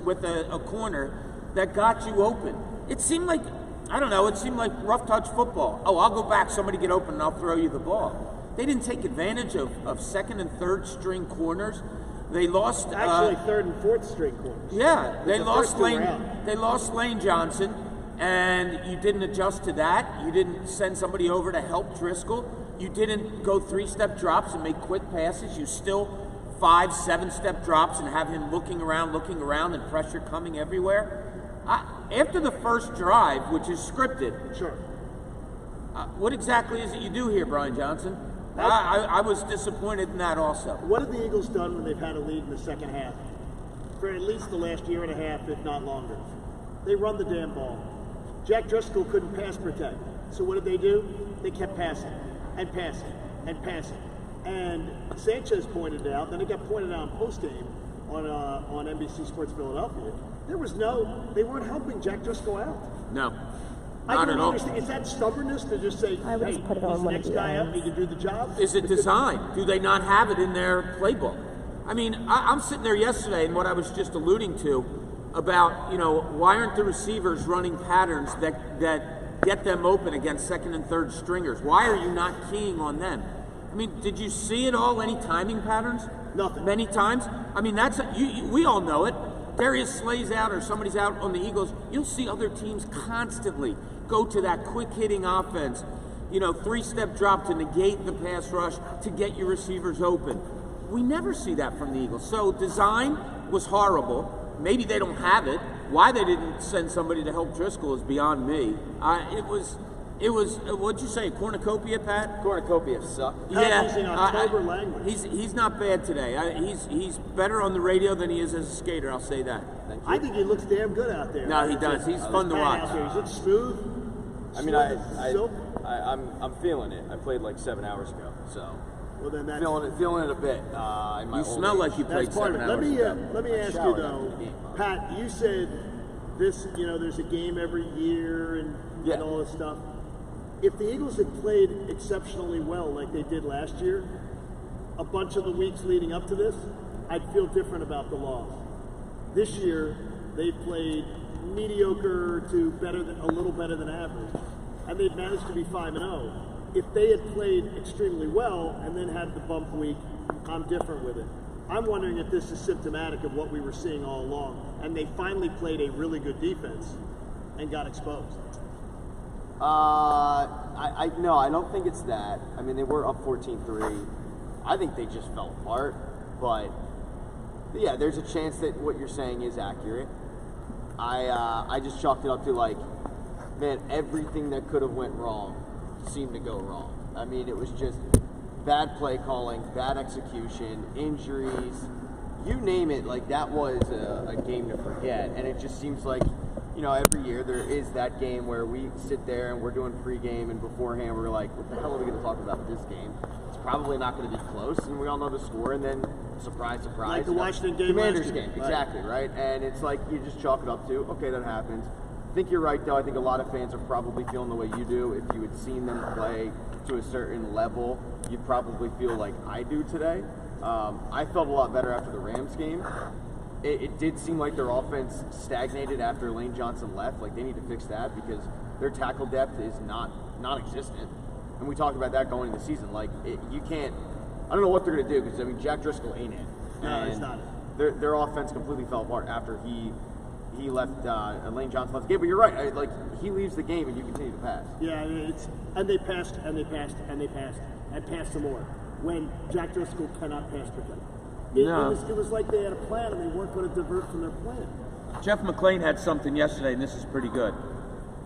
with a corner that got you open. It seemed like, I don't know, it seemed like rough touch football. Oh, I'll go back, somebody get open, and I'll throw you the ball. They didn't take advantage of second and third string corners. They lost actually third and fourth string corners. Yeah, they lost Lane Johnson, and you didn't adjust to that. You didn't send somebody over to help Driscoll. You didn't go 3-step drops and make quick passes. You still 5, 7-step drops and have him looking around, and pressure coming everywhere. After the first drive, which is scripted, sure. What exactly is it you do here, Brian Johnson? I was disappointed in that also. What have the Eagles done when they've had a lead in the second half? For at least the last year and a half, if not longer. They run the damn ball. Jack Driscoll couldn't pass protect. So what did they do? They kept passing and passing and passing. And Sanchez pointed out, then it got pointed out in postgame on NBC Sports Philadelphia. They weren't helping Jack Driscoll out. No. I don't understand. Is that stubbornness to just say, hey, he's the next guy up, he can do the job? Is it design? Do they not have it in their playbook? I mean, I'm sitting there yesterday, and what I was just alluding to about, why aren't the receivers running patterns that get them open against second and third stringers? Why are you not keying on them? I mean, did you see at all any timing patterns? Nothing. Many times? I mean, we all know it. Darius Slay's out or somebody's out on the Eagles. You'll see other teams constantly go to that quick-hitting offense, 3-step drop to negate the pass rush to get your receivers open. We never see that from the Eagles. So design was horrible. Maybe they don't have it. Why they didn't send somebody to help Driscoll is beyond me. It was. What'd you say? Cornucopia, Pat? Cornucopia sucked. Pat using October language. He's not bad today. He's better on the radio than he is as a skater. I'll say that. I think he looks damn good out there. No, he does. He's fun to watch. He looks smooth. I mean, I'm feeling it. I played like 7 hours ago, so. Well, then that's feeling it a bit. You smell like you played 7 hours ago. Let me ask you though, Pat. You said this. There's a game every year and all this stuff. If the Eagles had played exceptionally well like they did last year, a bunch of the weeks leading up to this, I'd feel different about the loss. This year, they played mediocre to a little better than average, and they've managed to be 5-0. If they had played extremely well and then had the bump week, I'm different with it. I'm wondering if this is symptomatic of what we were seeing all along, and they finally played a really good defense and got exposed. No, I don't think it's that. I mean, they were up 14-3. I think they just fell apart. But yeah, there's a chance that what you're saying is accurate. I just chalked it up to man, everything that could have went wrong seemed to go wrong. I mean, it was just bad play calling, bad execution, injuries, you name it. That was a game to forget. And it just seems like, every year there is that game where we sit there and we're doing pregame and beforehand we're like, what the hell are we going to talk about this game? It's probably not going to be close, and we all know the score, and then surprise, like the Washington game, Commanders game, exactly, right? And it's like you just chalk it up to, okay, that happens. I think you're right, though. I think a lot of fans are probably feeling the way you do. If you had seen them play to a certain level, you'd probably feel like I do today. I felt a lot better after the Rams game. It did seem like their offense stagnated after Lane Johnson left. They need to fix that because their tackle depth is non-existent. And we talked about that going into the season. You can't. I don't know what they're going to do because Jack Driscoll ain't it. No, he's not it. Their offense completely fell apart after he left. Lane Johnson left the game. But you're right. He leaves the game and you continue to pass. Yeah, and they passed and they passed and they passed and passed some more when Jack Driscoll cannot pass protect. It was like they had a plan and they weren't going to divert from their plan. Jeff McClain had something yesterday, and this is pretty good.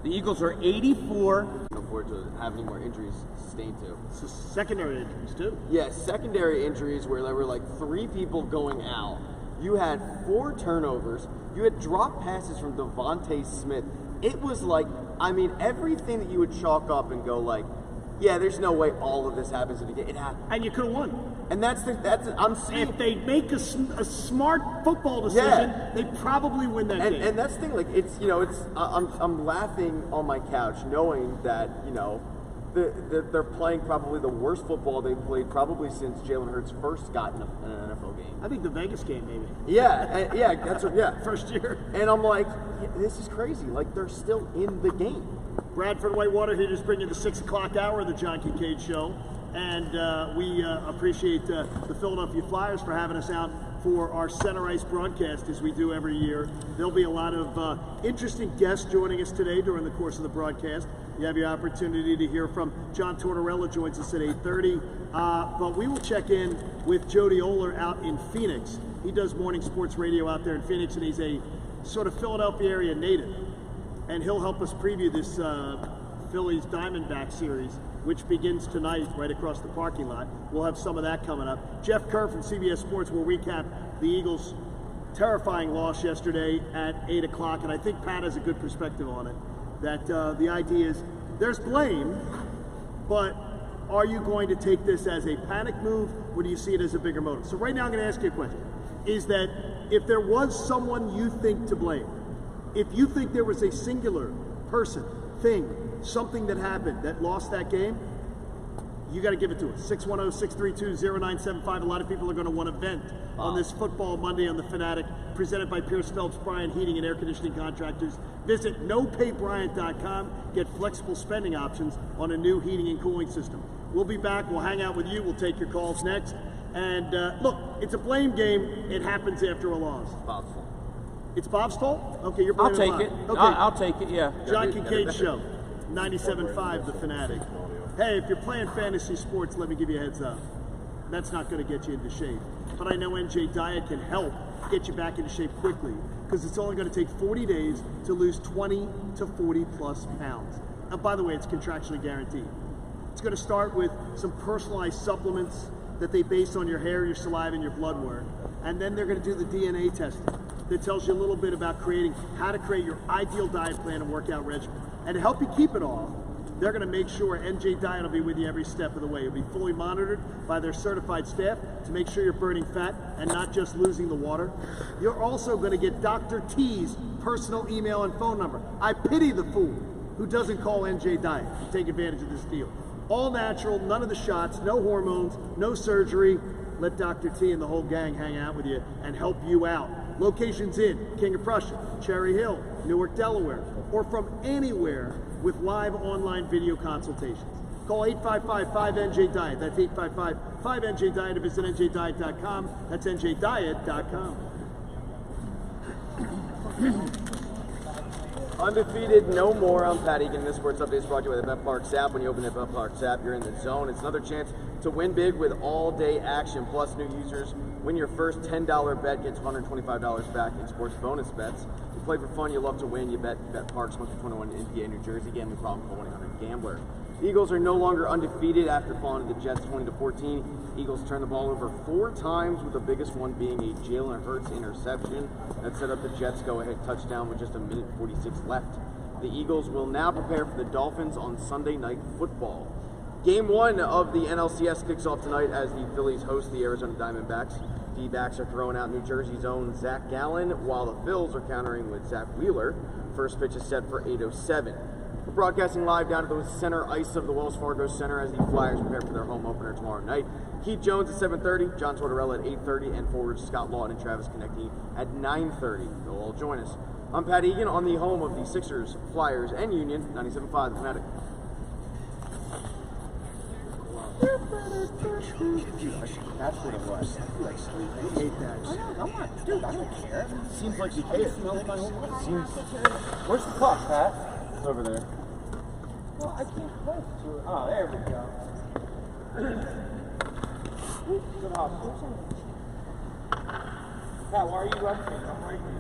The Eagles are 84. Look forward to having more injuries sustained too. So secondary injuries too. Yeah, secondary injuries where there were 3 people going out. You had 4 turnovers. You had drop passes from Devontae Smith. It was everything that you would chalk up and go yeah, there's no way all of this happens in a game. It happened. And you could have won. And I'm saying, if they make a smart football decision, they probably win that game. And that's the thing. I'm laughing on my couch knowing that they're playing probably the worst football they've played probably since Jalen Hurts first got in an NFL game. I think the Vegas game, maybe. Yeah. First year. And I'm like, this is crazy. Like, they're still in the game. Bradford Whitewater here, just bringing the 6 o'clock hour of the John Kincade Show. And we appreciate the Philadelphia Flyers for having us out for our center ice broadcast, as we do every year. There'll be a lot of interesting guests joining us today during the course of the broadcast. You have your opportunity to hear from John Tortorella, joins us at 8:30. But we will check in with Jody Oler out in Phoenix. He does morning sports radio out there in Phoenix, and he's a sort of Philadelphia area native. And he'll help us preview this Phillies Diamondback series, which begins tonight right across the parking lot. We'll have some of that coming up. Jeff Kerr from CBS Sports will recap the Eagles' terrifying loss yesterday at 8 o'clock, and I think Pat has a good perspective on it. That the idea is there's blame, but are you going to take this as a panic move, or do you see it as a bigger motive? So right now I'm going to ask you a question. Is that if there was someone you think to blame, if you think there was a singular person, thing, something that happened that lost that game, you got to give it to us. 610-632-0975. A lot of people are going to want to vent on this Football Monday on the Fanatic, presented by Pierce Phelps Bryant Heating and Air Conditioning Contractors. Visit nopaybryant.com. Get flexible spending options on a new heating and cooling system. We'll be back. We'll hang out with you. We'll take your calls next. And look, it's a blame game. It happens after a loss. Bob's fault. It's Bob's fault? Okay, you're I'll blaming take Bob. it. Okay. I'll take it, yeah. John Kincade Show, 97.5 The Fanatic. Hey, if you're playing fantasy sports, let me give you a heads up. That's not going to get you into shape. But I know NJ Diet can help get you back into shape quickly, because it's only going to take 40 days to lose 20 to 40 plus pounds. And by the way, it's contractually guaranteed. It's going to start with some personalized supplements that they base on your hair, your saliva, and your blood work. And then they're going to do the DNA testing that tells you a little bit about how to create your ideal diet plan and workout regimen. And to help you keep it off, they're going to make sure NJ Diet will be with you every step of the way. You'll be fully monitored by their certified staff to make sure you're burning fat and not just losing the water. You're also going to get Dr. T's personal email and phone number. I pity the fool who doesn't call NJ Diet to take advantage of this deal. All natural, none of the shots, no hormones, no surgery. Let Dr. T and the whole gang hang out with you and help you out. Locations in King of Prussia, Cherry Hill, Newark, Delaware, or from anywhere with live online video consultations. Call 855-5NJ-DIET. That's 855-5NJ-DIET to visit njdiet.com. That's njdiet.com. Undefeated, no more. I'm Pat Egan. This Sports Update is brought to you by the BetParks app. When you open the BetParks app, you're in the zone. It's another chance to win big with all-day action. Plus, new users win your first $10 bet, gets $125 back in sports bonus bets. You play for fun, you love to win. You bet BetParks, 121 in PA, New Jersey. Gambling problem, call 1-800-GAMBLER. The Eagles are no longer undefeated after falling to the Jets 20-14. Eagles turned the ball over 4 times, with the biggest one being a Jalen Hurts interception that set up the Jets' go-ahead touchdown with just a minute 46 left. The Eagles will now prepare for the Dolphins on Sunday Night Football. Game 1 of the NLCS kicks off tonight as the Phillies host the Arizona Diamondbacks. D-backs are throwing out New Jersey's own Zach Gallen, while the Phils are countering with Zach Wheeler. First pitch is set for 8:07. We're broadcasting live down to the center ice of the Wells Fargo Center as the Flyers prepare for their home opener tomorrow night. Keith Jones at 7:30, John Tortorella at 8:30, and forwards Scott Lawton and Travis Konecny at 9:30. They'll all join us. I'm Pat Egan on the home of the Sixers, Flyers, and Union, 97.5 The Fanatic. That's what it was. I hate that. I'm not, dude, I don't care. Seems like you care. Where's the puck, Pat? It's over there. Well, I can't play. Oh, there we go. Good Hoskins. Pat, why are you rushing? I'm right here.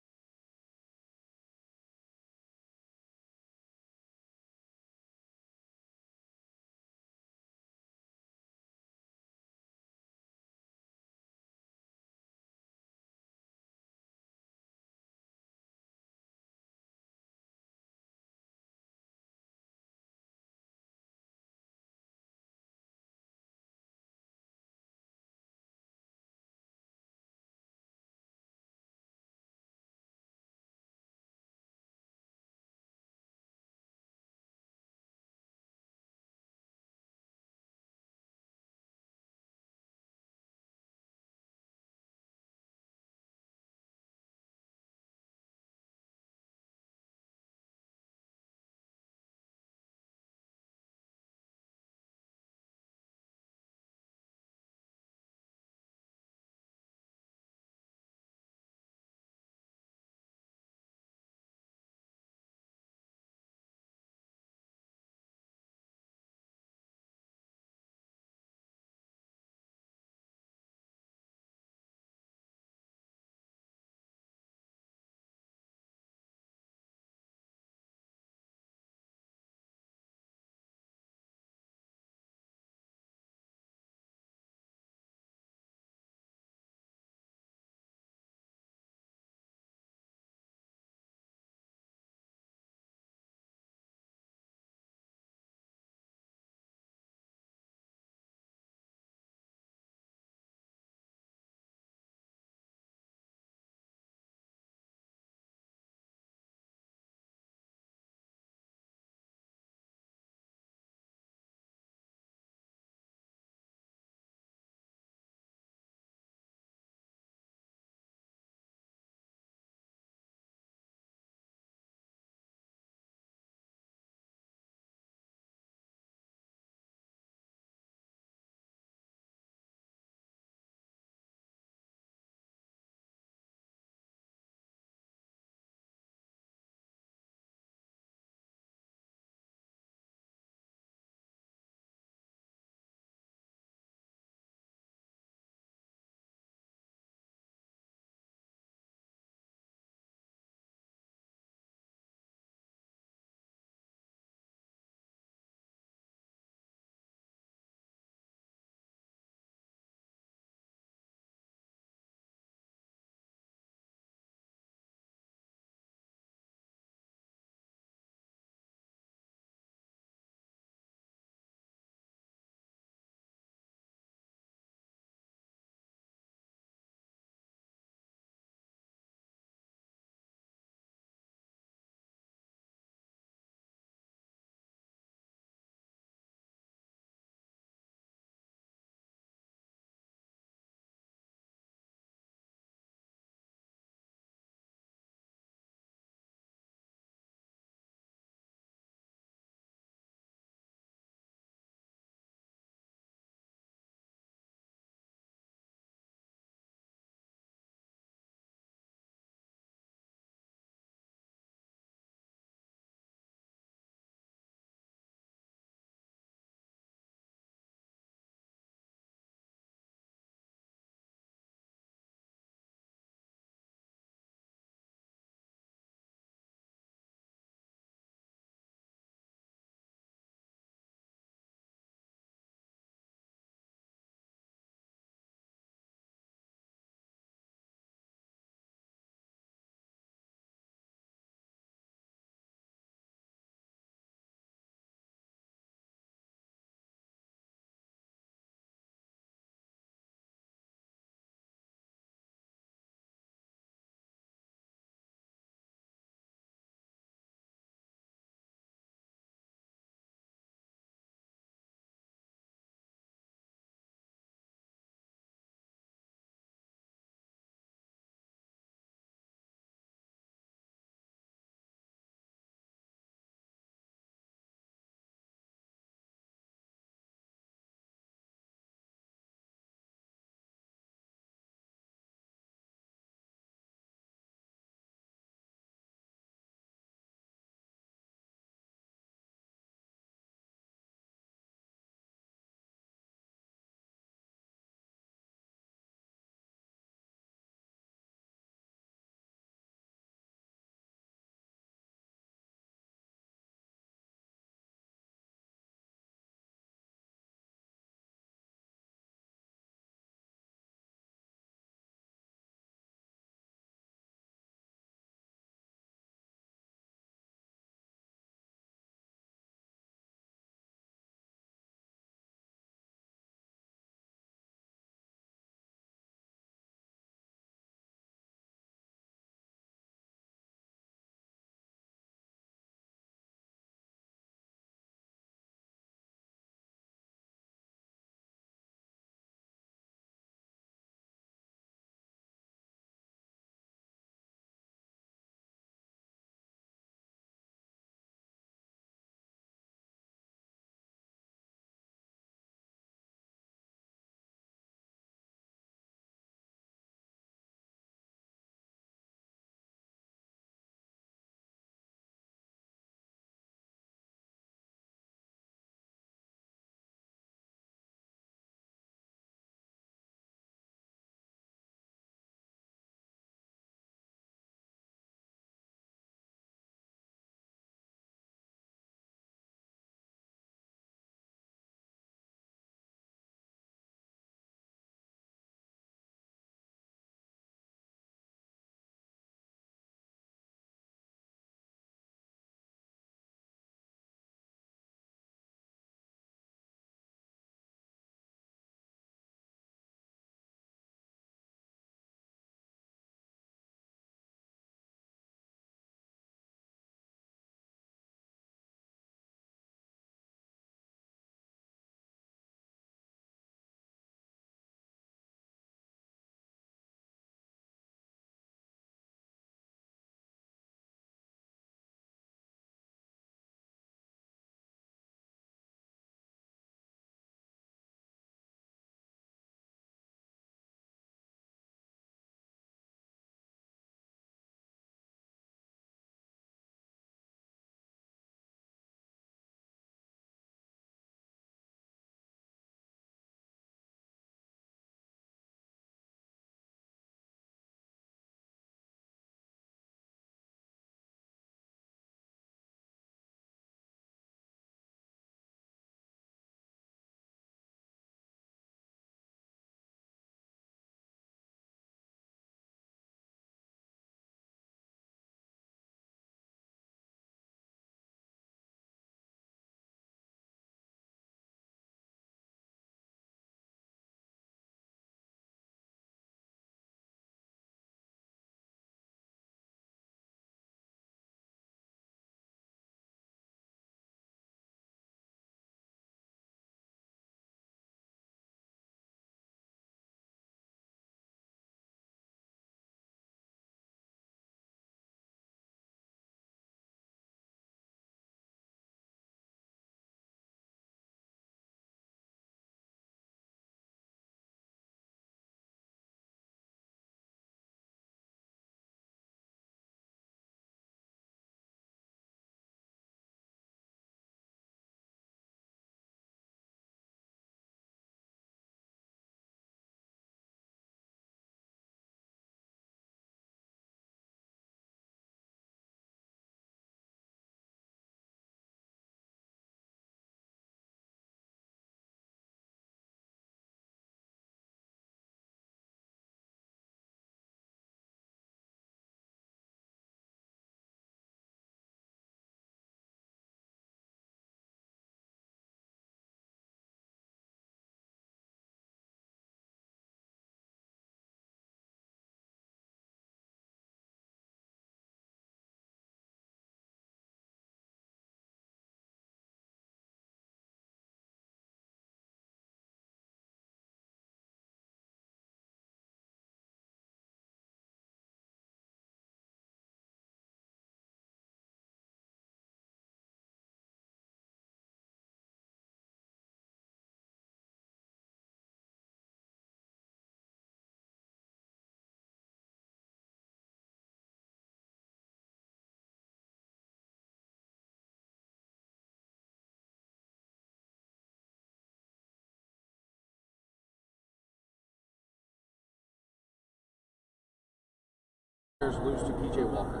lose to P.J. Walker.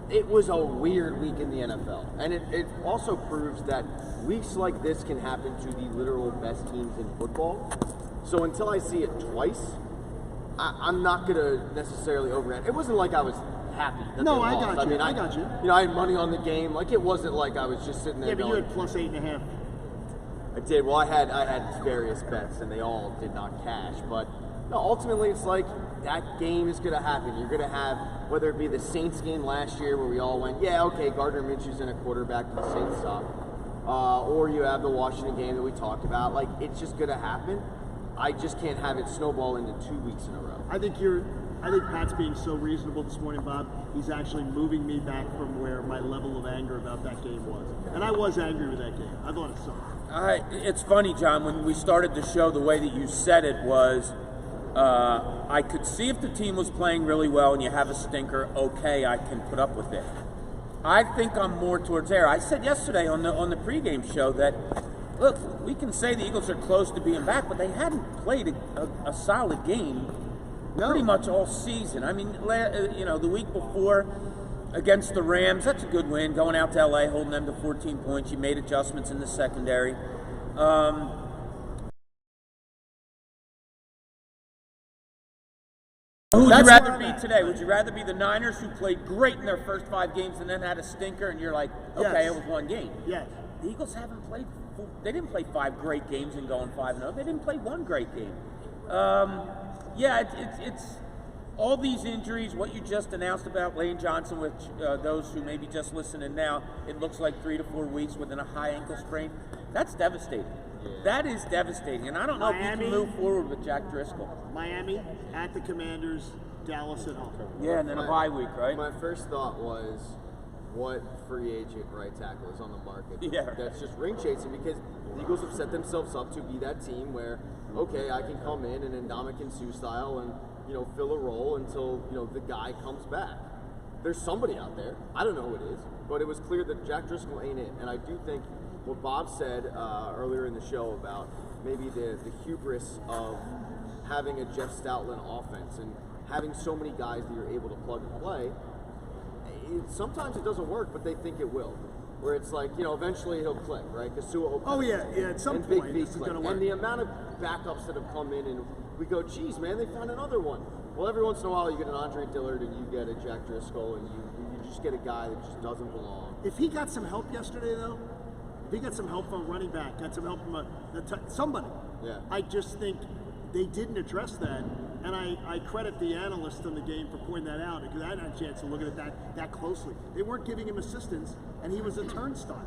It was a weird week in the NFL. And it also proves that weeks like this can happen to the literal best teams in football. So until I see it twice, I'm not going to necessarily overreact. It wasn't like I was happy that they lost. Got you. I got you. You know, I had money on the game. Like, it wasn't like I was just sitting there but going, you had plus 8.5. I did. Well, I had various bets, and they all did not cash. But no, ultimately, it's like that game is going to happen. You're going to have, whether it be the Saints game last year where we all went, yeah, okay, Gardner Minshew's in a quarterback to the Saints stuff, or you have the Washington game that we talked about. Like, it's just going to happen. I just can't have it snowball into 2 weeks in a row. I think Pat's being so reasonable this morning, Bob. He's actually moving me back from where my level of anger about that game was. And I was angry with that game. I thought it sucked. It's funny, John, when we started the show, the way that you said it was, I could see if the team was playing really well and you have a stinker, okay, I can put up with it. I think I'm more towards there. I said yesterday on the pregame show that, look, we can say the Eagles are close to being back, but they hadn't played a solid game pretty much all season. I mean, the week before against the Rams, that's a good win. Going out to L.A., holding them to 14 points. You made adjustments in the secondary. Who would you rather be today? Would you rather be the Niners, who played great in their first 5 games and then had a stinker, and you're like, okay, it was one game? Yes. The Eagles haven't played. They didn't play 5 great games and going 5-0. They didn't play 1 great game. It's all these injuries. What you just announced about Lane Johnson, which those who may be just listening now, it looks like 3 to 4 weeks within a high ankle sprain. That's devastating. Yeah. That is devastating, and I don't know if you can move forward with Jack Driscoll. Miami at the Commanders, Dallas at home. Yeah, and then a bye week, right? My first thought was, what free agent right tackle is on the market? Yeah. That's just ring chasing, because the Eagles have set themselves up to be that team where, okay, I can come in and Ndamukong Suh style and fill a role until the guy comes back. There's somebody out there. I don't know who it is, but it was clear that Jack Driscoll ain't it. And I do think what Bob said earlier in the show about maybe the hubris of having a Jeff Stoutland offense and having so many guys that you're able to plug and play. Sometimes it doesn't work, but they think it will. Where it's like, eventually he'll click, right? Because Suh will at some point this is going to work. And the amount of backups that have come in, and we go, geez, man, they found another one. Well, every once in a while you get an Andre Dillard and you get a Jack Driscoll, and you just get a guy that just doesn't belong. If he got some help yesterday, though, if he got some help from running back, got some help from somebody, I just think they didn't address that. And I credit the analyst in the game for pointing that out, because I hadn't had a chance to look at it that closely. They weren't giving him assistance, and he was a turnstile.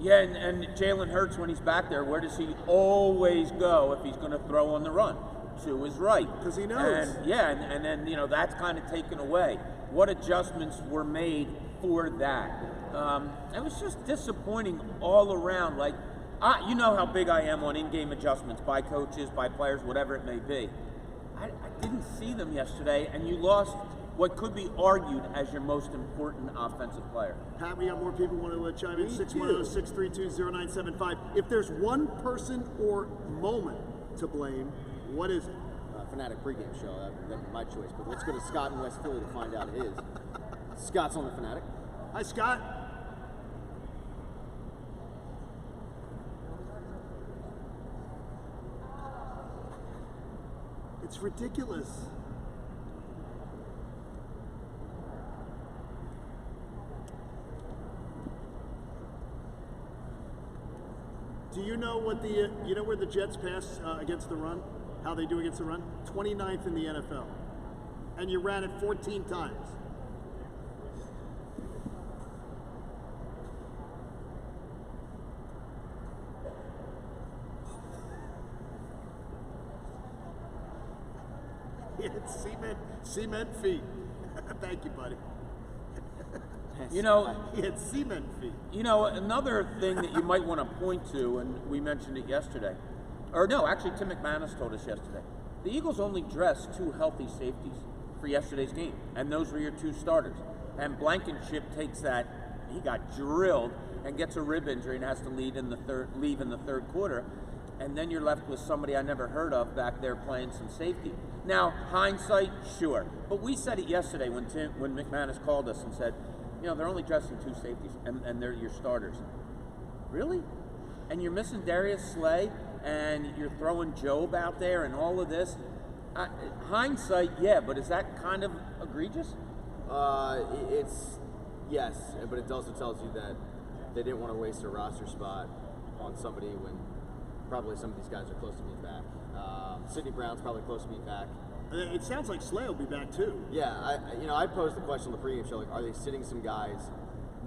Yeah, and Jalen Hurts, when he's back there, where does he always go if he's going to throw on the run? To his right. Because he knows. And then, that's kind of taken away. What adjustments were made for that? It was just disappointing all around. Like, you know how big I am on in-game adjustments by coaches, by players, whatever it may be. I didn't see them yesterday, and you lost what could be argued as your most important offensive player. Pat, we got more people want to chime in. 610-632-0975. If there's one person or moment to blame, what is it? Fanatic pregame show. That's my choice. But let's go to Scott in West Philly to find out his. Scott's on the Fanatic. Hi, Scott. It's ridiculous. Do you know what where the Jets pass against the run? How they do against the run? 29th in the NFL. And you ran it 14 times. It's cement feet. Thank you, buddy. It's cement feet. Another thing that you might want to point to, and we mentioned it yesterday, or no, actually Tim McManus told us yesterday, the Eagles only dressed 2 healthy safeties for yesterday's game, and those were your 2 starters. And Blankenship takes that, he got drilled, and gets a rib injury and has to leave in the third quarter. and then you're left with somebody I never heard of back there playing some safety. Now, hindsight, sure. But we said it yesterday when McManus called us and said, you know, they're only dressing 2 safeties, and they're your starters. Really? And you're missing Darius Slay, and you're throwing Job out there and all of this? Hindsight, yeah, but is that kind of egregious? It's, yes, but it also tells you that they didn't want to waste a roster spot on somebody when probably some of these guys are close to being back. Sidney Brown's probably close to being back. It sounds like Slay will be back too. Yeah, I posed the question on the pregame show, like, are they sitting some guys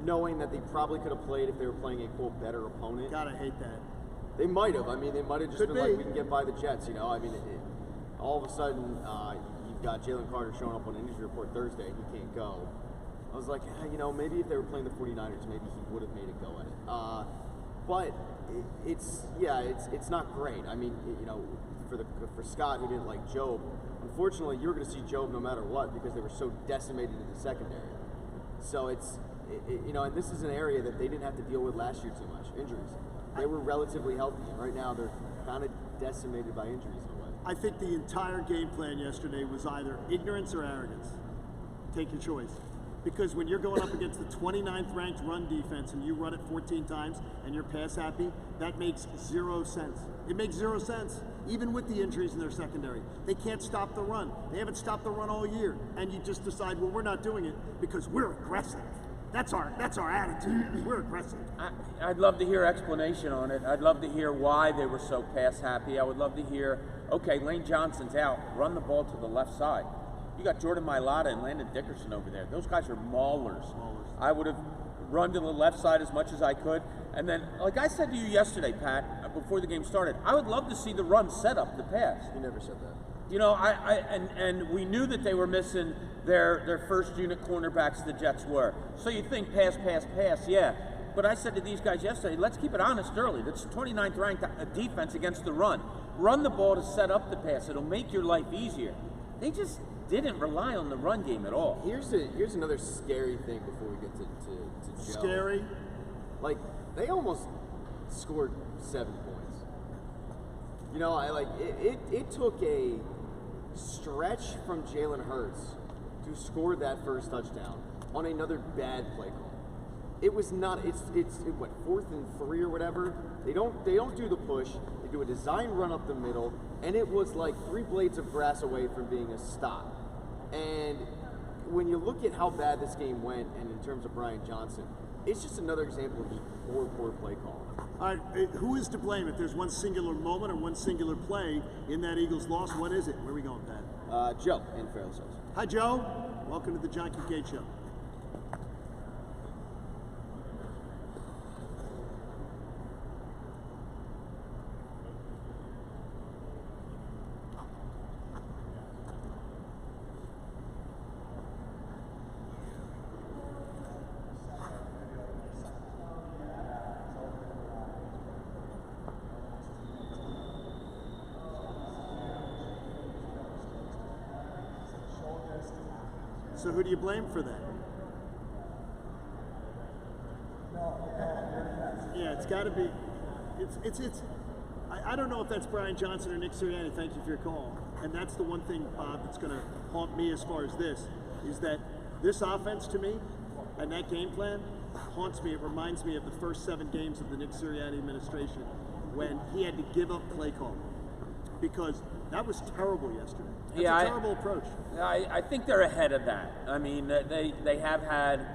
knowing that they probably could have played if they were playing a, quote, better opponent? God, I hate that. They might have. I mean, they might have just been like, we can get by the Jets, you know? I mean, all of a sudden, you've got Jalen Carter showing up on an injury report Thursday, and he can't go. I was like, you know, maybe if they were playing the 49ers, maybe he would have made a go at it. But it's not great. I mean, you know, for Scott, who didn't like Job, unfortunately, you were going to see Job no matter what because they were so decimated in the secondary. So you know, and this is an area that they didn't have to deal with last year too much, injuries. They were relatively healthy, and right now they're kind of decimated by injuries in a way. I think the entire game plan yesterday was either ignorance or arrogance. Take your choice. Because when you're going up against the 29th ranked run defense and you run it 14 times and you're pass happy, that makes 0 sense. It makes 0 sense, even with the injuries in their secondary. They can't stop the run. They haven't stopped the run all year. And you just decide, well, we're not doing it because we're aggressive. That's our attitude. We're aggressive. I'd love to hear explanation on it. I'd love to hear why they were so pass happy. I would love to hear, okay, Lane Johnson's out. Run the ball to the left side. You got Jordan Mailata and Landon Dickerson over there. Those guys are maulers. I would have run to the left side as much as I could. And then, like I said to you yesterday, Pat, before the game started, I would love to see the run set up the pass. You never said that. You know, and we knew that they were missing their first unit cornerbacks, the Jets were. So you think pass, yeah. But I said to these guys yesterday, let's keep it honest early. That's 29th ranked defense against the run. Run the ball to set up the pass. It'll make your life easier. They just didn't rely on the run game at all. Here's another scary thing before we get to Joe. Scary? Like, they almost scored 7 points. You know, it took a stretch from Jalen Hurts to score that first touchdown on another bad play call. It was not. It's what, 4th and 3 or whatever. They don't do the push. They do a design run up the middle, and it was like 3 blades of grass away from being a stop. And when you look at how bad this game went, and in terms of Brian Johnson, it's just another example of just poor play calling. All right, who is to blame? If there's one singular moment or one singular play in that Eagles loss, what is it? Where are we going, Pat? Joe in Fairless Hills. Hi, Joe. Welcome to the John Kincade Show. So who do you blame for that? Yeah, it's got to be. I don't know if that's Brian Johnson or Nick Sirianni. Thank you for your call. And that's the one thing, Bob, that's going to haunt me as far as this is that this offense to me and that game plan haunts me. It reminds me of the first 7 games of the Nick Sirianni administration when he had to give up play calling because that was terrible yesterday. That's a terrible approach. I think they're ahead of that. I mean, they have had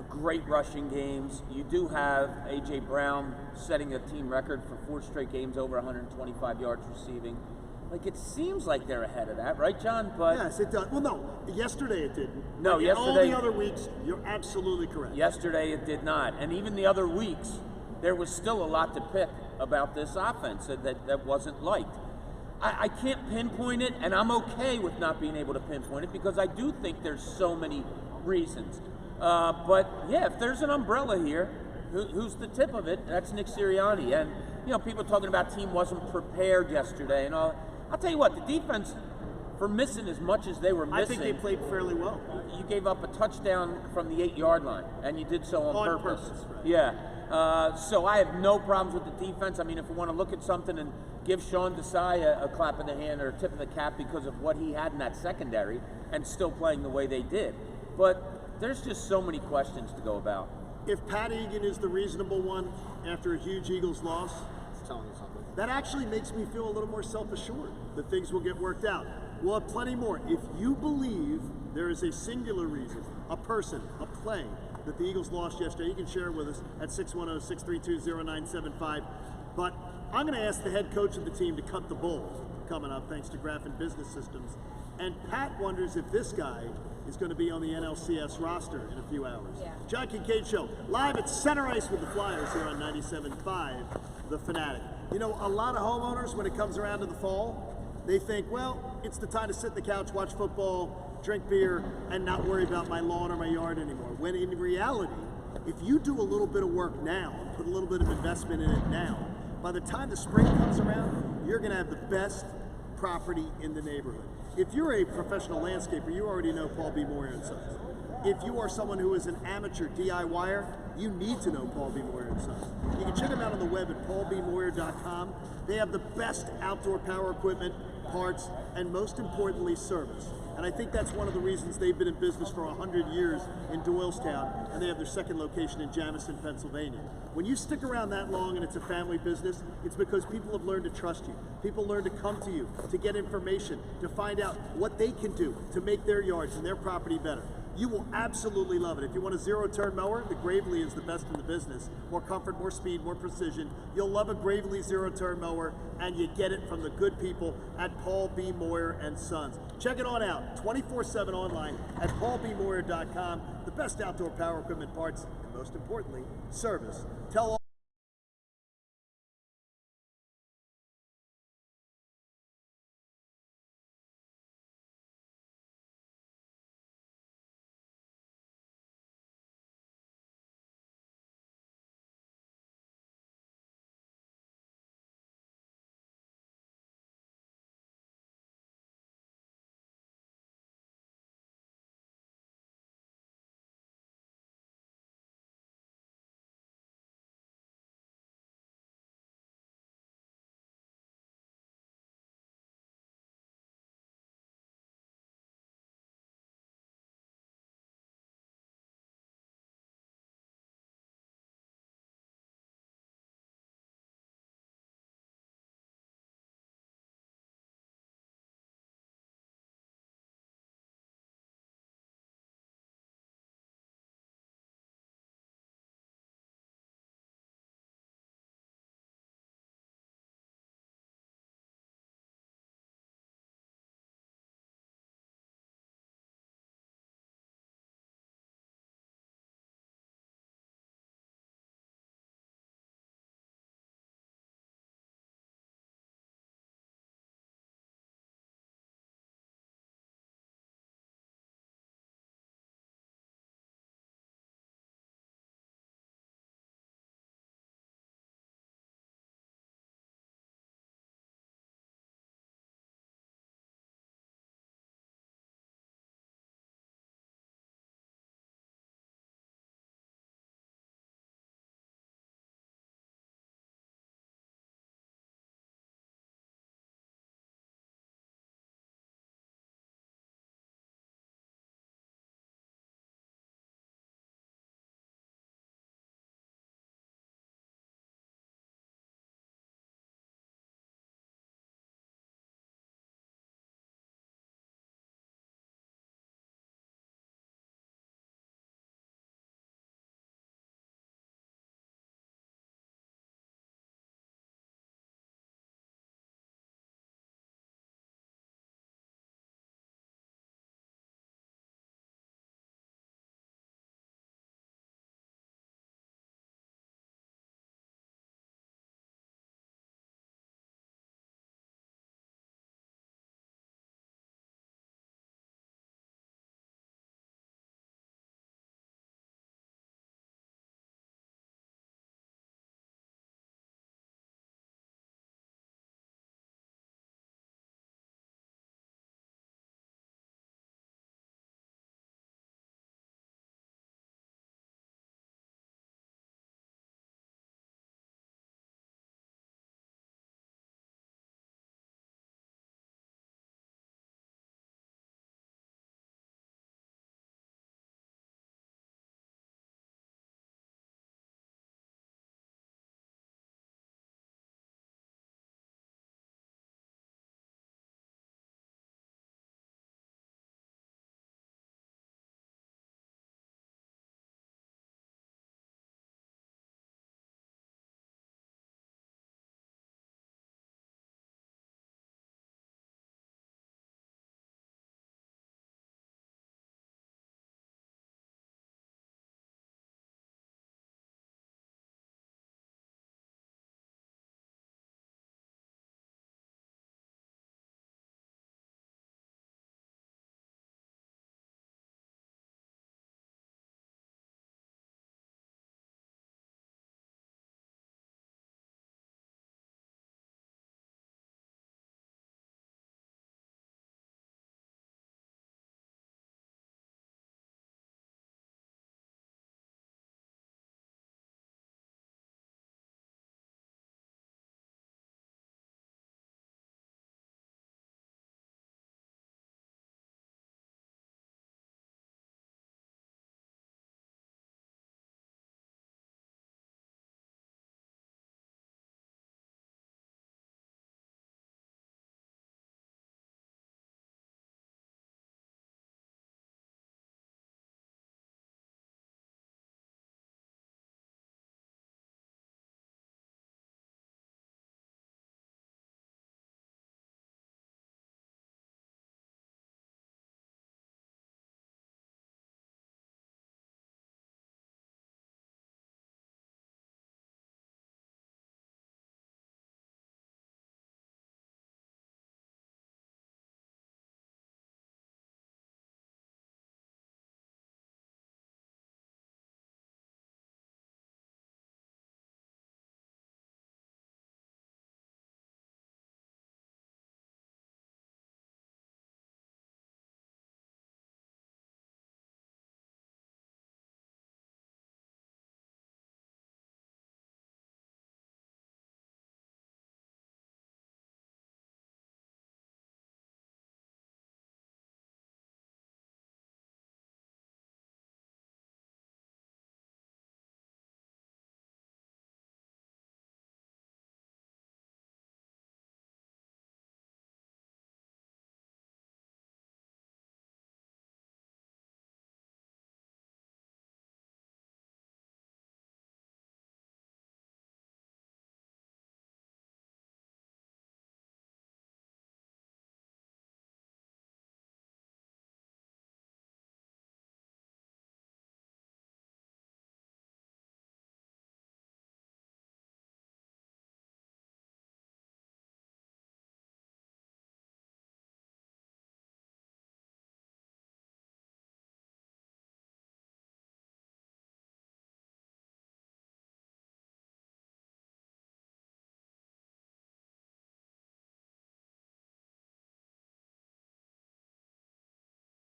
great rushing games. You do have A.J. Brown setting a team record for 4 straight games over 125 yards receiving. Like, it seems like they're ahead of that, right, John? But yes, it does. Well, no, yesterday it didn't. No, like yesterday. All the other weeks, you're absolutely correct. Yesterday it did not. And even the other weeks, there was still a lot to pick about this offense that wasn't liked. I can't pinpoint it, and I'm okay with not being able to pinpoint it because I do think there's so many reasons. But yeah, if there's an umbrella here, who's the tip of it? That's Nick Sirianni. And you know, people talking about team wasn't prepared yesterday and all. I'll tell you what, the defense, for missing as much as they were missing, I think they played fairly well. You gave up a touchdown from the 8-yard line, and you did so on purpose. Right. Yeah. So I have no problems with the defense. I mean, if we want to look at something and give Sean Desai a clap in the hand or a tip of the cap because of what he had in that secondary and still playing the way they did. But there's just so many questions to go about. If Pat Egan is the reasonable one after a huge Eagles loss, It's telling you something. that actually makes me feel a little more self-assured that things will get worked out. We'll have plenty more. If you believe there is a singular reason, a person, a play, that the Eagles lost yesterday, you can share it with us at 610-632-0975. But I'm going to ask the head coach of the team to cut the bull coming up, thanks to Graphing Business Systems. And Pat wonders if this guy is going to be on the NLCS roster in a few hours. Yeah. John Kincade Show, live at Center Ice with the Flyers here on 97.5, The Fanatic. You know, a lot of homeowners, when it comes around to the fall, they think, well, it's the time to sit on the couch, watch football, drink beer, and not worry about my lawn or my yard anymore. When in reality, if you do a little bit of work now, and put a little bit of investment in it now, by the time the spring comes around, you're going to have the best property in the neighborhood. If you're a professional landscaper, you already know Paul B. Moyer and Sons. If you are someone who is an amateur DIYer, you need to know Paul B. Moyer and Sons. You can check them out on the web at paulbmoyer.com. They have the best outdoor power equipment, parts, and most importantly, service. And I think that's one of the reasons they've been in business for 100 years in Doylestown, and they have their second location in Jamison, Pennsylvania. When you stick around that long and it's a family business, it's because people have learned to trust you. People learn to come to you to get information, to find out what they can do to make their yards and their property better. You will absolutely love it. If you want a zero-turn mower, the Gravely is the best in the business. More comfort, more speed, more precision. You'll love a Gravely zero-turn mower, and you get it from the good people at Paul B. Moyer and Sons. Check it on out, 24/7 online at paulbmoyer.com. The best outdoor power equipment, parts, and most importantly, service. Tell all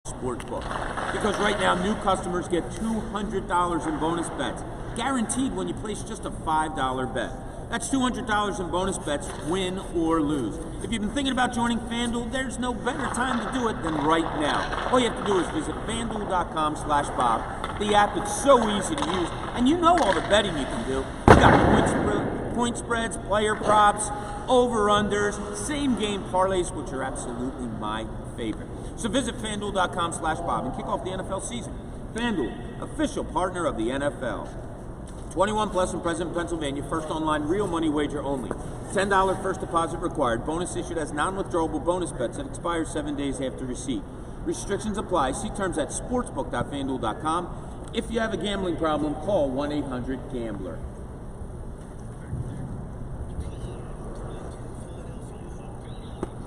Sportsbook. Because right now, new customers get $200 in bonus bets, guaranteed when you place just a $5 bet. That's $200 in bonus bets, win or lose. If you've been thinking about joining FanDuel, there's no better time to do it than right now. All you have to do is visit FanDuel.com/Bob. The app is so easy to use, and you know all the betting you can do. You got point spreads, player props, over-unders, same-game parlays, which are absolutely my favorite. So visit FanDuel.com/Bob and kick off the NFL season. FanDuel, official partner of the NFL. 21 plus and present in Pennsylvania. First online real money wager only. $10 first deposit required. Bonus issued as non-withdrawable bonus bets that expire 7 days after receipt. Restrictions apply. See terms at sportsbook.fanduel.com. If you have a gambling problem, call 1-800-GAMBLER.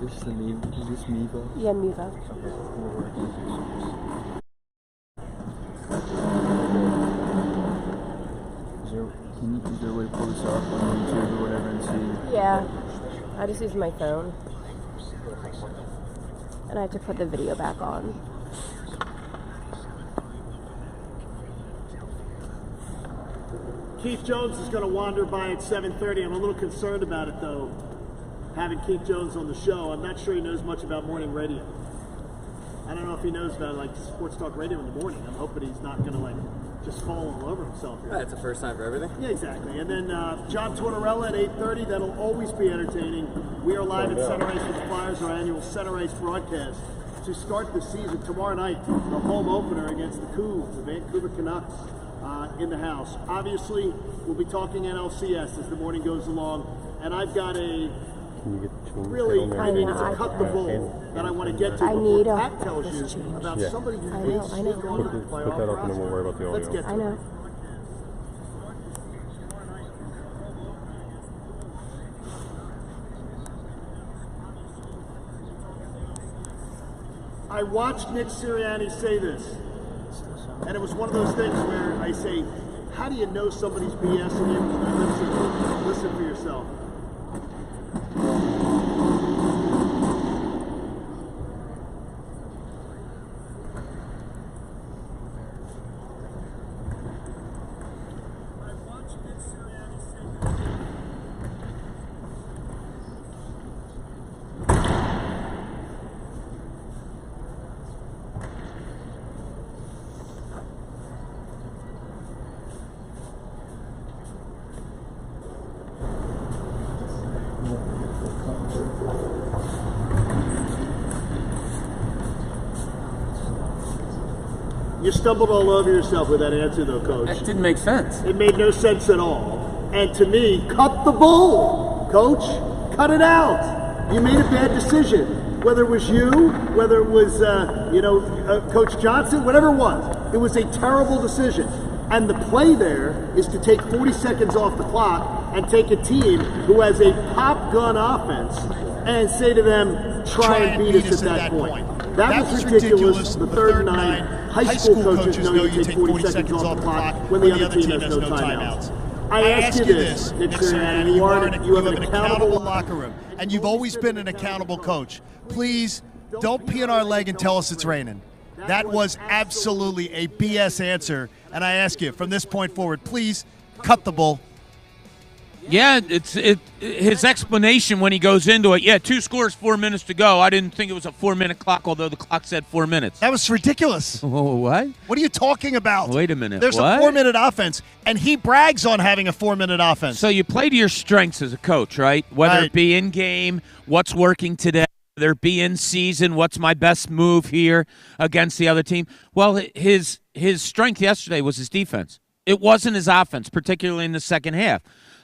Is this Miva? Yeah, Miva. Is there a way to pull this off on YouTube or whatever and see? Yeah, I just use my phone. And I have to put the video back on. Keith Jones is going to wander by at 7:30. I'm a little concerned about it, though, having Keith Jones on the show. I'm not sure he knows much about morning radio. I don't know if he knows about, like, sports talk radio in the morning. I'm hoping he's not going to, like, just fall all over himself here. That's the first time for everything. Yeah, exactly. And then John Tortorella at 8:30. That'll always be entertaining. We are live at Center Ice with the Flyers, our annual Center Ice broadcast, to start the season tomorrow night. The home opener against the Cougs, the Vancouver Canucks, in the house. Obviously, we'll be talking NLCS as the morning goes along. And I've got a really, I mean, it's a cut the bull that I want to get to before Pat tells you about somebody who may sneak on to the playoff Put that up and then we'll worry about the audio. Let's get to I know. it. I watched Nick Sirianni say this, and it was one of those things where I say, how do you know somebody's BSing you? Listen for yourself. You stumbled all over yourself with that answer, though, Coach. That didn't make sense. It made no sense at all. And to me, cut the bull, Coach. Cut it out. You made a bad decision. Whether it was you, whether it was, Coach Johnson, whatever it was a terrible decision. And the play there is to take 40 seconds off the clock and take a team who has a pop gun offense and say to them, try and beat us at that point. That was ridiculous. The third and 9. High school coaches know you take 40 seconds off the clock when the other team has no timeouts. I ask you this, Nick Sirianni, you have an accountable locker room, and you've always been an accountable coach. Please don't pee in our leg and tell us it's raining. That was absolutely a BS answer, and I ask you, from this point forward, please cut the bull. Yeah, his explanation when he goes into it, 2 scores, 4 minutes to go. I didn't think it was a 4-minute clock, although the clock said 4 minutes. That was ridiculous. What? What are you talking about? Wait a minute. There's what? a 4-minute offense, and he brags on having a 4-minute offense. So you play to your strengths as a coach, right? Whether it be in game, what's working today, whether it be in season, what's my best move here against the other team. Well, his strength yesterday was his defense. It wasn't his offense, particularly in the second half.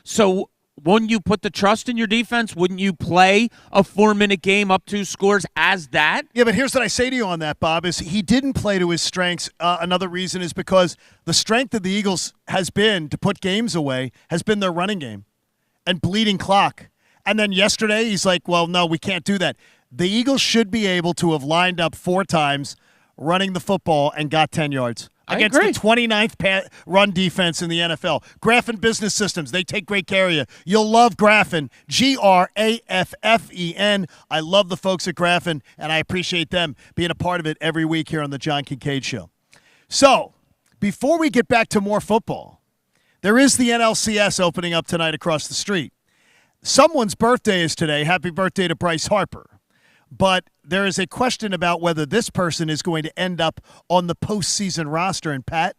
So wouldn't you put the trust in your defense? Wouldn't you play a 4-minute game up 2 scores as that? Yeah, but here's what I say to you on that, Bob, is he didn't play to his strengths. Another reason is because the strength of the Eagles has been, to put games away, has been their running game and bleeding clock. And then yesterday he's like, well, no, we can't do that. The Eagles should be able to have lined up 4 times running the football and got 10 yards. against the 29th run defense in the NFL. Graffen Business Systems, they take great care of you. You'll love Graffen, Graffen. I love the folks at Graffen, and I appreciate them being a part of it every week here on the John Kincade Show. So, before we get back to more football, there is the NLCS opening up tonight across the street. Someone's birthday is today. Happy birthday to Bryce Harper. But there is a question about whether this person is going to end up on the postseason roster. And, Pat,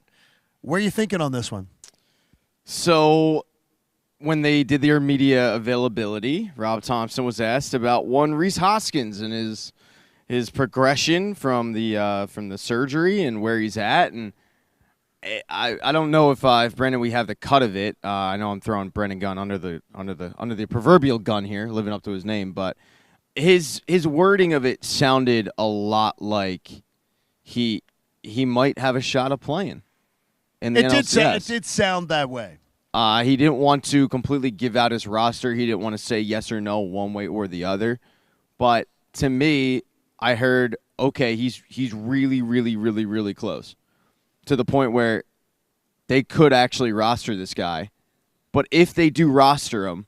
where are you thinking on this one? So when they did their media availability, Rob Thompson was asked about one Rhys Hoskins and his progression from the surgery and where he's at. And I don't know if Brendan, we have the cut of it. I know I'm throwing Brendan Gunn under the proverbial gun here, living up to his name, but his wording of it sounded a lot like he might have a shot of playing in the NLCS. It did sound that way. He didn't want to completely give out his roster. He didn't want to say yes or no one way or the other. But to me, I heard, okay, he's really, really, really, really close to the point where they could actually roster this guy. But if they do roster him,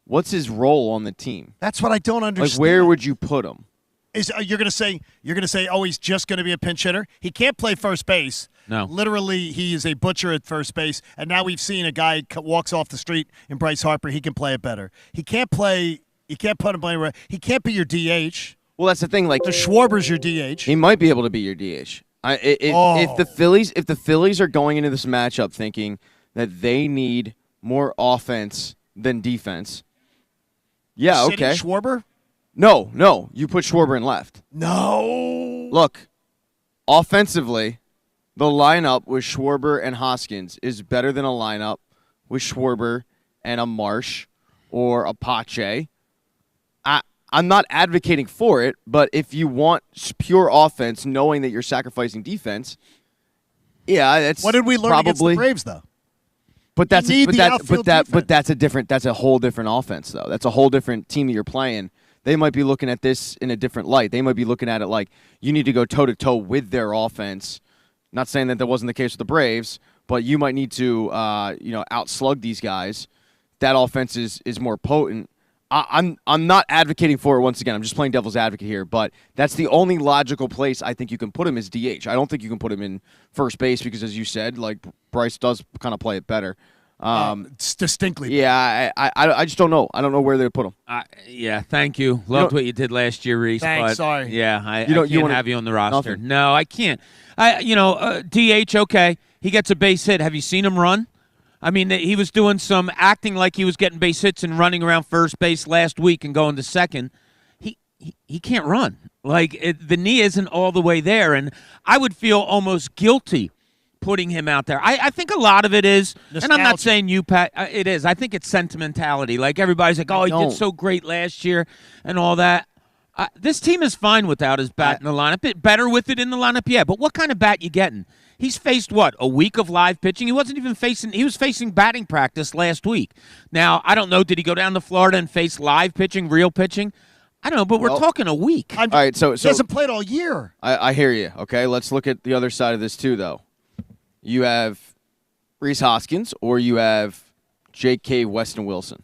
what's his role on the team? That's what I don't understand. Like, where would you put him? You're going to say, oh, he's just going to be a pinch hitter? He can't play first base. No. Literally, he is a butcher at first base. And now we've seen a guy walks off the street in Bryce Harper. He can play it better. He can't play. You can't put him playing. He can't be your DH. Well, that's the thing. Like, the Schwarber's your DH. He might be able to be your DH. If the Phillies are going into this matchup thinking that they need more offense than defense. Yeah, okay. Schwarber? No. You put Schwarber in left. No. Look, offensively, the lineup with Schwarber and Hoskins is better than a lineup with Schwarber and a Marsh or a Pache. I'm not advocating for it, but if you want pure offense, knowing that you're sacrificing defense, yeah, that's what did we learn against the Braves, though? But that's a whole different offense, though. That's a whole different team that you're playing. They might be looking at this in a different light. They might be looking at it like you need to go toe-to-toe with their offense. Not saying that wasn't the case with the Braves, but you might need to outslug these guys. That offense is more potent. I'm not advocating for it once again. I'm just playing devil's advocate here, but that's the only logical place I think you can put him is DH. I don't think you can put him in first base because, as you said, like Bryce does kind of play it better. It's distinctly. Yeah, I just don't know. I don't know where they put him. Yeah, thank you. Loved what you did last year, Reese. Thanks, but sorry. Yeah, I can't have you on the roster. Nothing. No, I can't. DH, okay. He gets a base hit. Have you seen him run? I mean, he was doing some acting like he was getting base hits and running around first base last week and going to second. He can't run. Like, the knee isn't all the way there, and I would feel almost guilty putting him out there. I think a lot of it is, and I'm not saying you, Pat, it is. I think it's sentimentality. Like, everybody's like, he did so great last year and all that. This team is fine without his bat in the lineup. Better with it in the lineup, yeah, but what kind of bat you getting? He's faced, a week of live pitching? He was facing batting practice last week. Now, I don't know, did he go down to Florida and face live pitching, real pitching? I don't know, but we're talking a week. All right, so he hasn't played all year. I hear you. Okay, let's look at the other side of this too, though. You have Rhys Hoskins or you have J.K. Weston Wilson.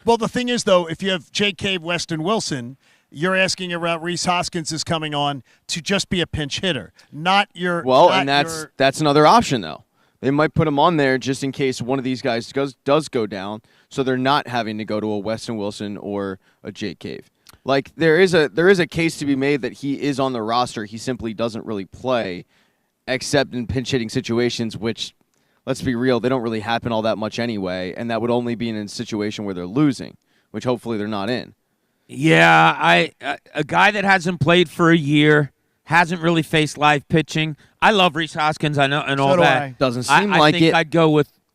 Well, the thing is, though, if you have J.K. Weston Wilson, you're asking about Rhys Hoskins is coming on to just be a pinch hitter, not your. Well, and that's another option, though. They might put him on there just in case one of these guys does go down, so they're not having to go to a Weston Wilson or a Jake Cave. Like, there is a case to be made that he is on the roster. He simply doesn't really play, except in pinch hitting situations, which, let's be real, they don't really happen all that much anyway, and that would only be in a situation where they're losing, which hopefully they're not in. Yeah, a guy that hasn't played for a year, hasn't really faced live pitching. I love Rhys Hoskins, I know, and all that. Doesn't seem like it.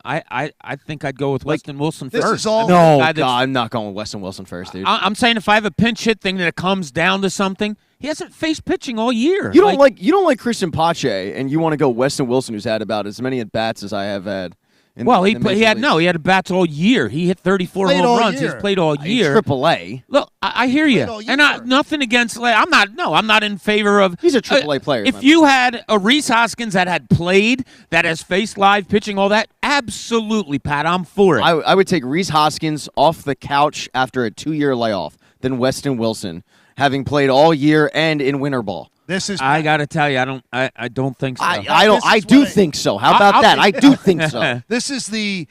I think I'd go with Weston Wilson this first. Is all no, I'm not going with Weston Wilson first, dude. I'm saying if I have a pinch hit thing that it comes down to something, he hasn't faced pitching all year. You don't like Christian Pache, and you want to go Weston Wilson, who's had about as many at bats as I have had In, Well, in the he major had leagues. he had bats all year. He hit 34 Played home all runs. year. He's played all year. AAA. Look, I hear Played you, all and year. nothing against. I'm not in favor of. He's a AAA player. If you had a Rhys Hoskins that had played, that has faced live pitching, all that, absolutely, Pat, I'm for it. I would take Rhys Hoskins off the couch after a 2-year layoff than Weston Wilson, having played all year and in winter ball. This is. I got to tell you, I don't think so. I do think so. How about that? I do think so. This is the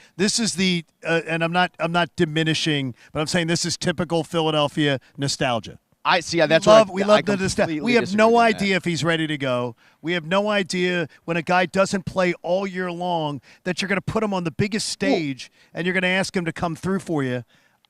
and I'm not diminishing, but I'm saying this is typical Philadelphia nostalgia. I see. Yeah, that's We love the nostalgia. We have no idea if he's ready to go. We have no idea when a guy doesn't play all year long that you're going to put him on the biggest stage and you're going to ask him to come through for you.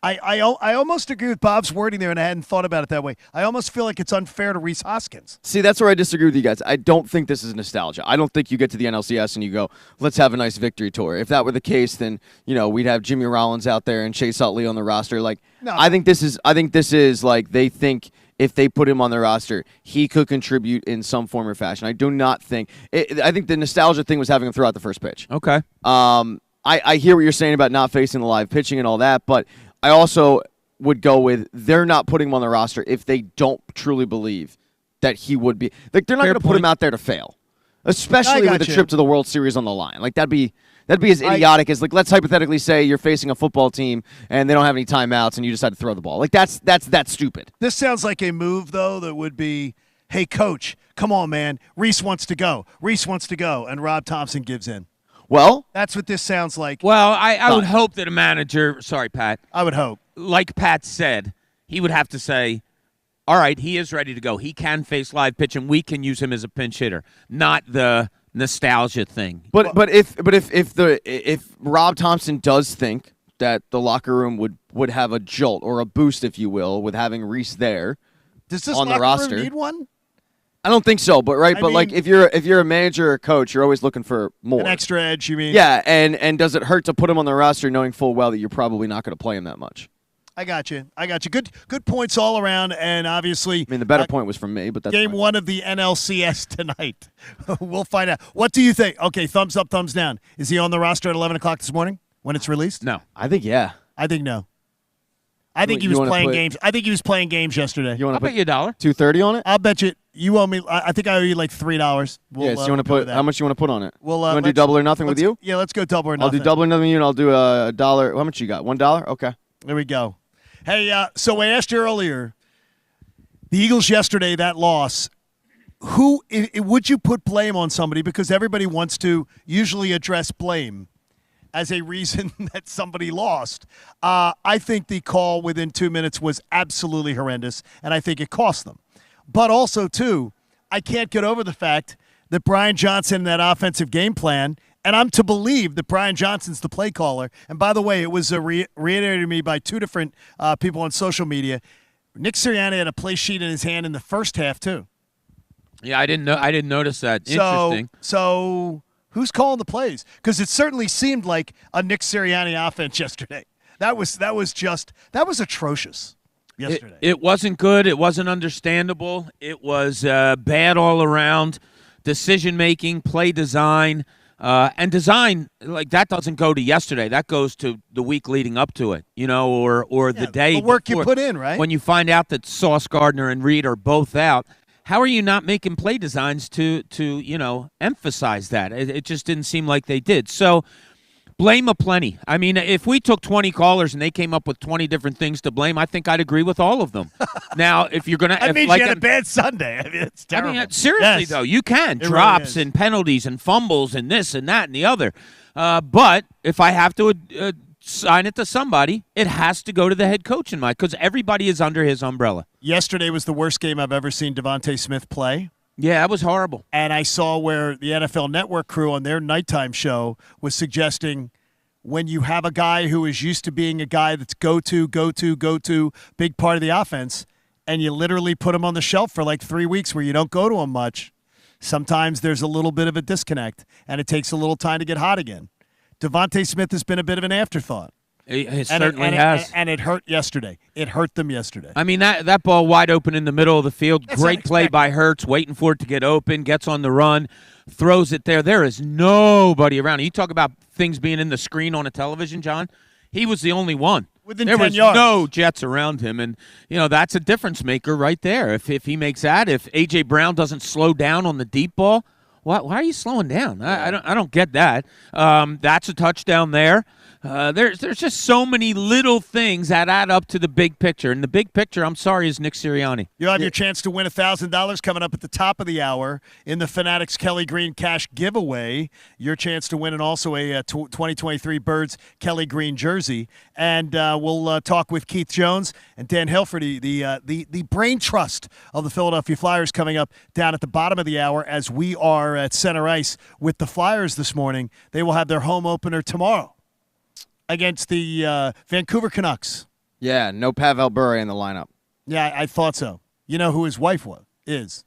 I almost agree with Bob's wording there, and I hadn't thought about it that way. I almost feel like it's unfair to Rhys Hoskins. See, that's where I disagree with you guys. I don't think this is nostalgia. I don't think you get to the NLCS and you go, let's have a nice victory tour. If that were the case, then we'd have Jimmy Rollins out there and Chase Utley on the roster. Like, no. I think this is like they think if they put him on the roster, he could contribute in some form or fashion. I do not think. I think the nostalgia thing was having him throw out the first pitch. Okay. I hear what you're saying about not facing the live pitching and all that, but I also would go with they're not putting him on the roster if they don't truly believe that he would be. Like, they're not going to put him out there to fail, especially with a trip to the World Series on the line. Like, that'd be as idiotic as, like, let's hypothetically say you're facing a football team and they don't have any timeouts and you decide to throw the ball. Like, that's stupid. This sounds like a move, though, that would be, hey, coach, come on, man. Rhys wants to go. And Rob Thompson gives in. Well, that's what this sounds like. Well, I would hope that a manager, sorry, Pat. I would hope. Like Pat said, he would have to say, all right, he is ready to go. He can face live pitch, and we can use him as a pinch hitter, not the nostalgia thing. But if Rob Thompson does think that the locker room would have a jolt or a boost, if you will, with having Rhys there, does this on the roster, room need one? I don't think so, but like if you're a manager or a coach, you're always looking for more. An extra edge, you mean? Yeah, and does it hurt to put him on the roster knowing full well that you're probably not going to play him that much? I got you. Good points all around, and obviously, I mean, the better point was from me, but that's game fine. 1 of the NLCS tonight. We'll find out. What do you think? Okay, thumbs up, thumbs down. Is he on the roster at 11 o'clock this morning when it's released? No. I think yeah. I think no. I think he was playing games. I think he was playing games yesterday. You want I'll to bet you $1. $2.30 on it? I'll bet you. You owe me. I think I owe you like $3. Yes. You want to put how much you want to put on it? Well, you want to do double or nothing with you? Yeah, let's go double or nothing. I'll do double or nothing with you, and I'll do $1. How much you got? $1? Okay. There we go. Hey, so I asked you earlier. The Eagles yesterday, that loss. Who would you put blame on somebody? Because everybody wants to usually address blame as a reason that somebody lost. I think the call within 2 minutes was absolutely horrendous, and I think it cost them. But also, too, I can't get over the fact that Brian Johnson, that offensive game plan, and I'm to believe that Brian Johnson's the play caller. And by the way, it was reiterated to me by 2 different people on social media. Nick Sirianni had a play sheet in his hand in the first half, too. Yeah, I didn't notice that. Interesting. So who's calling the plays? Because it certainly seemed like a Nick Sirianni offense yesterday. That was atrocious yesterday. It wasn't good. It wasn't understandable. It was bad all around. Decision making, play design, and design like that doesn't go to yesterday. That goes to the week leading up to it, or the day. The work before. you put in, right? When you find out that Sauce Gardner and Reed are both out. How are you not making play designs to emphasize that? It just didn't seem like they did. So blame aplenty. I mean, if we took 20 callers and they came up with 20 different things to blame, I think I'd agree with all of them. Now, if you're going to... That means you had a bad Sunday. I mean, it's terrible. I mean, seriously, though, you can. It Drops really and penalties and fumbles and this and that and the other. But if I have to sign it to somebody, it has to go to the head coach in my, because everybody is under his umbrella. Yesterday was the worst game I've ever seen Devontae Smith play. Yeah, that was horrible. And I saw where the NFL Network crew on their nighttime show was suggesting when you have a guy who is used to being a guy that's go-to, big part of the offense, and you literally put him on the shelf for like 3 weeks where you don't go to him much, sometimes there's a little bit of a disconnect, and it takes a little time to get hot again. Devontae Smith has been a bit of an afterthought. It certainly has. And it hurt yesterday. It hurt them yesterday. I mean, that ball wide open in the middle of the field, That's great play by Hurts, waiting for it to get open, gets on the run, throws it there. There is nobody around. You talk about things being in the screen on a television, John. He was the only one. Within there 10 was yards. no Jets around him, and that's a difference maker right there. If he makes that, if A.J. Brown doesn't slow down on the deep ball, why are you slowing down? I don't get that. That's a touchdown there. There's just so many little things that add up to the big picture. And the big picture, I'm sorry, is Nick Sirianni. You'll have your chance to win $1,000 coming up at the top of the hour in the Fanatics Kelly Green Cash giveaway. Your chance to win and also a 2023 Birds Kelly Green jersey. And we'll talk with Keith Jones and Dan Hilferty, the brain trust of the Philadelphia Flyers, coming up down at the bottom of the hour as we are at center ice with the Flyers this morning. They will have their home opener tomorrow against the Vancouver Canucks. Yeah, no Pavel Bure in the lineup. Yeah, I thought so. You know who his wife is?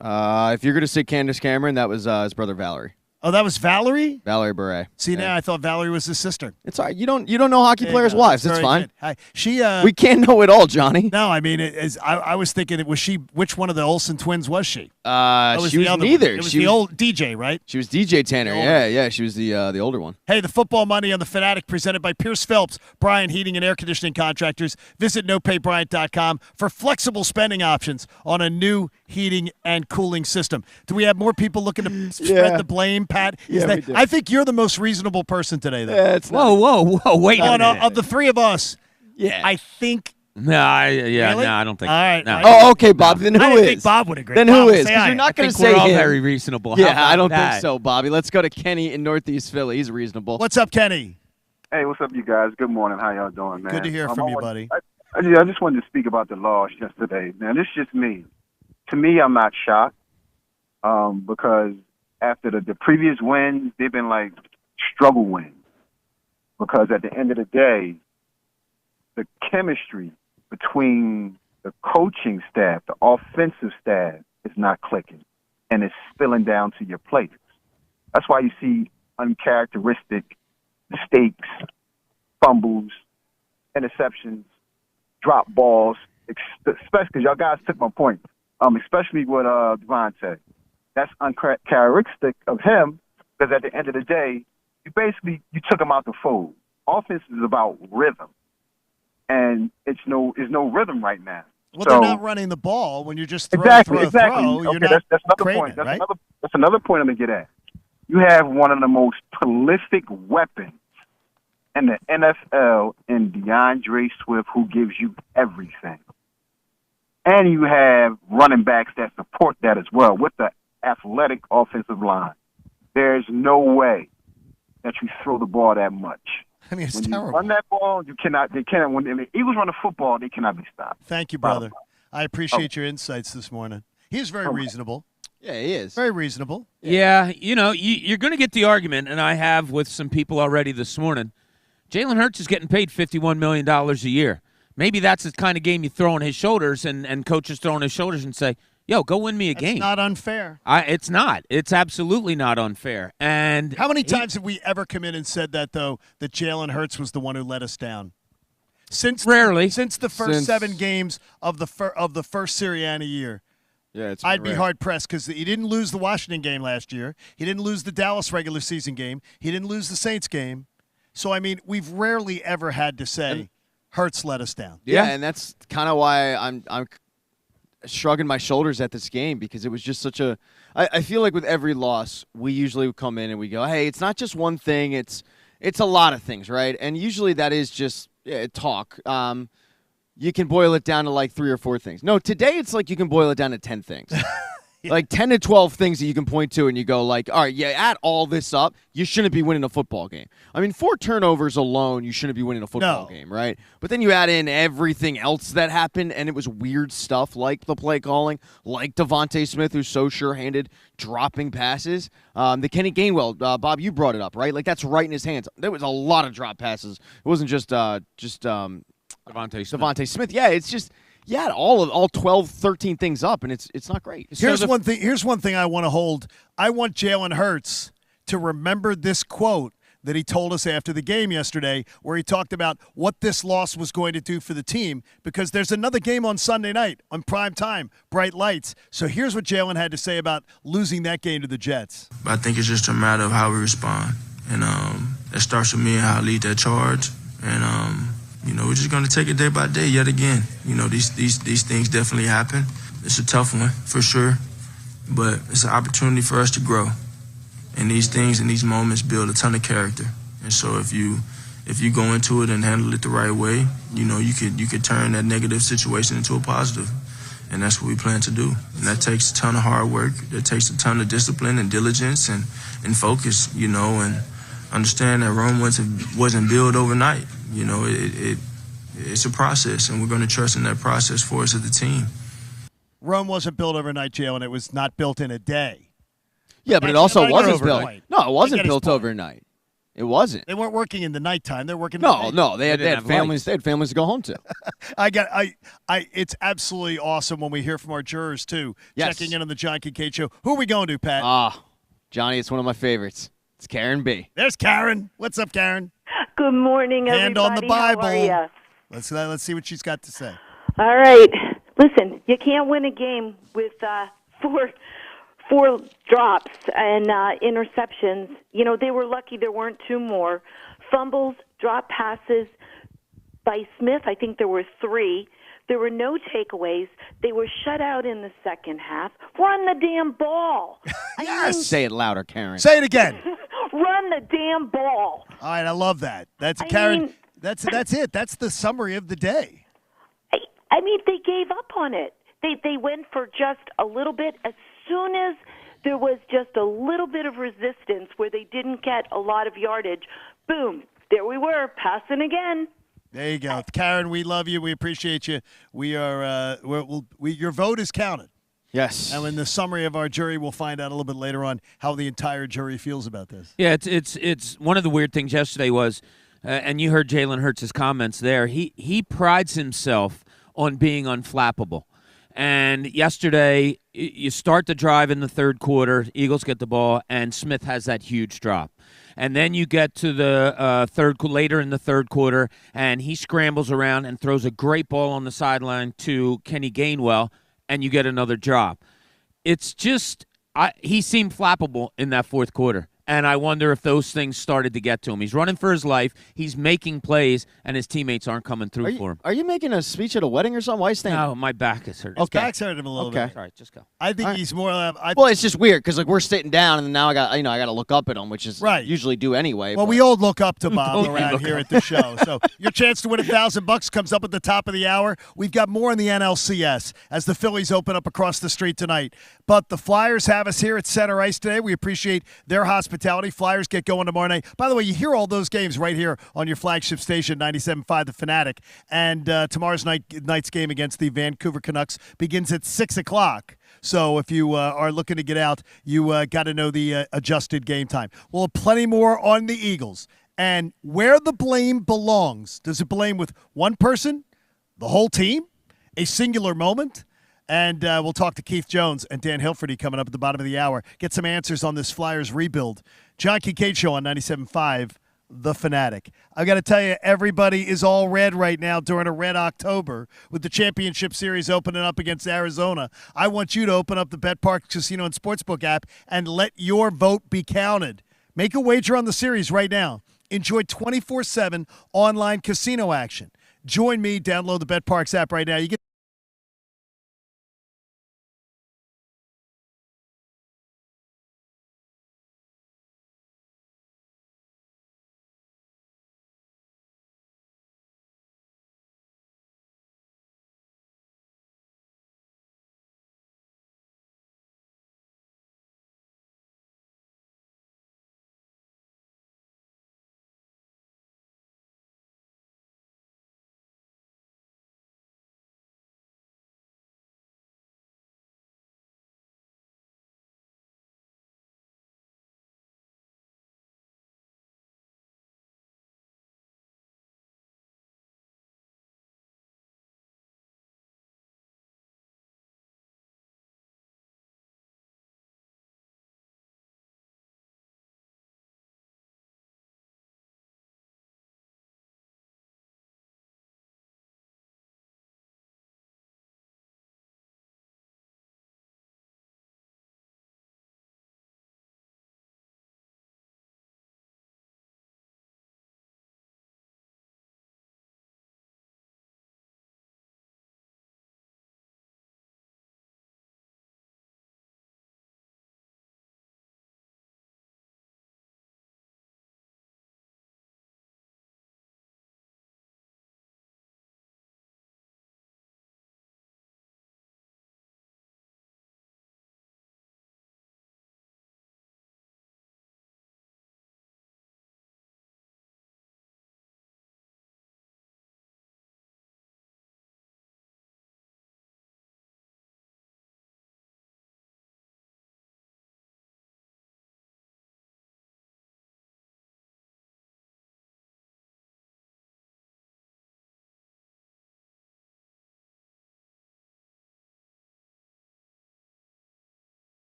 If you're going to say Candace Cameron, that was his brother Valerie. Oh, that was Valerie? Valerie Bure. See, now I thought Valerie was his sister. It's all right. You don't know hockey players' wives. It's fine. Good. Hi. She. We can't know it all, Johnny. No, I mean, I was thinking, was she? Which one of the Olsen twins was she? She was neither. It was she the old DJ, right? She was DJ Tanner. Yeah. She was the older one. Hey, the football money on the Fanatic, presented by Pierce Phelps, Bryan Heating and Air Conditioning Contractors. Visit nopaybryant.com for flexible spending options on a new heating and cooling system. Do we have more people looking to spread the blame, Pat? I think you're the most reasonable person today, though. Yeah, whoa, wait a minute. Of the three of us, I think. No, I don't think. All right. No. Oh, okay, Bob. Then who is? I think Bob would agree. Then who is? Because you're not going to say we're all him. very reasonable. How Yeah, about I don't that? think so, Bobby. Let's go to Kenny in Northeast Philly. He's reasonable. What's up, Kenny? Hey, what's up, you guys? Good morning. How y'all doing, man? Good to hear from you, buddy. I just wanted to speak about the loss yesterday. Now, this is just me. To me, I'm not shocked because after the previous wins, they've been like struggle wins. Because at the end of the day, the chemistry between the coaching staff, the offensive staff, is not clicking, and it's spilling down to your players. That's why you see uncharacteristic mistakes, fumbles, interceptions, drop balls, especially because y'all guys took my point, especially with Devontae. That's uncharacteristic of him because at the end of the day, you took him out the fold. Offense is about rhythm, and it's no rhythm right now. Well, they're not running the ball when you're just throw. Exactly. You're that's another point. Right? That's another point I'm gonna get at. You have one of the most prolific weapons in the NFL in DeAndre Swift, who gives you everything, and you have running backs that support that as well with the athletic offensive line. There's no way that you throw the ball that much. I mean, it's when terrible. You run that ball, you cannot. They cannot. When the Eagles run the football, they cannot be stopped. Thank you, brother. I appreciate your insights this morning. He's very reasonable. Yeah, he is. Very reasonable. Yeah, you're going to get the argument, and I have with some people already this morning. Jalen Hurts is getting paid $51 million a year. Maybe that's the kind of game you throw on his shoulders, and coaches throw on his shoulders and say, yo, go win me a game. It's not unfair. It's not. It's absolutely not unfair. And how many times have we ever come in and said that, though, that Jalen Hurts was the one who let us down? Rarely. Since the first 7 games of the first Sirianni year. Yeah, I'd be hard-pressed because he didn't lose the Washington game last year. He didn't lose the Dallas regular season game. He didn't lose the Saints game. So, I mean, we've rarely ever had to say Hurts let us down. Yeah, and that's kind of why I'm shrugging my shoulders at this game, because it was just such a – I feel like with every loss, we usually come in and we go, hey, it's not just one thing. It's a lot of things, right? And usually that is just talk. You can boil it down to like 3 or 4 things. No, today it's like you can boil it down to 10 things. Like 10 to 12 things that you can point to and you go like, all right, add all this up, you shouldn't be winning a football game. I mean, 4 turnovers alone, you shouldn't be winning a football game, right? But then you add in everything else that happened, and it was weird stuff like the play calling, like Devontae Smith, who's so sure-handed, dropping passes. The Kenny Gainwell, Bob, you brought it up, right? Like that's right in his hands. There was a lot of drop passes. It wasn't just Devontae Smith. Yeah, it's just all 12, 13 things up, and it's not great. Here's one thing I want to hold. I want Jalen Hurts to remember this quote that he told us after the game yesterday, where he talked about what this loss was going to do for the team, because there's another game on Sunday night on prime time, bright lights. So here's what Jalen had to say about losing that game to the Jets. I think it's just a matter of how we respond. And it starts with me and how I lead that charge. And, we're just going to take it day by day yet again. These things definitely happen. It's a tough one, for sure. But it's an opportunity for us to grow. And these things and these moments build a ton of character. And so if you go into it and handle it the right way, you could turn that negative situation into a positive. And that's what we plan to do. And that takes a ton of hard work. That takes a ton of discipline and diligence and focus, and understand that Rome wasn't built overnight. It's a process, and we're going to trust in that process for us as a team. Rome wasn't built overnight, Jalen. It was not built in a day. Yeah, but it also wasn't built. No, it wasn't I get his built point. overnight. It wasn't. They weren't working in the nighttime. They're working. No, they had families. They had families to go home to. It's absolutely awesome when we hear from our jurors too, Yes. checking in on the John Kincade Show. Who are we going to, Pat? Johnny, it's one of my favorites. It's Karen B. There's Karen. What's up, Karen? Good morning, everybody. Hand on the Bible. How are ya? Let's see what she's got to say. All right. Listen, you can't win a game with four drops and interceptions. They were lucky there weren't two more. Fumbles, drop passes by Smith, I think there were 3. There were no takeaways. They were shut out in the second half. Run the damn ball. Yes. Say it louder, Karen. Say it again. Run the damn ball. All right, I love that. That's Karen. That's it. That's the summary of the day. I mean, they gave up on it. They went for just a little bit. As soon as there was just a little bit of resistance where they didn't get a lot of yardage, boom, there we were, passing again. There you go. Karen, we love you. We appreciate you. We are your vote is counted. Yes. And in the summary of our jury, we'll find out a little bit later on how the entire jury feels about this. Yeah, it's one of the weird things yesterday was, and you heard Jalen Hurts' comments there, he prides himself on being unflappable. And yesterday, you start the drive in the third quarter, Eagles get the ball, and Smith has that huge drop. And then you get to the later in the third quarter, and he scrambles around and throws a great ball on the sideline to Kenny Gainwell, and you get another drop. It's just he seemed flappable in that fourth quarter. And I wonder if those things started to get to him. He's running for his life. He's making plays, and his teammates aren't coming through for him. Are you making a speech at a wedding or something? Why are you standing? No, my back is hurting. His back's hurting him a little bit. All right, just go. I think he's more. Well, it's just weird because we're sitting down, and now I got to look up at him, which is usually do anyway. Well, we all look up to Bob around here at the show. So your chance to win $1,000 comes up at the top of the hour. We've got more in the NLCS as the Phillies open up across the street tonight. But the Flyers have us here at Center Ice today. We appreciate their hospitality. Flyers get going tomorrow night. By the way, you hear all those games right here on your flagship station, 97.5 The Fanatic. And tomorrow's night's game against the Vancouver Canucks begins at 6 o'clock. So if you are looking to get out, you got to know the adjusted game time. We'll have plenty more on the Eagles. And where the blame belongs, does it blame with one person, the whole team, a singular moment? And we'll talk to Keith Jones and Dan Hilferty coming up at the bottom of the hour. Get some answers on this Flyers rebuild. John Kincade Show on 97.5, The Fanatic. I've got to tell you, everybody is all red right now during a red October with the championship series opening up against Arizona. I want you to open up the BetPark Casino and Sportsbook app and let your vote be counted. Make a wager on the series right now. Enjoy 24/7 online casino action. Join me. Download the BetParks app right now. You get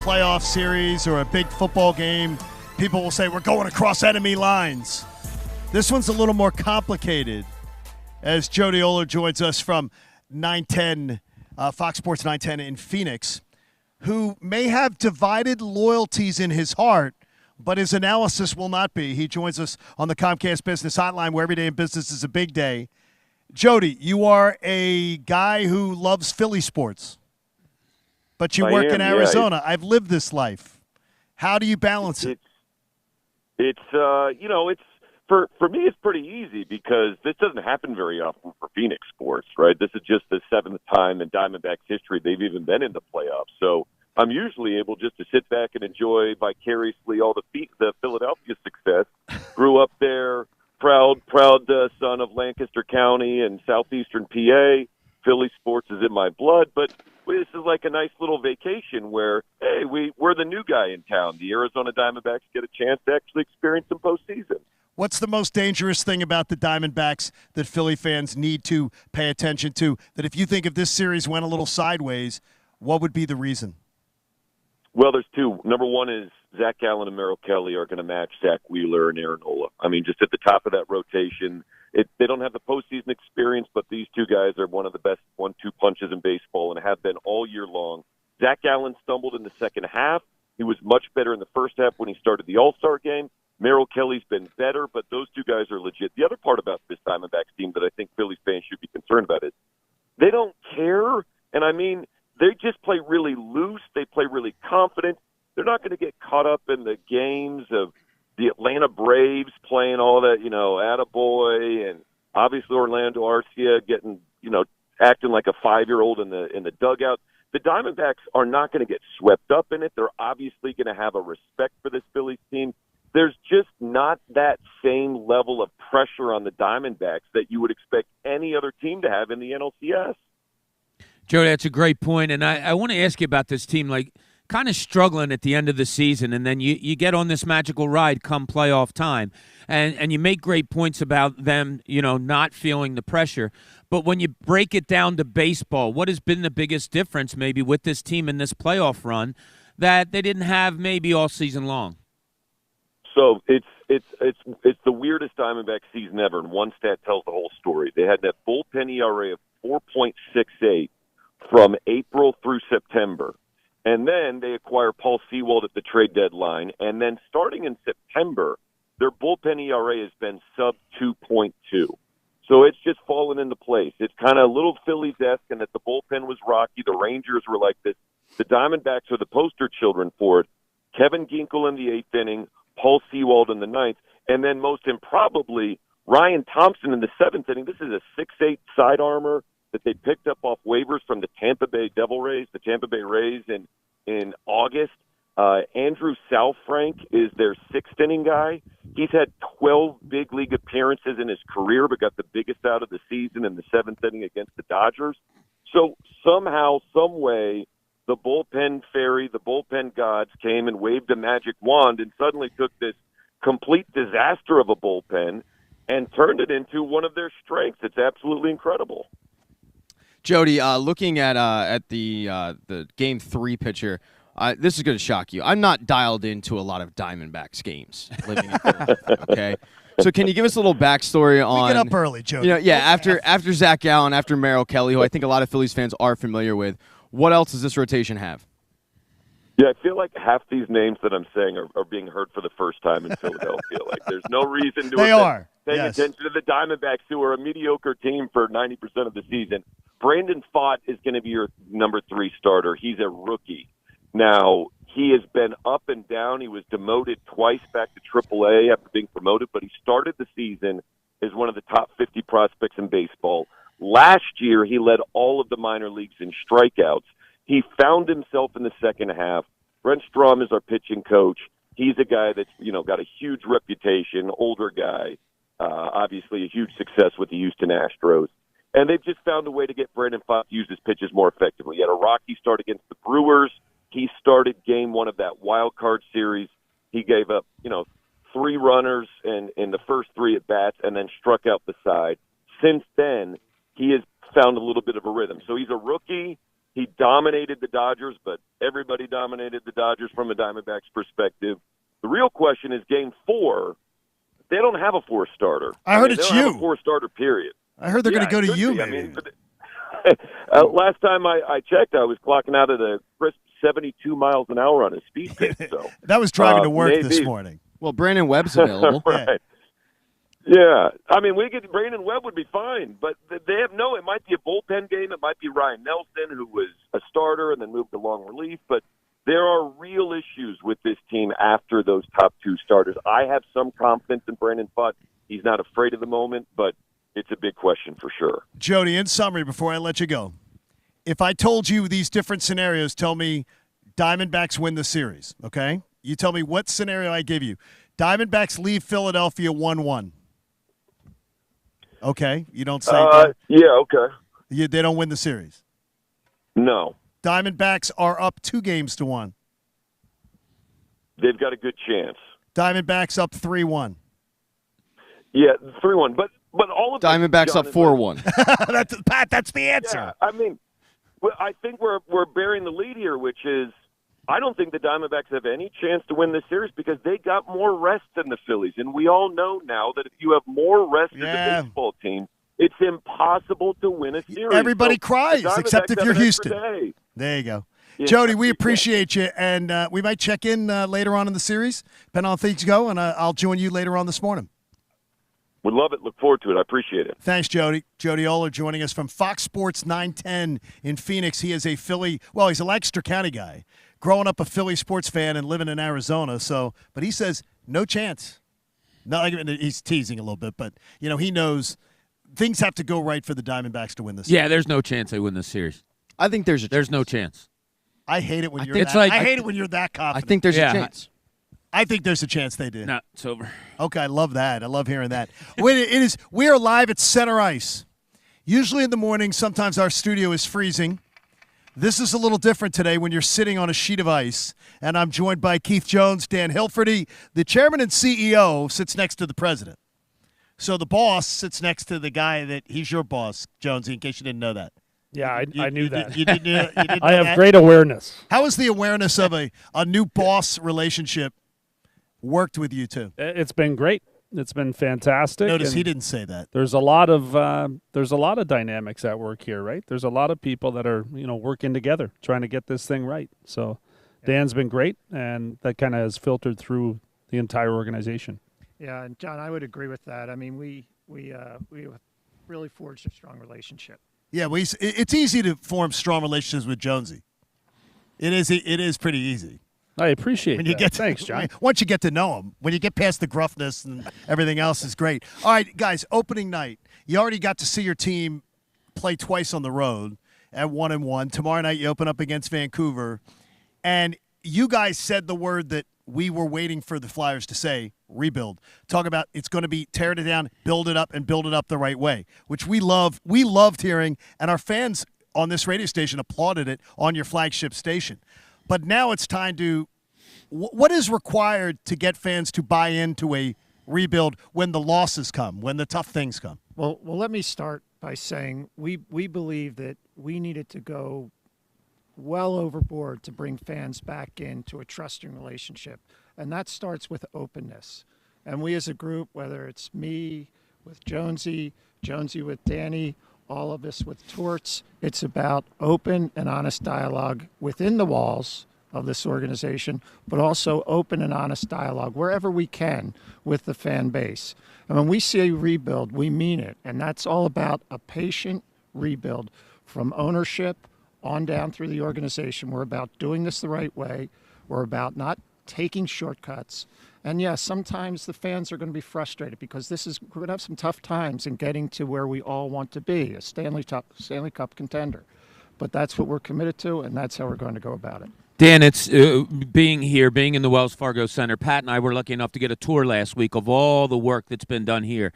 playoff series or a big football game, people will say, we're going across enemy lines. This one's a little more complicated, as Jody Oler joins us from 910, Fox Sports 910 in Phoenix, who may have divided loyalties in his heart, but his analysis will not be. He joins us on the Comcast Business Hotline, where every day in business is a big day. Jody, you are a guy who loves Philly sports, but you work in Arizona. Yeah, I've lived this life. How do you balance it? It's for me, it's pretty easy because this doesn't happen very often for Phoenix sports, right? This is just the 7th time in Diamondbacks history they've even been in the playoffs. So I'm usually able just to sit back and enjoy vicariously all the Philadelphia success. Grew up there, proud son of Lancaster County and southeastern PA. Philly sports is in my blood, but this is like a nice little vacation where, hey, we're the new guy in town. The Arizona Diamondbacks get a chance to actually experience some postseason. What's the most dangerous thing about the Diamondbacks that Philly fans need to pay attention to? That if you think if this series went a little sideways, what would be the reason? Well, there's two. Number one is Zach Gallen and Merrill Kelly are going to match Zach Wheeler and Aaron Nola. I mean, just at the top of that rotation. They don't have the postseason experience, but these two guys are one of the best 1-2 punches in baseball and have been all year long. Zach Gallen stumbled in the second half. He was much better in the first half when he started the All-Star game. Merrill Kelly's been better, but those two guys are legit. The other part about this Diamondbacks team that I think Phillies fans should be concerned about is they don't care. And, I mean, they just play really loose. They play really confident. They're not going to get caught up in the games of the Atlanta Braves playing all that, attaboy, and obviously Orlando Arcia getting, acting like a 5-year-old in the dugout. The Diamondbacks are not going to get swept up in it. They're obviously going to have a respect for this Phillies team. There's just not that same level of pressure on the Diamondbacks that you would expect any other team to have in the NLCS. Joe, that's a great point, and I want to ask you about this team, like kind of struggling at the end of the season, and then you get on this magical ride come playoff time, and you make great points about them, not feeling the pressure. But when you break it down to baseball, what has been the biggest difference maybe with this team in this playoff run that they didn't have maybe all season long? So it's the weirdest Diamondback season ever, and one stat tells the whole story. They had that bullpen ERA of 4.68 from April through September, and then they acquire Paul Sewald at the trade deadline, and then starting in September, their bullpen ERA has been sub 2.2. So it's just fallen into place. It's kind of a little Phillies-esque, and that the bullpen was rocky. The Rangers were like this. The Diamondbacks are the poster children for it. Kevin Ginkel in the 8th inning, Paul Sewald in the 9th, and then most improbably, Ryan Thompson in the 7th inning. This is a 6'8" side armor that they picked up off waivers from the Tampa Bay Rays in August. Andrew Salfrank is their 6th inning guy. He's had 12 big league appearances in his career, but got the biggest out of the season in the 7th inning against the Dodgers. So somehow, some way, the bullpen fairy, the bullpen gods came and waved a magic wand and suddenly took this complete disaster of a bullpen and turned it into one of their strengths. It's absolutely incredible. Jody, looking at the Game 3 pitcher, this is going to shock you. I'm not dialed into a lot of Diamondbacks games living in Philadelphia, okay? So can you give us a little backstory on... We get up early, Jody. After Zach Gallen, after Merrill Kelly, who I think a lot of Phillies fans are familiar with, what else does this rotation have? Yeah, I feel like half these names that I'm saying are being heard for the first time in Philadelphia. Like, there's no reason to pay attention to the Diamondbacks, who are a mediocre team for 90% of the season. Brandon Pfaadt is going to be your number 3 starter. He's a rookie. Now, he has been up and down. He was demoted twice back to AAA after being promoted, but he started the season as one of the top 50 prospects in baseball. Last year, he led all of the minor leagues in strikeouts. He found himself in the second half. Brent Strom is our pitching coach. He's a guy that's, got a huge reputation, older guy, obviously a huge success with the Houston Astros. And they've just found a way to get Brandon Pfaadt to use his pitches more effectively. He had a rocky start against the Brewers. He started game 1 of that wild card series. He gave up, 3 runners in the first 3 at-bats and then struck out the side. Since then, he has found a little bit of a rhythm. So he's a rookie. He dominated the Dodgers, but everybody dominated the Dodgers from a Diamondbacks perspective. The real question is Game 4. They don't have a 4-starter. I heard it's they don't you. have a 4-starter, period. I heard they're going to go to you, be. maybe. I mean, last time I checked, I was clocking out at a crisp 72 miles an hour on his speed pace. So that was driving to work maybe. this morning. Well, Brandon Webb's available. Right. Yeah. I mean, we could Brandon Webb would be fine, but they have no. It might be a bullpen game. It might be Ryan Nelson, who was a starter and then moved to long relief. But there are real issues with this team after those top 2 starters. I have some confidence in Brandon Pfaadt. He's not afraid of the moment, but it's a big question for sure. Jody, in summary, before I let you go, if I told you these different scenarios, tell me Diamondbacks win the series, okay? You tell me what scenario I give you. Diamondbacks leave Philadelphia 1-1. Okay, you don't say that? Yeah, okay. They don't win the series. No. Diamondbacks are up 2-1. They've got a good chance. Diamondbacks up 3-1. Yeah, 3-1. But all of Diamondbacks up 4-1. Pat, that's the answer. Yeah, I mean, I think we're bearing the lead here, which is I don't think the Diamondbacks have any chance to win this series because they got more rest than the Phillies. And we all know now that if you have more rest as a baseball team, it's impossible to win a series. Everybody So cries, except if you're Houston. Day. There you go. Yeah. Jody, we appreciate you, and we might check in later on in the series, depending on how things go, and I'll join you later on this morning. Would love it. Look forward to it. I appreciate it. Thanks, Jody. Jody Oler joining us from Fox Sports 910 in Phoenix. He is a Philly – well, he's a Lancaster County guy, growing up a Philly sports fan and living in Arizona. But he says no chance. No, I mean, he's teasing a little bit, but, he knows things have to go right for the Diamondbacks to win this series. Yeah, there's no chance they win this series. I think there's no chance. I hate it when you're it's that. like- I hate it when you're that confident. I think there's a chance. I think there's a chance they do. No, it's over. Okay, I love that. I love hearing that. We are live at Center Ice. Usually in the morning, sometimes our studio is freezing. This is a little different today when you're sitting on a sheet of ice. And I'm joined by Keith Jones, Dan Hilferty. The chairman and CEO sits next to the president. So the boss sits next to the guy he's your boss, Jonesy, in case you didn't know that. Yeah, I knew that. You didn't know I have that? great awareness. How is the awareness of a new boss relationship worked with you two? It's been great. It's been fantastic. Notice and he didn't say that. There's a lot of dynamics at work here, right? There's a lot of people that are working together, trying to get this thing right. So Dan's been great, and that kind of has filtered through the entire organization. Yeah, and John, I would agree with that. I mean, we really forged a strong relationship. Yeah, it's easy to form strong relationships with Jonesy. It is pretty easy. I appreciate when you that. get Thanks, John. Once you get to know him, when you get past the gruffness and everything else is great. All right, guys, opening night. You already got to see your team play twice on the road at 1-1. Tomorrow night you open up against Vancouver. And you guys said the word that we were waiting for the Flyers to say, rebuild. Talk about it's going to be tear it down, build it up, and build it up the right way, which we love. We loved hearing, and our fans on this radio station applauded it on your flagship station. But now it's time to – what is required to get fans to buy into a rebuild when the losses come, when the tough things come? Well, let me start by saying we believe that we needed to go well overboard to bring fans back into a trusting relationship, and that starts with openness. And we as a group, whether it's me with Jonesy with Danny, all of us with Torts, it's about open and honest dialogue within the walls of this organization, but also open and honest dialogue wherever we can with the fan base. And when we say rebuild, we mean it. And that's all about a patient rebuild from ownership on down through the organization. We're about doing this the right way. We're about not taking shortcuts. And yes, sometimes the fans are going to be frustrated because we're going to have some tough times in getting to where we all want to be, a Stanley Cup contender. But that's what we're committed to, and that's how we're going to go about it. Dan, it's being in the Wells Fargo Center. Pat and I were lucky enough to get a tour last week of all the work that's been done here.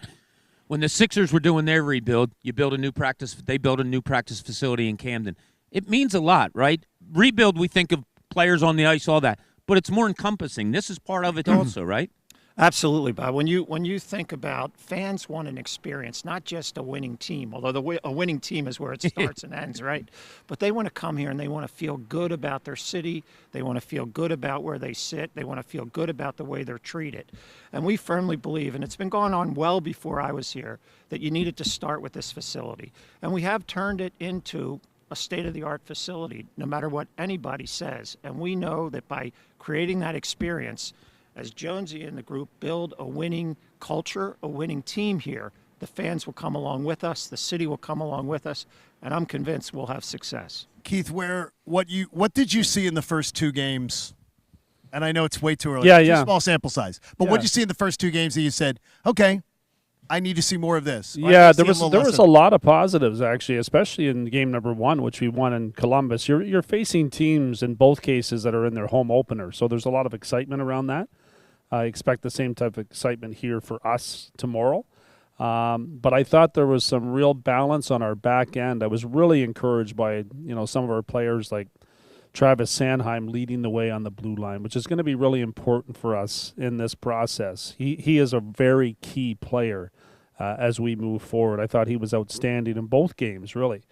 When the Sixers were doing their rebuild, they built a new practice facility in Camden. It means a lot, right? Rebuild, we think of players on the ice, all that. But it's more encompassing. This is part of it also, right? Absolutely, Bob. When you think about fans want an experience, not just a winning team, although a winning team is where it starts and ends, right? But they want to come here and they want to feel good about their city. They want to feel good about where they sit. They want to feel good about the way they're treated. And we firmly believe, and it's been going on well before I was here, that you needed to start with this facility. And we have turned it into a state-of-the-art facility, no matter what anybody says. And we know that by creating that experience, as Jonesy and the group build a winning culture, a winning team here, the fans will come along with us, the city will come along with us, and I'm convinced we'll have success. Keith, what did you see in the first 2 games? And I know it's way too early. Yeah. Small sample size. But what did you see in the first 2 games that you said, okay, I need to see more of this? Yeah, there was a lot of positives, actually, especially in game number 1, which we won in Columbus. You're facing teams in both cases that are in their home opener, so there's a lot of excitement around that. I expect the same type of excitement here for us tomorrow. But I thought there was some real balance on our back end. I was really encouraged by some of our players like Travis Sanheim leading the way on the blue line, which is going to be really important for us in this process. He is a very key player as we move forward. I thought he was outstanding in both games, really.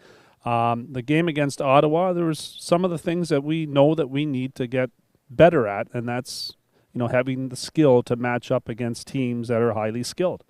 The game against Ottawa, there was some of the things that we know that we need to get better at, and that's having the skill to match up against teams that are highly skilled.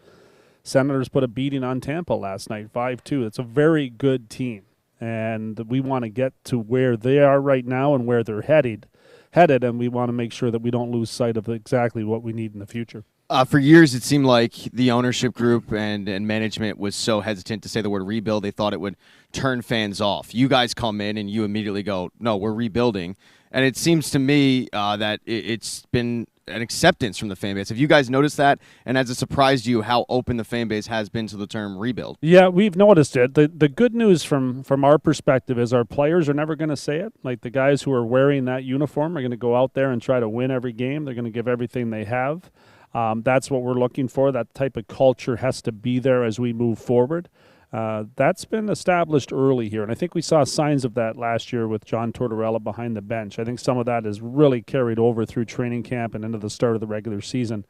Senators put a beating on Tampa last night, 5-2. It's a very good team, and we want to get to where they are right now and where they're headed, and we want to make sure that we don't lose sight of exactly what we need in the future. For years, it seemed like the ownership group and management was so hesitant to say the word rebuild, they thought it would turn fans off. You guys come in and you immediately go, no, we're rebuilding. And it seems to me that it's been an acceptance from the fan base. Have you guys noticed that? And has it surprised you how open the fan base has been to the term rebuild? Yeah, we've noticed it. The good news from our perspective is our players are never going to say it. Like the guys who are wearing that uniform are going to go out there and try to win every game. They're going to give everything they have. That's what we're looking for. That type of culture has to be there as we move forward. That's been established early here, and I think we saw signs of that last year with John Tortorella behind the bench. I think some of that is really carried over through training camp and into the start of the regular season.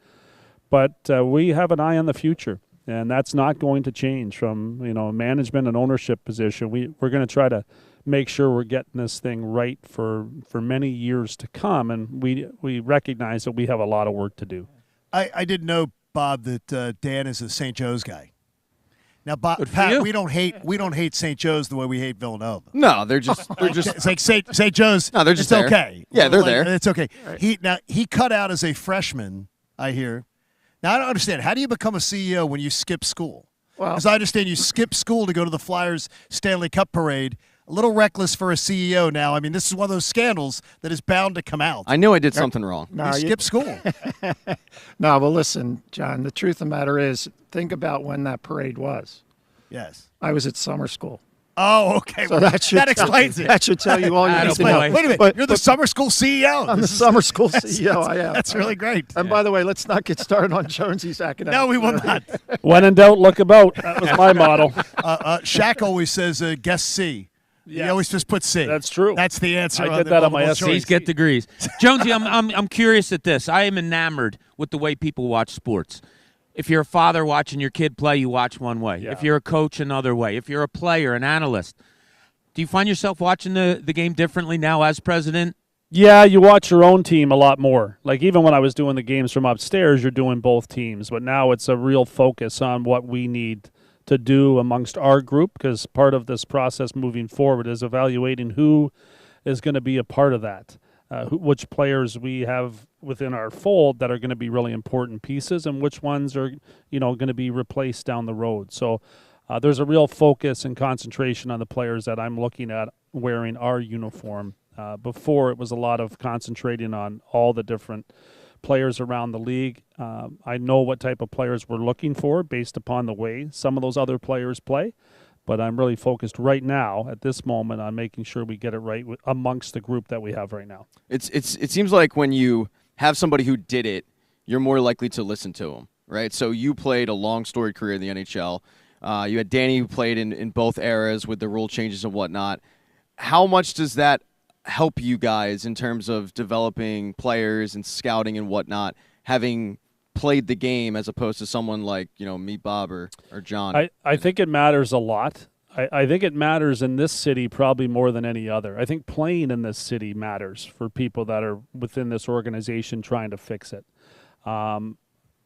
But we have an eye on the future, and that's not going to change from a management and ownership position. We're going to try to make sure we're getting this thing right for many years to come, and we recognize that we have a lot of work to do. I didn't know, Bob, that Dan is a St. Joe's guy. Now, Pat, we don't hate St. Joe's the way we hate Villanova. No, they're just it's like St. Joe's. No, they're just it's there. Okay. Yeah, they're like, there. It's okay. He cut out as a freshman, I hear. Now I don't understand. How do you become a CEO when you skip school? Well, as I understand, you skip school to go to the Flyers Stanley Cup parade. A little reckless for a CEO now. I mean, this is one of those scandals that is bound to come out. I knew I did something wrong. You skipped school. No, well, listen, John, the truth of the matter is, think about when that parade was. Yes. I was at summer school. Oh, okay. So well, that explains it. That should tell you all you need to know. Wait a minute. You're the summer school CEO. I'm the summer school CEO. I am. That's really great. And by the way, let's not get started on Jonesy's academic. No, we will not. When in doubt, look about. That was my motto. Shaq always says, guess C. Yes. He always just puts C. That's true. That's the answer. I did that on my essay. C's get degrees. Jonesy, I'm curious at this. I am enamored with the way people watch sports. If you're a father watching your kid play, you watch one way. Yeah. If you're a coach, another way. If you're a player, an analyst. Do you find yourself watching the game differently now as president? Yeah, you watch your own team a lot more. Like even when I was doing the games from upstairs, you're doing both teams. But now it's a real focus on what we need to do amongst our group, because part of this process moving forward is evaluating who is going to be a part of that, which players we have within our fold that are going to be really important pieces, and which ones are going to be replaced down the road. So there's a real focus and concentration on the players that I'm looking at wearing our uniform. Before it was a lot of concentrating on all the different players around the league. I know what type of players we're looking for based upon the way some of those other players play, but I'm really focused right now at this moment on making sure we get it right amongst the group that we have right now. It seems like when you have somebody who did it, you're more likely to listen to them, right? So you played a long storied career in the NHL. You had Danny who played in both eras with the rule changes and whatnot. How much does that help you guys in terms of developing players and scouting and whatnot, having played the game as opposed to someone like, me, Bob, or John. I think it matters a lot. I think it matters in this city probably more than any other. I think playing in this city matters for people that are within this organization trying to fix it.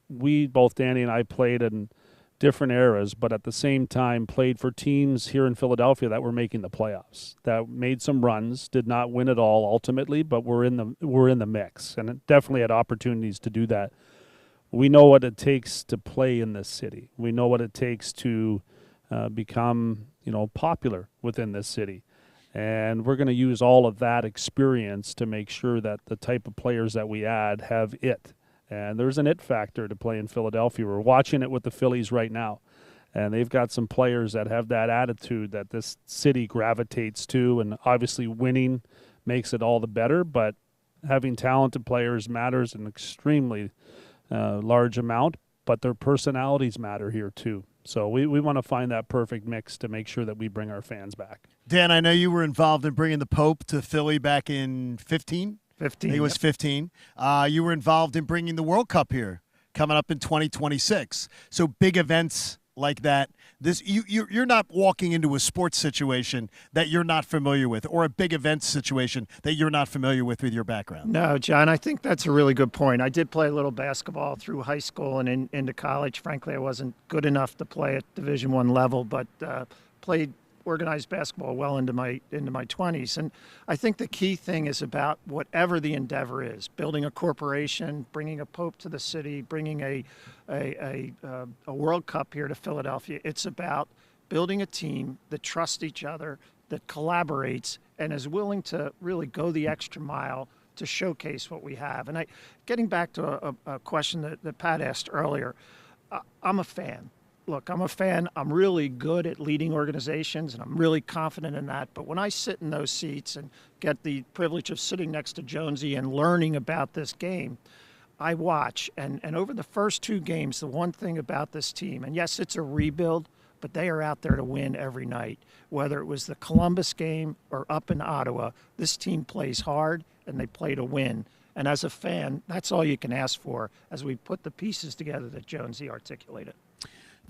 We, both Danny and I, played in different eras, but at the same time played for teams here in Philadelphia that were making the playoffs, that made some runs, did not win it all ultimately, but we're in the mix, and it definitely had opportunities to do that. We know what it takes to play in this city. We know what it takes to become, popular within this city. And we're going to use all of that experience to make sure that the type of players that we add have it. And there's an it factor to play in Philadelphia. We're watching it with the Phillies right now. And they've got some players that have that attitude that this city gravitates to. And obviously winning makes it all the better. But having talented players matters an extremely large amount. But their personalities matter here too. So we want to find that perfect mix to make sure that we bring our fans back. Dan, I know you were involved in bringing the Pope to Philly back in 15. 15. He was 15. You were involved in bringing the World Cup here, coming up in 2026. So big events like that. You're not walking into a sports situation that you're not familiar with, or a big event situation that you're not familiar with your background. No, John, I think that's a really good point. I did play a little basketball through high school and into college. Frankly, I wasn't good enough to play at Division I level, but played organized basketball well into my 20s. And I think the key thing is about whatever the endeavor is, building a corporation, bringing a Pope to the city, bringing a World Cup here to Philadelphia. It's about building a team that trusts each other, that collaborates, and is willing to really go the extra mile to showcase what we have. And getting back to a question that Pat asked earlier, I'm a fan. Look, I'm a fan. I'm really good at leading organizations, and I'm really confident in that. But when I sit in those seats and get the privilege of sitting next to Jonesy and learning about this game, I watch. And over the first 2 games, the one thing about this team, and yes, it's a rebuild, but they are out there to win every night. Whether it was the Columbus game or up in Ottawa, this team plays hard, and they play to win. And as a fan, that's all you can ask for as we put the pieces together that Jonesy articulated.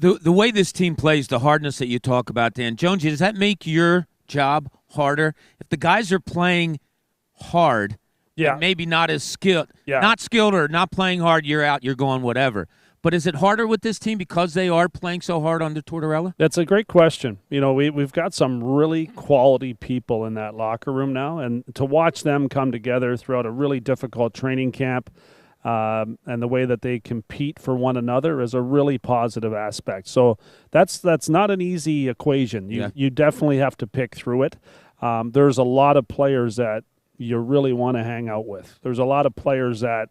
The way this team plays, the hardness that you talk about, Dan Jonesy, does that make your job harder? If the guys are playing hard, and maybe not as skilled, not skilled or not playing hard, you're out, you're going whatever. But is it harder with this team because they are playing so hard under Tortorella? That's a great question. We've got some really quality people in that locker room now, and to watch them come together throughout a really difficult training camp, and the way that they compete for one another is a really positive aspect. So that's not an easy equation. You definitely have to pick through it. There's a lot of players that you really want to hang out with. There's a lot of players that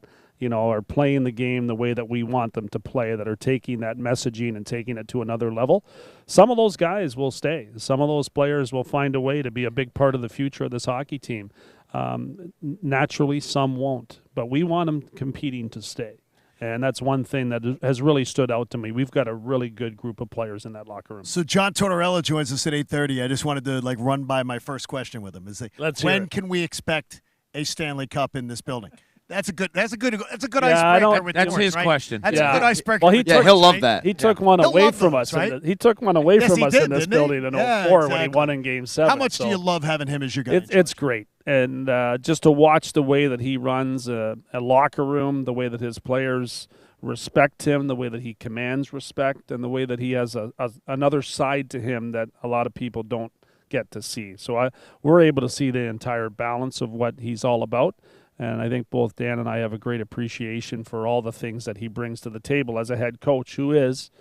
are playing the game the way that we want them to play, that are taking that messaging and taking it to another level. Some of those guys will stay. Some of those players will find a way to be a big part of the future of this hockey team. Naturally, some won't, but we want them competing to stay. And that's one thing that has really stood out to me. We've got a really good group of players in that locker room. So John Tortorella joins us at 8:30. I just wanted to run by my first question with him. When can we expect a Stanley Cup in this building? That's a good icebreaker. That's his question. That's a good icebreaker. Well, he'll love that. He took one away from us. Right? He took one away from us in this building in 04 when he won in Game 7. How much do you love having him as your guy? It's great. And just to watch the way that he runs a locker room, the way that his players respect him, the way that he commands respect, and the way that he has another side to him that a lot of people don't get to see. So we're able to see the entire balance of what he's all about. And I think both Dan and I have a great appreciation for all the things that he brings to the table as a head coach who is,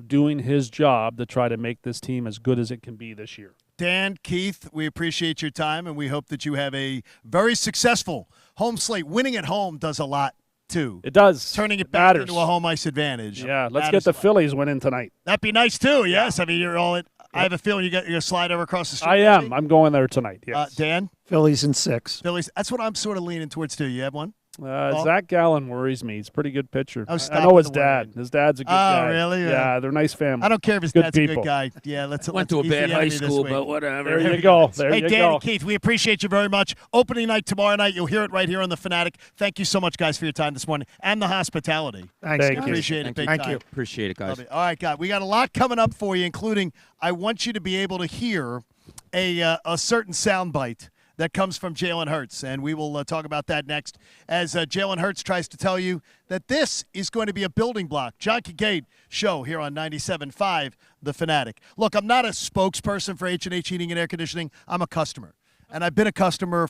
doing his job to try to make this team as good as it can be this year. Dan, Keith, we appreciate your time, and we hope that you have a very successful home slate. Winning at home does a lot, too. It does. Turning it back into a home ice advantage. Yeah, let's get the Phillies winning tonight. That'd be nice, too, yes. I mean, you're all in. I have a feeling you're going to slide over across the street. I am. I'm going there tonight, yes. Dan? Phillies in 6. Phillies. That's what I'm sort of leaning towards, too. You have one? Zach Gallen worries me. He's a pretty good pitcher. Oh, I know his dad. His dad's a good guy. Oh, really? Yeah, they're a nice family. I don't care if his good dad's people. a good guy. Yeah, let's Went to a he's the bad high enemy this school, week. but whatever. There you go. There Hey, you Dan go. and Keith, we appreciate you very much. Opening night tomorrow night. You'll hear it right here on the Fanatic. Thank you so much, guys, for your time this morning and the hospitality. Thanks, Thank guys. you. Appreciate it big time. you. Appreciate it, guys. Love it. All right, God, we got a lot coming up for you, including I want you to be able to hear a certain soundbite that comes from Jalen Hurts, and we will talk about that next as Jalen Hurts tries to tell you that this is going to be a building block. John Kincade show here on 97.5 The Fanatic. Look, I'm not a spokesperson for H&H Heating and Air Conditioning. I'm a customer, and I've been a customer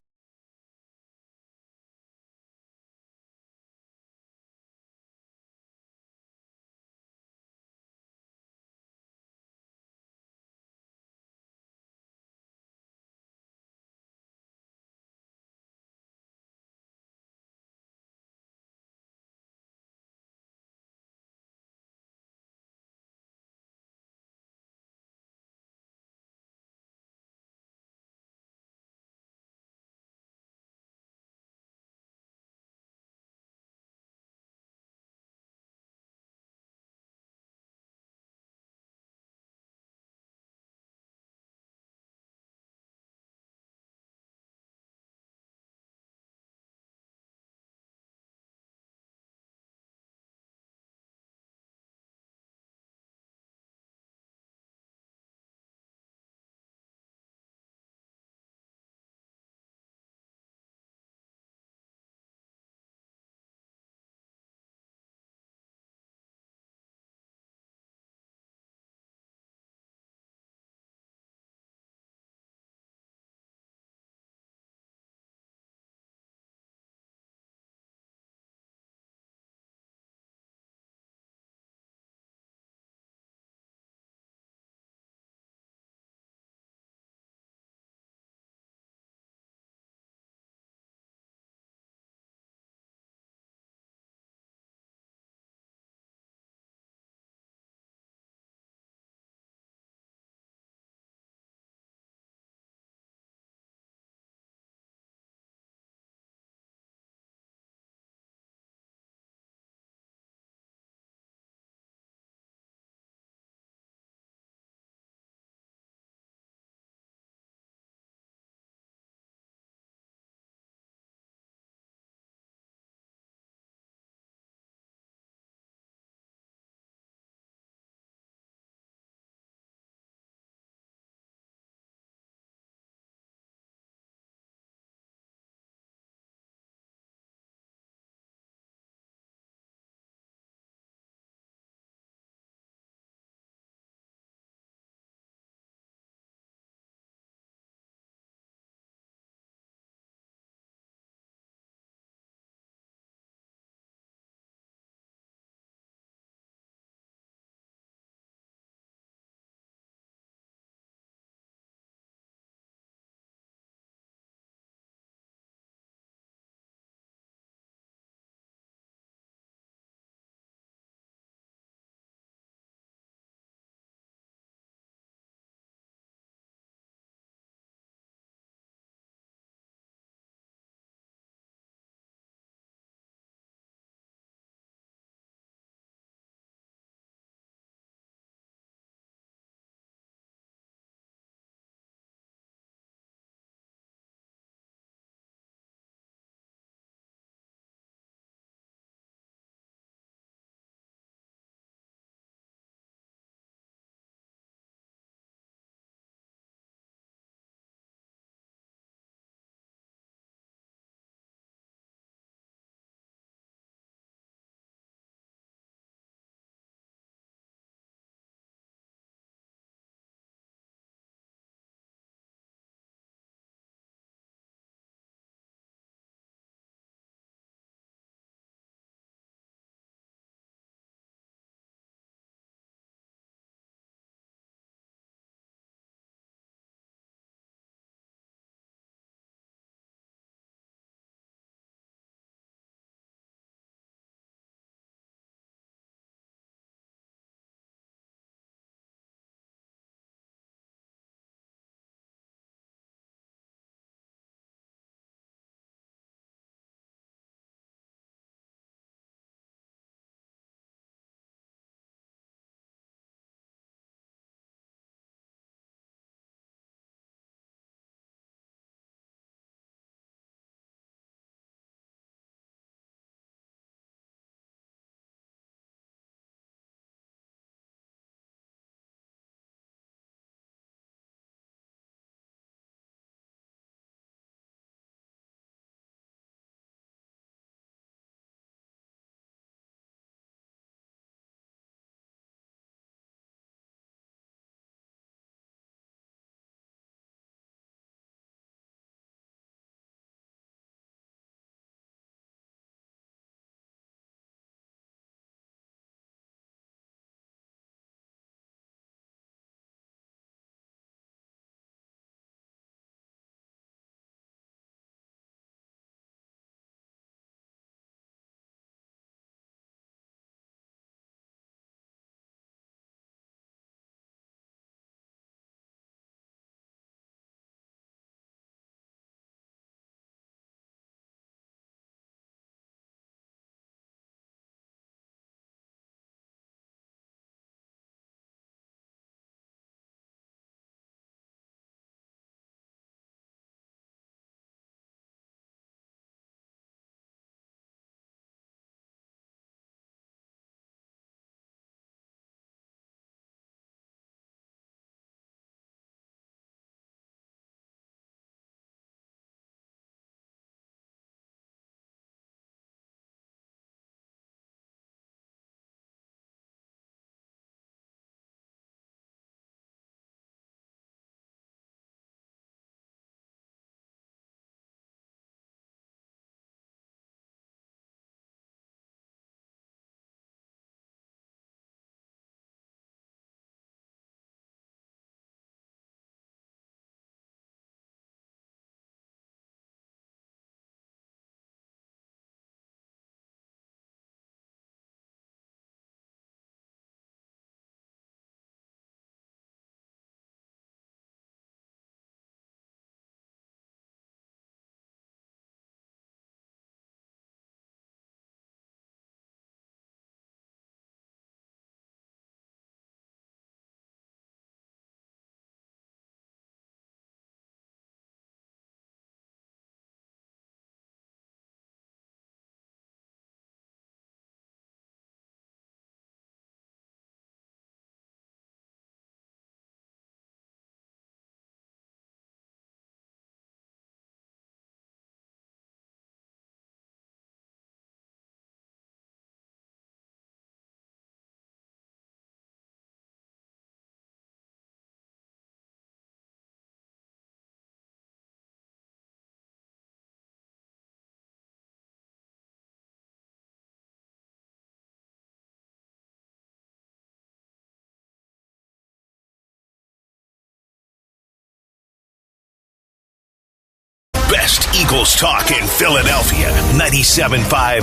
Eagles talk in Philadelphia. 97.5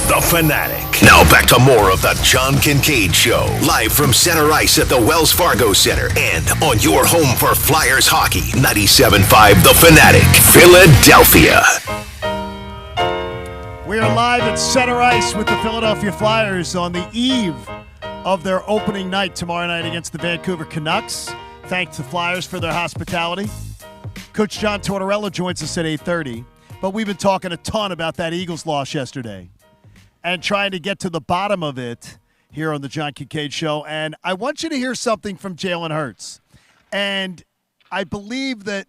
The Fanatic. Now back to more of the John Kincade Show. Live from center ice at the Wells Fargo Center. And on your home for Flyers hockey. 97.5 The Fanatic. Philadelphia. We are live at center ice with the Philadelphia Flyers on the eve of their opening night tomorrow night against the Vancouver Canucks. Thanks to the Flyers for their hospitality. Coach John Tortorella joins us at 8:30, but we've been talking a ton about that Eagles loss yesterday and trying to get to the bottom of it here on the John Kincade Show. And I want you to hear something from Jalen Hurts. And I believe that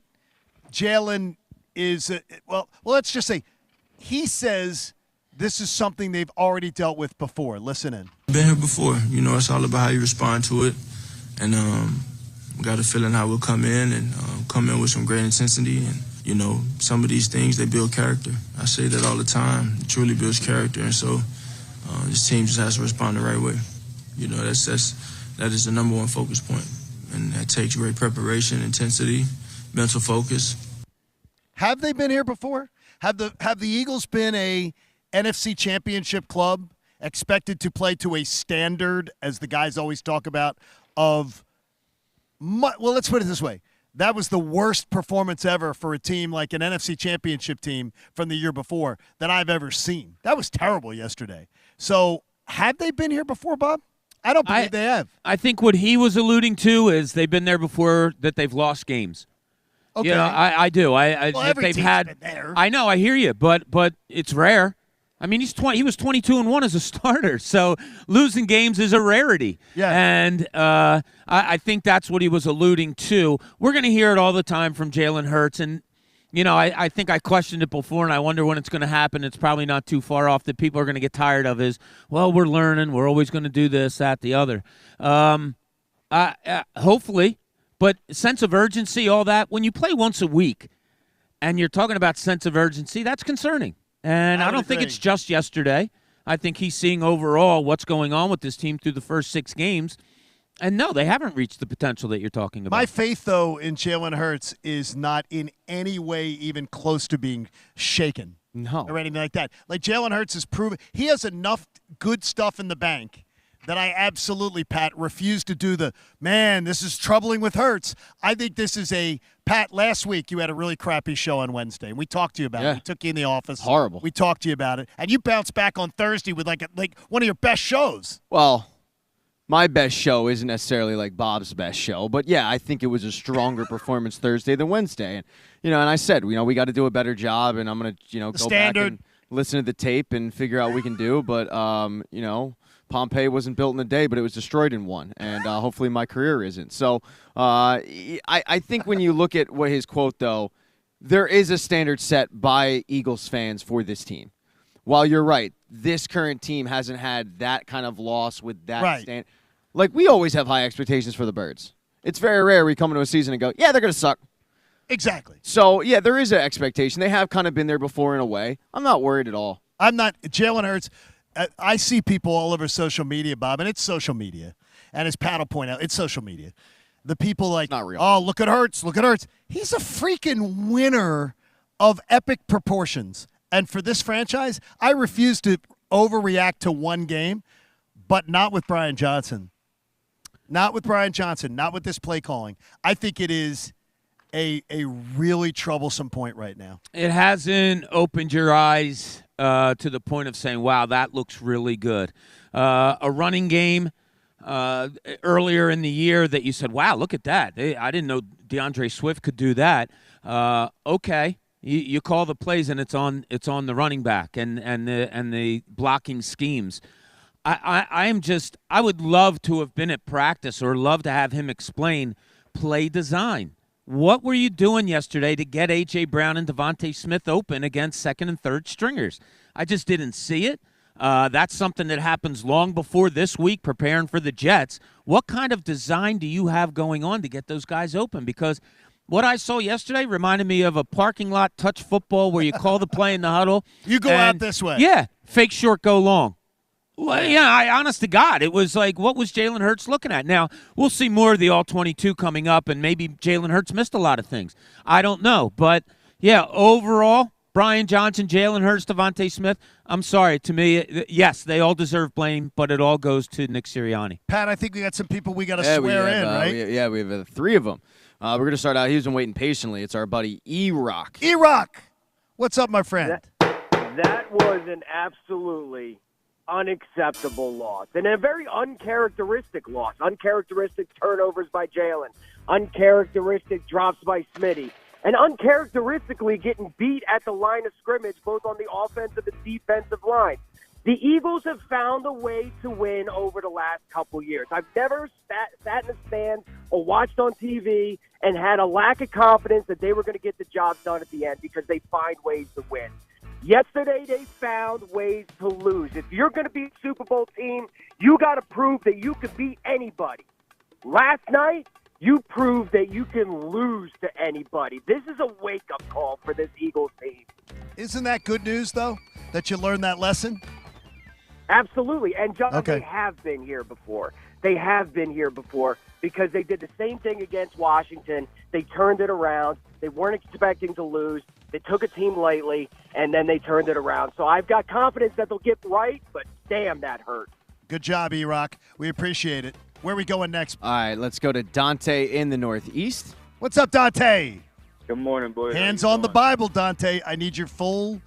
Jalen is, well, let's just say, he says this is something they've already dealt with before. Listen in. Been here before. You know, it's all about how you respond to it. And we got a feeling how we'll come in and come in with some great intensity. And, you know, some of these things, they build character. I say that all the time. It truly builds character. And so this team just has to respond the right way. You know, that is the number one focus point. And that takes great preparation, intensity, mental focus. Have they been here before? Have the Eagles been a NFC Championship club expected to play to a standard, as the guys always talk about, of well, let's put it this way. That was the worst performance ever for a team like an NFC Championship team from the year before that I've ever seen. That was terrible yesterday. So have they been here before, Bob? I don't believe they have. I think what he was alluding to is they've been there before, that they've lost games. Okay. You know, I do. Well, every they've team's had. been there. I know. I hear you, but it's rare. I mean, he was 22-1 as a starter, so losing games is a rarity. Yeah. And I think that's what he was alluding to. We're going to hear it all the time from Jalen Hurts, and you know, I think I questioned it before, and I wonder when it's going to happen. It's probably not too far off that people are going to get tired of is, well, we're learning. We're always going to do this, that, the other. Hopefully. But sense of urgency, all that, when you play once a week and you're talking about sense of urgency, that's concerning. And I don't think it's just yesterday. I think he's seeing overall what's going on with this team through the first 6 games. And no, they haven't reached the potential that you're talking about. My faith, though, in Jalen Hurts is not in any way even close to being shaken. No. Or anything like that. Like, Jalen Hurts has proven he has enough good stuff in the bank that I absolutely, Pat, refuse to do this is troubling with Hurts. I think this is Pat, last week you had a really crappy show on Wednesday, and we talked to you about it. We took you in the office. Horrible. We talked to you about it, and you bounced back on Thursday with like one of your best shows. Well, my best show isn't necessarily like Bob's best show, but yeah, I think it was a stronger performance Thursday than Wednesday. And and I said, we got to do a better job, and I'm going to, go back and listen to the tape and figure out what we can do. But Pompeii wasn't built in a day, but it was destroyed in one, and hopefully my career isn't. So I think when you look at what his quote, though, there is a standard set by Eagles fans for this team. While you're right, this current team hasn't had that kind of loss with that standard. Like, we always have high expectations for the Birds. It's very rare we come into a season and go, yeah, they're going to suck. Exactly. So, yeah, there is an expectation. They have kind of been there before in a way. I'm not worried at all. I'm not. Jalen Hurts, I see people all over social media, Bob, and it's social media. And as Pat will point out, it's social media. The people like, not real. Oh, look at Hurts, look at Hurts. He's a freaking winner of epic proportions. And for this franchise, I refuse to overreact to one game, but not with Brian Johnson. Not with Brian Johnson, not with this play calling. I think it is a really troublesome point right now. It hasn't opened your eyes to the point of saying, wow, that looks really good. A running game earlier in the year that you said, wow, look at that. I didn't know DeAndre Swift could do that. Okay. You call the plays, and it's on the running back and the blocking schemes. I would love to have been at practice or love to have him explain play design. What were you doing yesterday to get A.J. Brown and Devontae Smith open against second and third stringers? I just didn't see it. That's something that happens long before this week, preparing for the Jets. What kind of design do you have going on to get those guys open? Because what I saw yesterday reminded me of a parking lot touch football where you call the play in the huddle. You go out this way. Yeah, fake short, go long. Well, yeah, honest to God, it was like, what was Jalen Hurts looking at? Now, we'll see more of the All-22 coming up, and maybe Jalen Hurts missed a lot of things. I don't know. But, Yeah, overall, Brian Johnson, Jalen Hurts, Devontae Smith. I'm sorry. To me, yes, they all deserve blame, but it all goes to Nick Sirianni. Pat, I think we got some people we got to swear in, right? We have 3 of them. We're going to start out. He's been waiting patiently. It's our buddy E-Rock. E-Rock, what's up, my friend? That was an absolutely unacceptable loss and a very uncharacteristic loss. Uncharacteristic turnovers by Jalen, uncharacteristic drops by Smitty, and uncharacteristically getting beat at the line of scrimmage, both on the offensive and defensive line. The Eagles have found a way to win over the last couple years. I've never sat in the stands or watched on TV and had a lack of confidence that they were going to get the job done at the end because they find ways to win. Yesterday, they found ways to lose. If you're going to be a Super Bowl team, you got to prove that you can beat anybody. Last night, you proved that you can lose to anybody. This is a wake-up call for this Eagles team. Isn't that good news, though, that you learned that lesson? Absolutely. And, John, They have been here before. They have been here before because they did the same thing against Washington. They turned it around. They weren't expecting to lose. They took a team lightly, and then they turned it around. So I've got confidence that they'll get right, but damn, that hurt. Good job, E-Rock. We appreciate it. Where are we going next? All right, let's go to Dante in the Northeast. What's up, Dante? Good morning, boys. Hands on the Bible, Dante. I need your full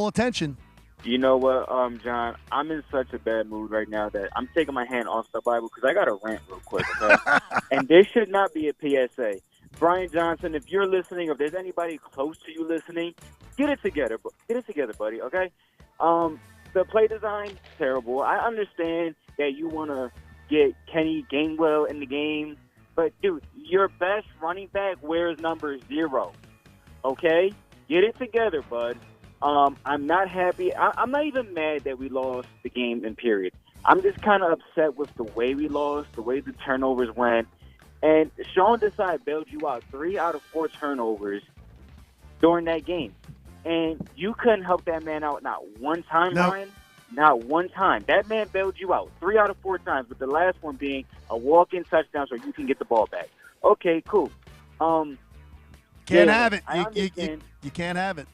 attention. You know what, John? I'm in such a bad mood right now that I'm taking my hand off the Bible because I got to rant real quick, okay? And this should not be a PSA. Brian Johnson, if you're listening, or if there's anybody close to you listening, get it together. Get it together, buddy, okay? The play design, terrible. I understand that you want to get Kenny Gainwell in the game, but, dude, your best running back wears number 0, okay? Get it together, bud. I'm not happy. I'm not even mad that we lost the game in period. I'm just kind of upset with the way we lost, the way the turnovers went. And Sean Desai bailed you out 3 out of 4 turnovers during that game. And you couldn't help that man out not one time, Ryan. Not one time. That man bailed you out 3 out of 4 times, with the last one being a walk-in touchdown so you can get the ball back. Okay, cool. Can't have it. You can't have it.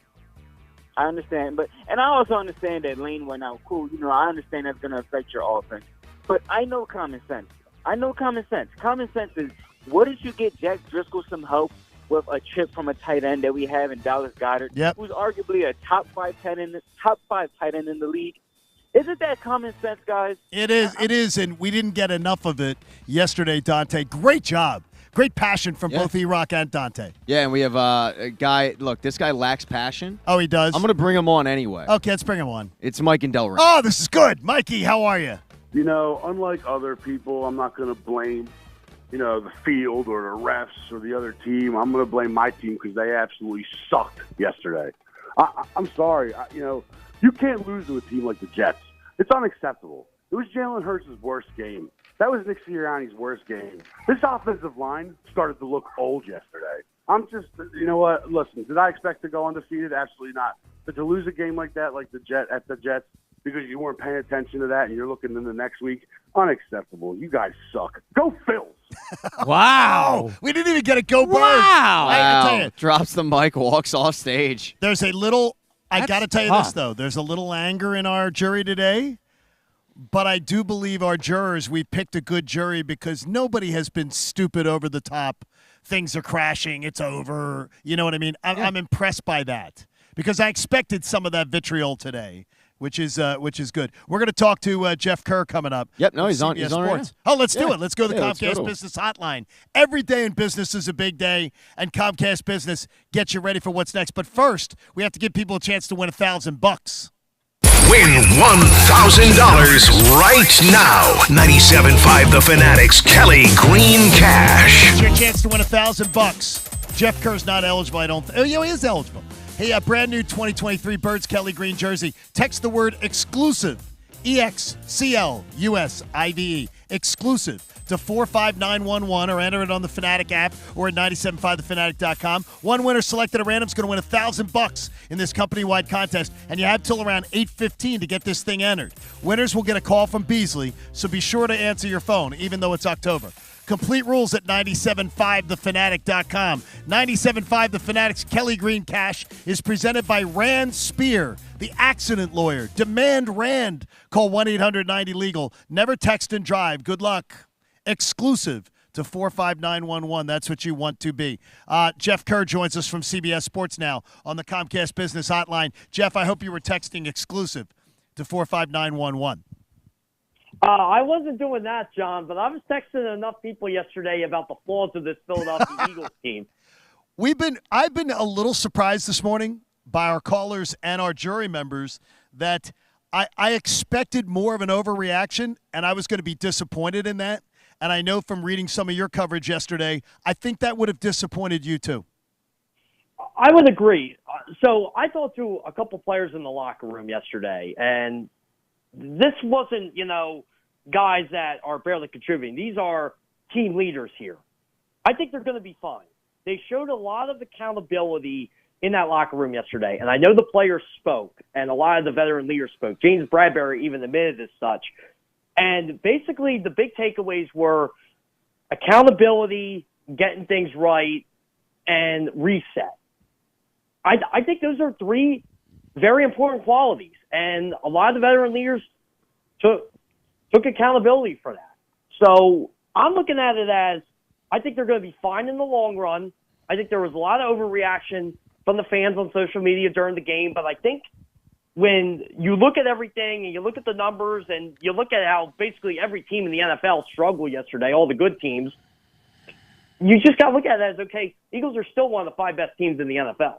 I understand, and I also understand that Lane went out. Cool, I understand that's going to affect your offense. But I know common sense. Common sense is, what did you get Jack Driscoll some help with a chip from a tight end that we have in Dallas Goedert, who's arguably a top 5 tight end in the league? Isn't that common sense, guys? It is, and we didn't get enough of it yesterday, Dante. Great job. Great passion from both E-Rock and Dante. Yeah, and we have a guy. Look, this guy lacks passion. Oh, he does? I'm going to bring him on anyway. Okay, let's bring him on. It's Mike and Delray. Oh, this is good. Mikey, how are you? Unlike other people, I'm not going to blame, the field or the refs or the other team. I'm going to blame my team because they absolutely sucked yesterday. I'm sorry. You can't lose to a team like the Jets. It's unacceptable. It was Jalen Hurts' worst game. That was Nick Sirianni's worst game. This offensive line started to look old yesterday. I'm just, you know what? Listen, did I expect to go undefeated? Absolutely not. But to lose a game like that, like the Jets, because you weren't paying attention to that and you're looking in the next week, unacceptable. You guys suck. Go Phils. Wow. We didn't even get a go Birds. Wow. I tell you, Drops the mic, walks off stage. there's a little, I got to tell you this, though. There's a little anger in our jury today. But I do believe our jurors, we picked a good jury because nobody has been stupid over the top. Things are crashing. It's over. You know what I mean? I'm impressed by that because I expected some of that vitriol today, which is good. We're going to talk to Jeff Kerr coming up. Yep, no, he's on. CBS He's on right Sports. now. Oh, let's do it. Let's go to the let's Comcast go to Business Hotline. Every day in business is a big day, and Comcast Business gets you ready for what's next. But first, we have to give people a chance to win $1,000. Win $1,000 right now. 97.5 The Fanatic's Kelly Green Cash. It's your chance to win $1,000. Jeff Kerr's not eligible, I don't think. He is eligible. Hey, brand new 2023 Birds Kelly Green jersey. Text the word exclusive, EXCLUSIVE, exclusive, to 45911 or enter it on the Fanatic app or at 975thefanatic.com. One winner selected at random is going to win $1,000 in this company-wide contest, and you have till around 8:15 to get this thing entered. Winners will get a call from Beasley, so be sure to answer your phone, even though it's October. Complete rules at 975thefanatic.com. 97.5 The Fanatic's Kelly Green Cash is presented by Rand Spear, the accident lawyer. Demand Rand. Call 1-800-90-LEGAL. Never text and drive. Good luck. Exclusive to 45911. That's what you want to be. Jeff Kerr joins us from CBS Sports now on the Comcast Business Hotline. Jeff, I hope you were texting exclusive to 45911. I wasn't doing that, John, but I was texting enough people yesterday about the flaws of this Philadelphia Eagles team. I've been a little surprised this morning by our callers and our jury members that I expected more of an overreaction, and I was going to be disappointed in that. And I know from reading some of your coverage yesterday, I think that would have disappointed you too. I would agree. So I talked to a couple players in the locker room yesterday, and this wasn't, guys that are barely contributing. These are team leaders here. I think they're going to be fine. They showed a lot of accountability in that locker room yesterday, and I know the players spoke, and a lot of the veteran leaders spoke. James Bradbury even admitted as such. And basically, the big takeaways were accountability, getting things right, and reset. I think those are three very important qualities, and a lot of the veteran leaders took accountability for that. So I'm looking at it as I think they're going to be fine in the long run. I think there was a lot of overreaction from the fans on social media during the game, but I think when you look at everything and you look at the numbers and you look at how basically every team in the NFL struggled yesterday, all the good teams, you just got to look at it as, okay, Eagles are still one of the 5 best teams in the NFL.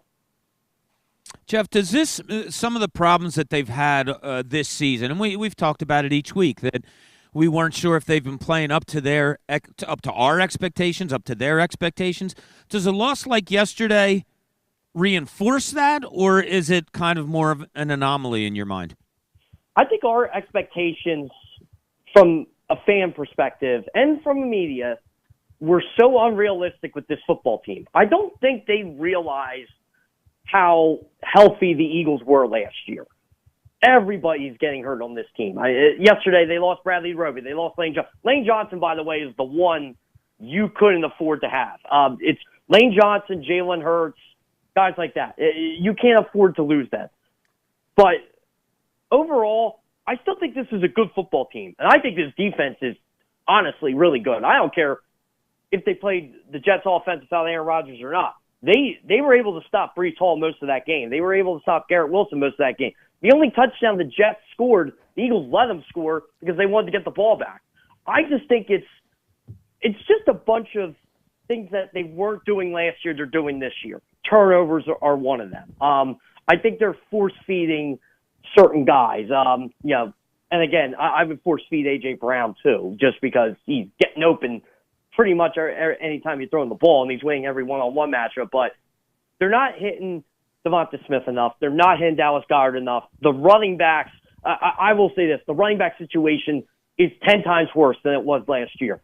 Jeff, does this some of the problems that they've had this season, and we've talked about it each week, that we weren't sure if they've been playing up to our expectations, up to their expectations. Does a loss like yesterday reinforce that, or is it kind of more of an anomaly in your mind? I think our expectations from a fan perspective and from the media were so unrealistic with this football team. I don't think they realized how healthy the Eagles were last year. Everybody's getting hurt on this team. Yesterday, they lost Bradley Roby. They lost Lane Johnson. Lane Johnson, by the way, is the one you couldn't afford to have. It's Lane Johnson, Jalen Hurts, guys like that. You can't afford to lose that. But overall, I still think this is a good football team. And I think this defense is honestly really good. I don't care if they played the Jets offense without Aaron Rodgers or not. They were able to stop Breece Hall most of that game. They were able to stop Garrett Wilson most of that game. The only touchdown the Jets scored, the Eagles let them score because they wanted to get the ball back. I just think it's just a bunch of things that they weren't doing last year they're doing this year. Turnovers are one of them. I think they're force-feeding certain guys. And again, I would force-feed A.J. Brown too, just because he's getting open pretty much anytime you're throwing the ball, and he's winning every one-on-one matchup. But they're not hitting Devonta Smith enough. They're not hitting Dallas Goedert enough. The running backs, I will say this, the running back situation is 10 times worse than it was last year.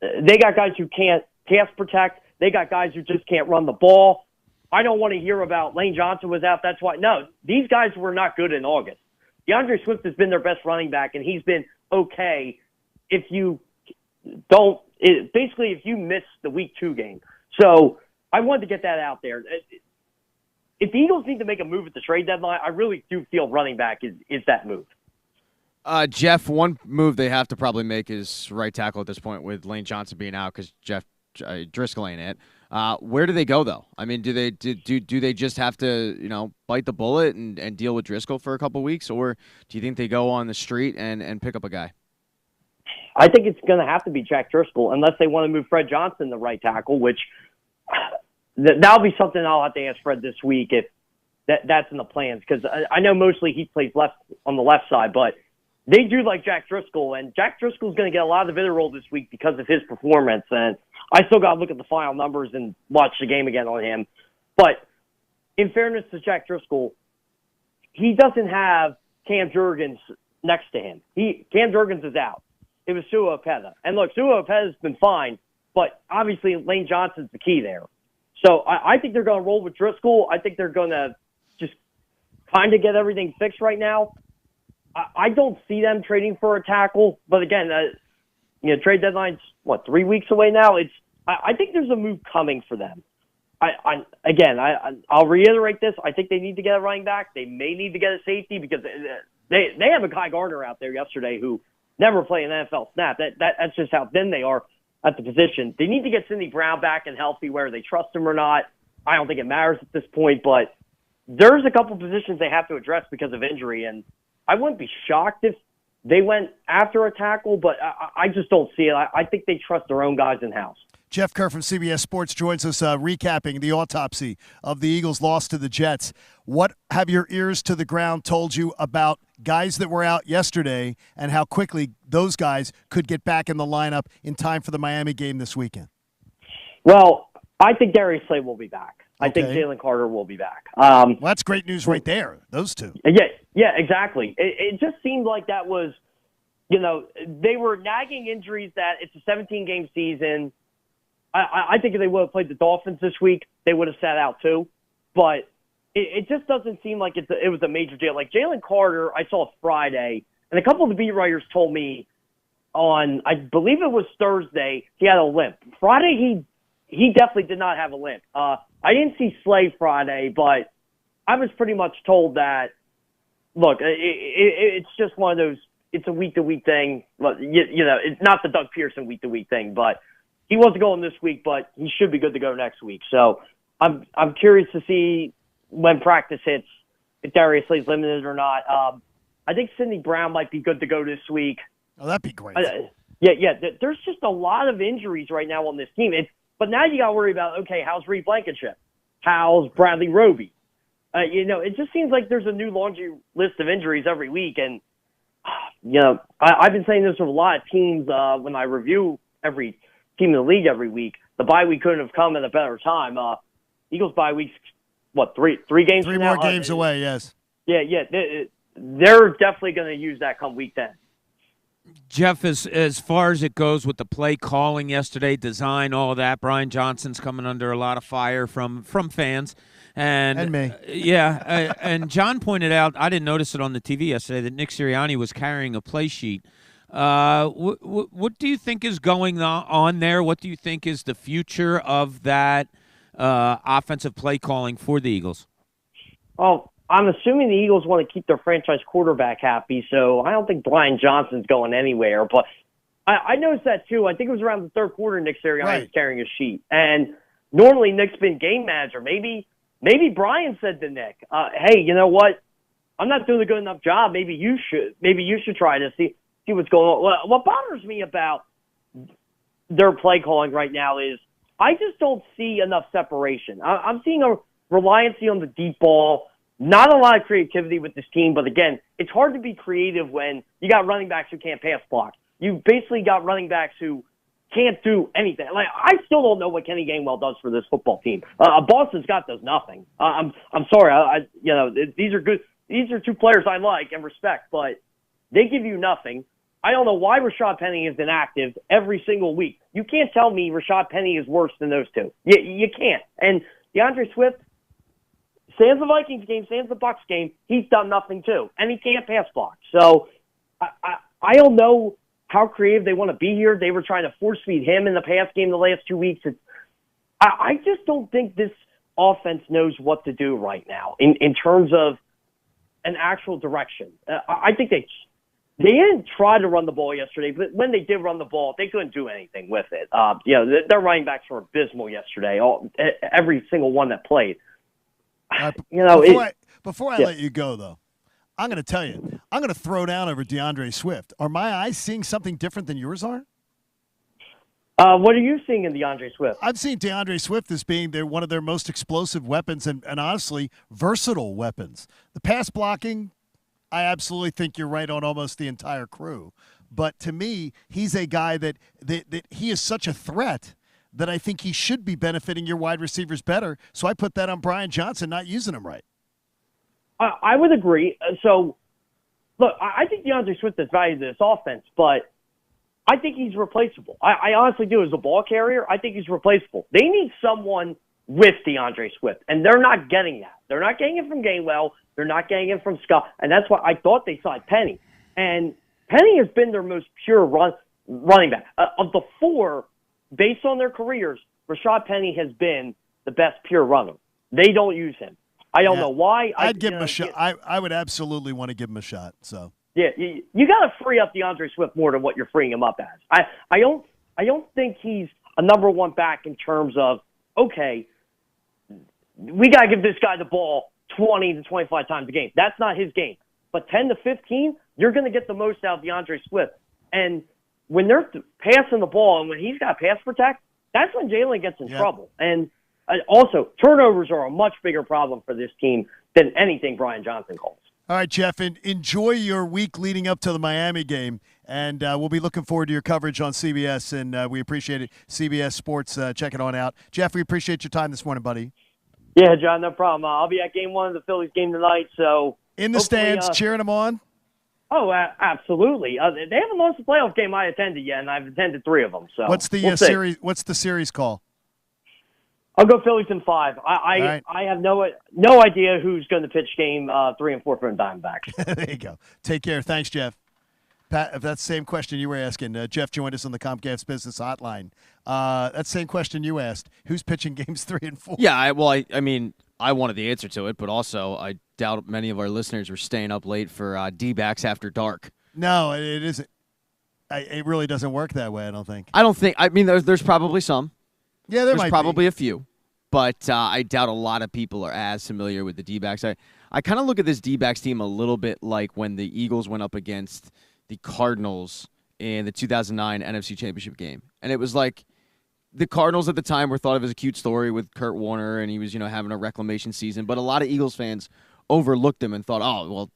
They got guys who can't pass protect. They got guys who just can't run the ball. I don't want to hear about Lane Johnson was out. That's why. No, these guys were not good in August. DeAndre Swift has been their best running back, and he's been okay if you basically if you miss the Week 2 game. So I wanted to get that out there. If the Eagles need to make a move at the trade deadline, I really do feel running back is that move. Jeff, one move they have to probably make is right tackle at this point with Lane Johnson being out because Jeff Driscoll ain't it. Where do they go though? I mean, do they just have to bite the bullet and deal with Driscoll for a couple weeks, or do you think they go on the street and pick up a guy? I think it's going to have to be Jack Driscoll unless they want to move Fred Johnson to right tackle, which that'll be something I'll have to ask Fred this week if that's in the plans, because I know mostly he plays left on the left side, but they do like Jack Driscoll, and Jack Driscoll's going to get a lot of the vitriol this week because of his performance, and I still got to look at the final numbers and watch the game again on him. But in fairness to Jack Driscoll, he doesn't have Cam Jurgens next to him. Cam Jurgens is out. It was Sua Opeta. And look, Sua Opeta's been fine, but obviously Lane Johnson's the key there. So I think they're going to roll with Driscoll. I think they're going to just kind of get everything fixed right now. I don't see them trading for a tackle, but again, trade deadline's, 3 weeks away now? I think there's a move coming for them. I'll reiterate this. I think they need to get a running back. They may need to get a safety because they have a Guy Gardner out there yesterday who never played an NFL snap. That's just how thin they are at the position. They need to get Sidney Brown back and healthy, whether they trust him or not. I don't think it matters at this point, but there's a couple positions they have to address because of injury, and I wouldn't be shocked if they went after a tackle, but I just don't see it. I think they trust their own guys in-house. Jeff Kerr from CBS Sports joins us recapping the autopsy of the Eagles' loss to the Jets. What have your ears to the ground told you about guys that were out yesterday and how quickly those guys could get back in the lineup in time for the Miami game this weekend? Well, I think Darius Slay will be back. I think Jalen Carter will be back. Well, that's great news right there, those two. Yeah, exactly. It just seemed like that was, they were nagging injuries that it's a 17-game season. I think if they would have played the Dolphins this week, they would have sat out too. But it just doesn't seem like it was a major deal. Like Jalen Carter, I saw Friday, and a couple of the beat writers told me on, I believe it was Thursday, he had a limp. Friday, he definitely did not have a limp. I didn't see Slay Friday, but I was pretty much told that, look, it's just one of those, it's a week-to-week thing. It's not the Doug Pearson week-to-week thing, but he wasn't going this week, but he should be good to go next week. So I'm curious to see when practice hits if Darius Slay's limited or not. I think Sidney Brown might be good to go this week. Oh, that'd be great. Yeah. There's just a lot of injuries right now on this team. But now you got to worry about, okay, how's Reed Blankenship? How's Bradley Roby? It just seems like there's a new laundry list of injuries every week. And, I've been saying this with a lot of teams when I review every team in the league every week. The bye week couldn't have come at a better time. Eagles bye week's, three games Three from more now? games away, yes. Yeah. They're definitely going to use that come week 10. Jeff, as far as it goes with the play calling yesterday, design, all of that, Brian Johnson's coming under a lot of fire from fans. And me. And John pointed out, I didn't notice it on the TV yesterday, that Nick Sirianni was carrying a play sheet. What do you think is going on there? What do you think is the future of that offensive play calling for the Eagles? Well, I'm assuming the Eagles want to keep their franchise quarterback happy, so I don't think Brian Johnson's going anywhere. But I noticed that too. I think it was around the third quarter Nick Sirianni was carrying a sheet. And normally Nick's been game manager. Maybe Brian said to Nick, hey, you know what? I'm not doing a good enough job. Maybe you should try to see what's going on. What bothers me about their play calling right now is I just don't see enough separation. I'm seeing a reliance on the deep ball. Not a lot of creativity with this team, but again, it's hard to be creative when you got running backs who can't pass block. You basically got running backs who can't do anything. Like, I still don't know what Kenny Gainwell does for this football team. Boston Scott does nothing. I'm sorry. These are good. These are two players I like and respect, but they give you nothing. I don't know why Rashad Penny is inactive every single week. You can't tell me Rashad Penny is worse than those two. You can't. And DeAndre Swift, sans the Vikings game, sans the Bucs game, he's done nothing too. And he can't pass block. So I don't know how creative they want to be here. They were trying to force feed him in the pass game the last 2 weeks. I just don't think this offense knows what to do right now in terms of an actual direction. I think they didn't try to run the ball yesterday, but when they did run the ball, they couldn't do anything with it. Their running backs were abysmal yesterday, every single one that played. Before I let you go, though, I'm going to tell you, I'm going to throw down over DeAndre Swift. Are my eyes seeing something different than yours are? What are you seeing in DeAndre Swift? I've seen DeAndre Swift as being one of their most explosive weapons and honestly, versatile weapons. The pass blocking, I absolutely think you're right on almost the entire crew. But to me, he's a guy that he is such a threat that I think he should be benefiting your wide receivers better. So I put that on Brian Johnson not using him right. I would agree. So, look, I think DeAndre Swift is valued to this offense, but I think he's replaceable. I honestly do. As a ball carrier, I think he's replaceable. They need someone with DeAndre Swift, and they're not getting that. They're not getting it from Gainwell. They're not getting it from Scott, and that's why I thought they signed Penny. And Penny has been their most pure running back. Of the four, based on their careers, Rashad Penny has been the best pure runner. They don't use him. I don't know why. I'd give him a shot. I would absolutely want to give him a shot. So yeah, you got to free up DeAndre Swift more than what you're freeing him up as. I don't think he's a number one back in terms of, okay, we got to give this guy the ball 20 to 25 times a game. That's not his game. But 10 to 15, you're going to get the most out of DeAndre Swift. And when they're passing the ball and when he's got pass protect, that's when Jalen gets in trouble. And also, turnovers are a much bigger problem for this team than anything Brian Johnson calls. All right, Jeff, enjoy your week leading up to the Miami game, and we'll be looking forward to your coverage on CBS, and we appreciate it. CBS Sports, check it on out. Jeff, we appreciate your time this morning, buddy. Yeah, John, no problem. I'll be at Game 1 of the Phillies game tonight. So in the stands, cheering them on? Oh, absolutely. They haven't lost a playoff game I attended yet, and I've attended 3 of them. So what's the series? What's the series call? I'll go Phillies in 5. I have no idea who's going to pitch game 3 and 4 for the Diamondbacks. There you go. Take care. Thanks, Jeff. Pat, if that's the same question you were asking, Jeff joined us on the Comcast Business Hotline. That's the same question you asked. Who's pitching games 3 and 4? Yeah, I mean, I wanted the answer to it, but also I doubt many of our listeners were staying up late for D-backs after dark. No, it isn't. It really doesn't work that way, I don't think. I mean, there's probably some. Yeah, there's probably a few. But I doubt a lot of people are as familiar with the D-backs. I kind of look at this D-backs team a little bit like when the Eagles went up against the Cardinals in the 2009 NFC Championship game. And it was like the Cardinals at the time were thought of as a cute story with Kurt Warner, and he was, having a reclamation season. But a lot of Eagles fans overlooked them and thought,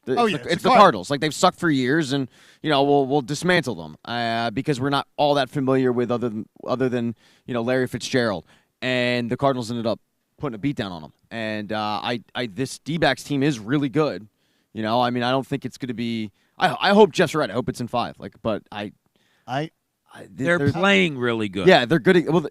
it's the Cardinals. Like, they've sucked for years, and, we'll dismantle them because we're not all that familiar with other than Larry Fitzgerald. And the Cardinals ended up putting a beat down on them. And this D-backs team is really good. I mean, I don't think it's going to be. I hope Jeff's right. I hope it's in 5. They're playing really good. Yeah, they're good. Well,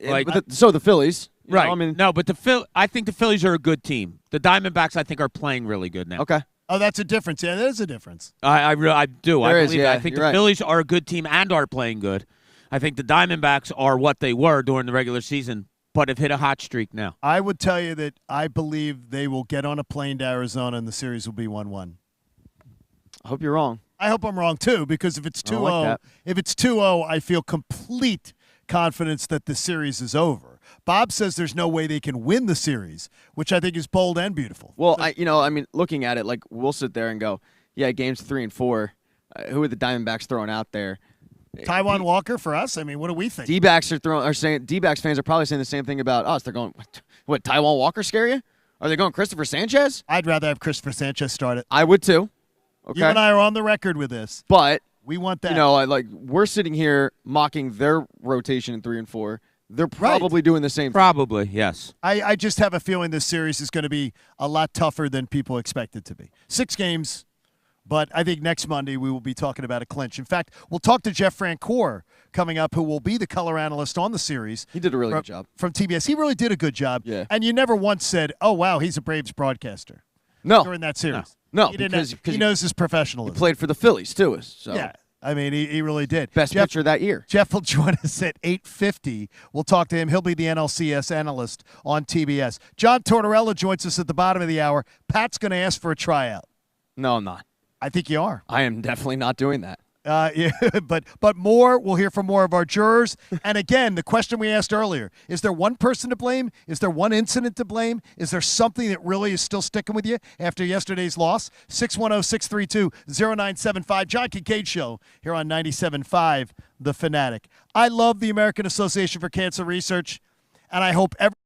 so the Phillies, right? I mean, no, but I think the Phillies are a good team. The Diamondbacks, I think, are playing really good now. Okay. Oh, that's a difference. Yeah, that is a difference. I do. There I is, believe yeah, that. I think the you're right. Phillies are a good team and are playing good. I think the Diamondbacks are what they were during the regular season, but have hit a hot streak now. I would tell you that I believe they will get on a plane to Arizona and the series will be 1-1. I hope you're wrong. I hope I'm wrong, too, because if it's 2-0, like if it's 2-0, I feel complete confidence that the series is over. Bob says there's no way they can win the series, which I think is bold and beautiful. Well, I mean, looking at it, like, we'll sit there and go, yeah, games 3 and 4. Who are the Diamondbacks throwing out there? Taijuan Walker for us? I mean, what do we think? D-backs D-backs fans are probably saying the same thing about us. They're going, what, Taijuan Walker scare you? Are they going Christopher Sanchez? I'd rather have Christopher Sanchez start it. I would too. Okay. You and I are on the record with this. But we want that. We're sitting here mocking their rotation in 3 and 4. They're probably doing the same thing. Probably, yes. I just have a feeling this series is going to be a lot tougher than people expect it to be. 6 games. But I think next Monday we will be talking about a clinch. In fact, we'll talk to Jeff Francoeur coming up, who will be the color analyst on the series. He did a really good job. From TBS. He really did a good job. Yeah. And you never once said, oh, wow, he's a Braves broadcaster. No. During that series. No, because he knows his professionalism. He played for the Phillies, too. So. Yeah. I mean, he really did. Best pitcher that year. Jeff will join us at 8:50. We'll talk to him. He'll be the NLCS analyst on TBS. John Tortorella joins us at the bottom of the hour. Pat's going to ask for a tryout. No, I'm not. I think you are. I am definitely not doing that. Yeah, but more, we'll hear from more of our jurors. And again, the question we asked earlier, is there one person to blame? Is there one incident to blame? Is there something that really is still sticking with you after yesterday's loss? 610-632-0975. John Kincade Show here on 97.5 The Fanatic. I love the American Association for Cancer Research, and I hope every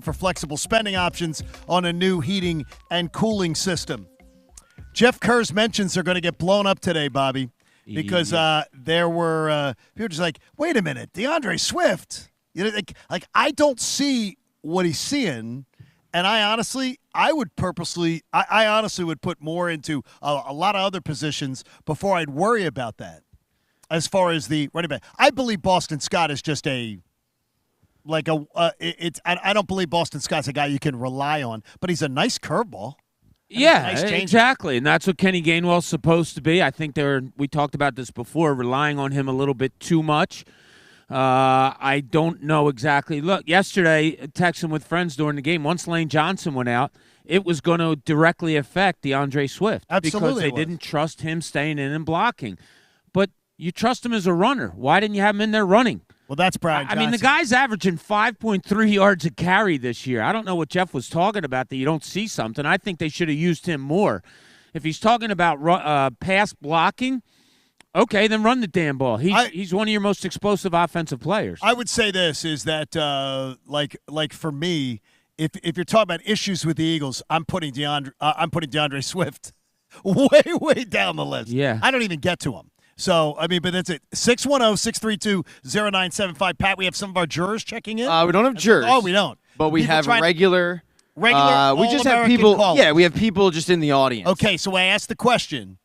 for flexible spending options on a new heating and cooling system. Jeff Kerr's mentions are going to get blown up today, Bobby, because there were people just like, wait a minute, DeAndre Swift. You know, like I don't see what he's seeing. And I honestly would put more into a lot of other positions before I'd worry about that. As far as the running back, I believe Boston Scott is just I don't believe Boston Scott's a guy you can rely on, but he's a nice curveball. Yeah, nice exactly, and that's what Kenny Gainwell's supposed to be. I think we talked about this before, relying on him a little bit too much. I don't know exactly. Look, yesterday, texting with friends during the game, once Lane Johnson went out, it was going to directly affect DeAndre Swift. Absolutely, because they didn't trust him staying in and blocking. But you trust him as a runner. Why didn't you have him in there running? Well, that's Brian Johnson. I mean, the guy's averaging 5.3 yards a carry this year. I don't know what Jeff was talking about that you don't see something. I think they should have used him more. If he's talking about pass blocking, okay, then run the damn ball. He's one of your most explosive offensive players. I would say this is that, like for me, if you're talking about issues with the Eagles, I'm putting DeAndre Swift way down the list. Yeah, I don't even get to him. So, I mean, but that's it. 610-632-0975. Pat, we have some of our jurors checking in. We don't have jurors. Oh, we don't. But we have regular. We just have people. Callers. Yeah, we have people just in the audience. Okay, so I asked the question.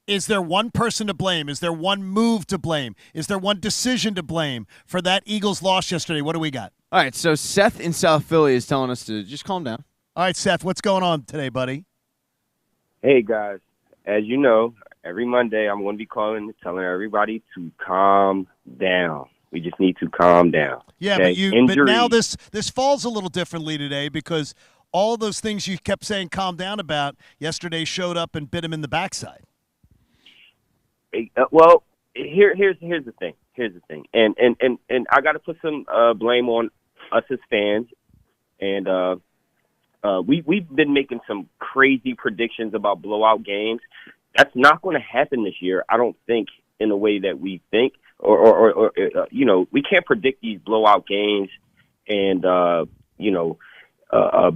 Is there one person to blame? Is there one move to blame? Is there one decision to blame for that Eagles loss yesterday? What do we got? All right, so Seth in South Philly is telling us to just calm down. All right, Seth, what's going on today, buddy? Hey, guys. As you know, every Monday I'm going to be calling and telling everybody to calm down. We just need to calm down. Yeah, okay? but now this falls a little differently today because all those things you kept saying calm down about yesterday showed up and bit him in the backside. Well, here's the thing. And I got to put some blame on us as fans. And we've been making some crazy predictions about blowout games. That's not going to happen this year, I don't think, in the way that we think. Or we can't predict these blowout games and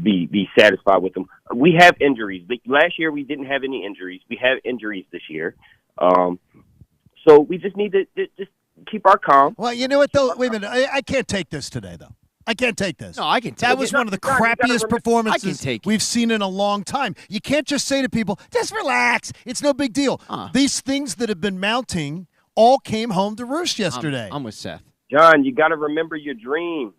be satisfied with them. We have injuries. Last year we didn't have any injuries. We have injuries this year. So we just need to just keep our calm. Well, you know what, though? Wait a minute. I can't take this today, though. I can't take this. No, I can take That it. was one of the crappiest performances I can take we've seen in a long time. You can't just say to people, just relax. It's no big deal. These things that have been mounting all came home to roost yesterday. I'm with Seth. John, you got to remember your dream.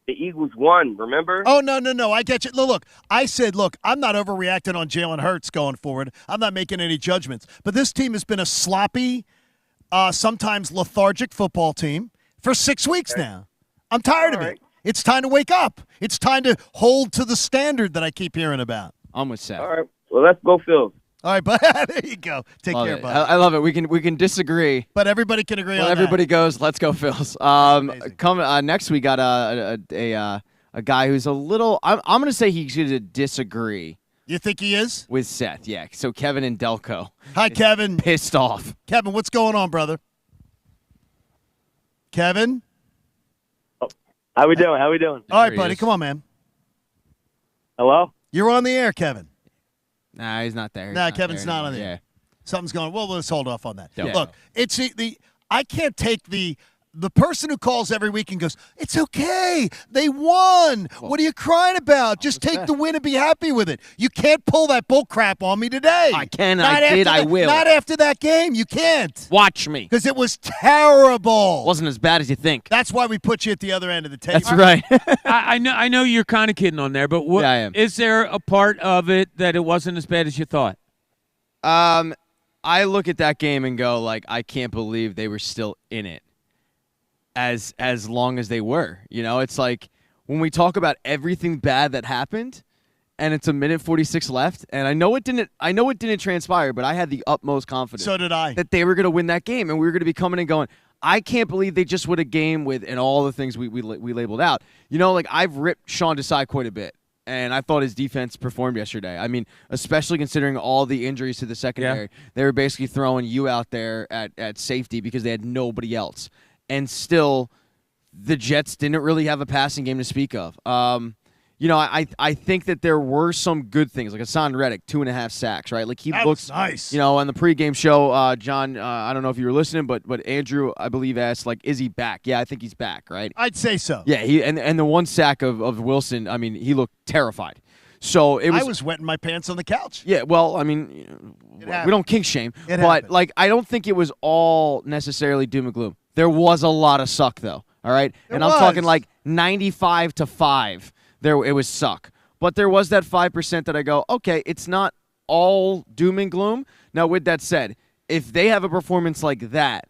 The Eagles won, remember? Oh, no. I get you. Look, I said, I'm not overreacting on Jalen Hurts going forward. I'm not making any judgments. But this team has been a sloppy, sometimes lethargic football team for 6 weeks now. I'm tired of it. It's time to wake up. It's time to hold to the standard that I keep hearing about. I'm with Seth. All right. Well, let's go, Phil. All right, but there you go. Take Love care, it. bud. I love it. We can disagree, but everybody can agree on that. Everybody goes, let's go, Phils. Next we got a guy who's a little. I'm going to say he's going to disagree. You think he is? With Seth, yeah. So Kevin and Delco. Hi, Kevin. Pissed off. Kevin, what's going on, brother? Kevin? How we doing? All right, buddy. Come on, man. Hello? You're on the air, Kevin. Nah, he's not there. Kevin's not on the air. Something's going on. Well, let's hold off on that. Yeah. Look, it's I can't take the person who calls every week and goes, it's okay. They won. What are you crying about? Just take the win and be happy with it. You can't pull that bull crap on me today. I can. I will. Not after that game. You can't. Watch me. Because it was terrible. Wasn't as bad as you think. That's why we put you at the other end of the table. That's right. I know you're kind of kidding on there, but Yeah, I am. Is there a part of it that it wasn't as bad as you thought? I look at that game and go, I can't believe they were still in it as long as they were. You know, it's like when we talk about everything bad that happened and it's a minute 46 left, and I know it didn't transpire, but I had the utmost confidence. So did I. That they were going to win that game, and we were going to be coming and going, I can't believe they just won a game with, and all the things we labeled out. You know, I've ripped Sean Desai quite a bit. And I thought his defense performed yesterday. I mean, especially considering all the injuries to the secondary. Yeah. They were basically throwing you out there at safety because they had nobody else. And still, the Jets didn't really have a passing game to speak of. I think that there were some good things, like Hassan Reddick, 2.5 sacks, right? Like he That looks was nice. on the pregame show, John, I don't know if you were listening, but Andrew, I believe, asked, like, is he back? Yeah, I think he's back, right? I'd say so. Yeah, and the one sack of Wilson, I mean, he looked terrified. So I was wetting my pants on the couch. Yeah, well, I mean, we don't kink shame, It but happened. like I don't think it was all necessarily doom and gloom. There was a lot of suck though. All right, and I'm talking like 95-5. It was suck, but there was that 5% that I go, okay, it's not all doom and gloom. Now, with that said, if they have a performance like that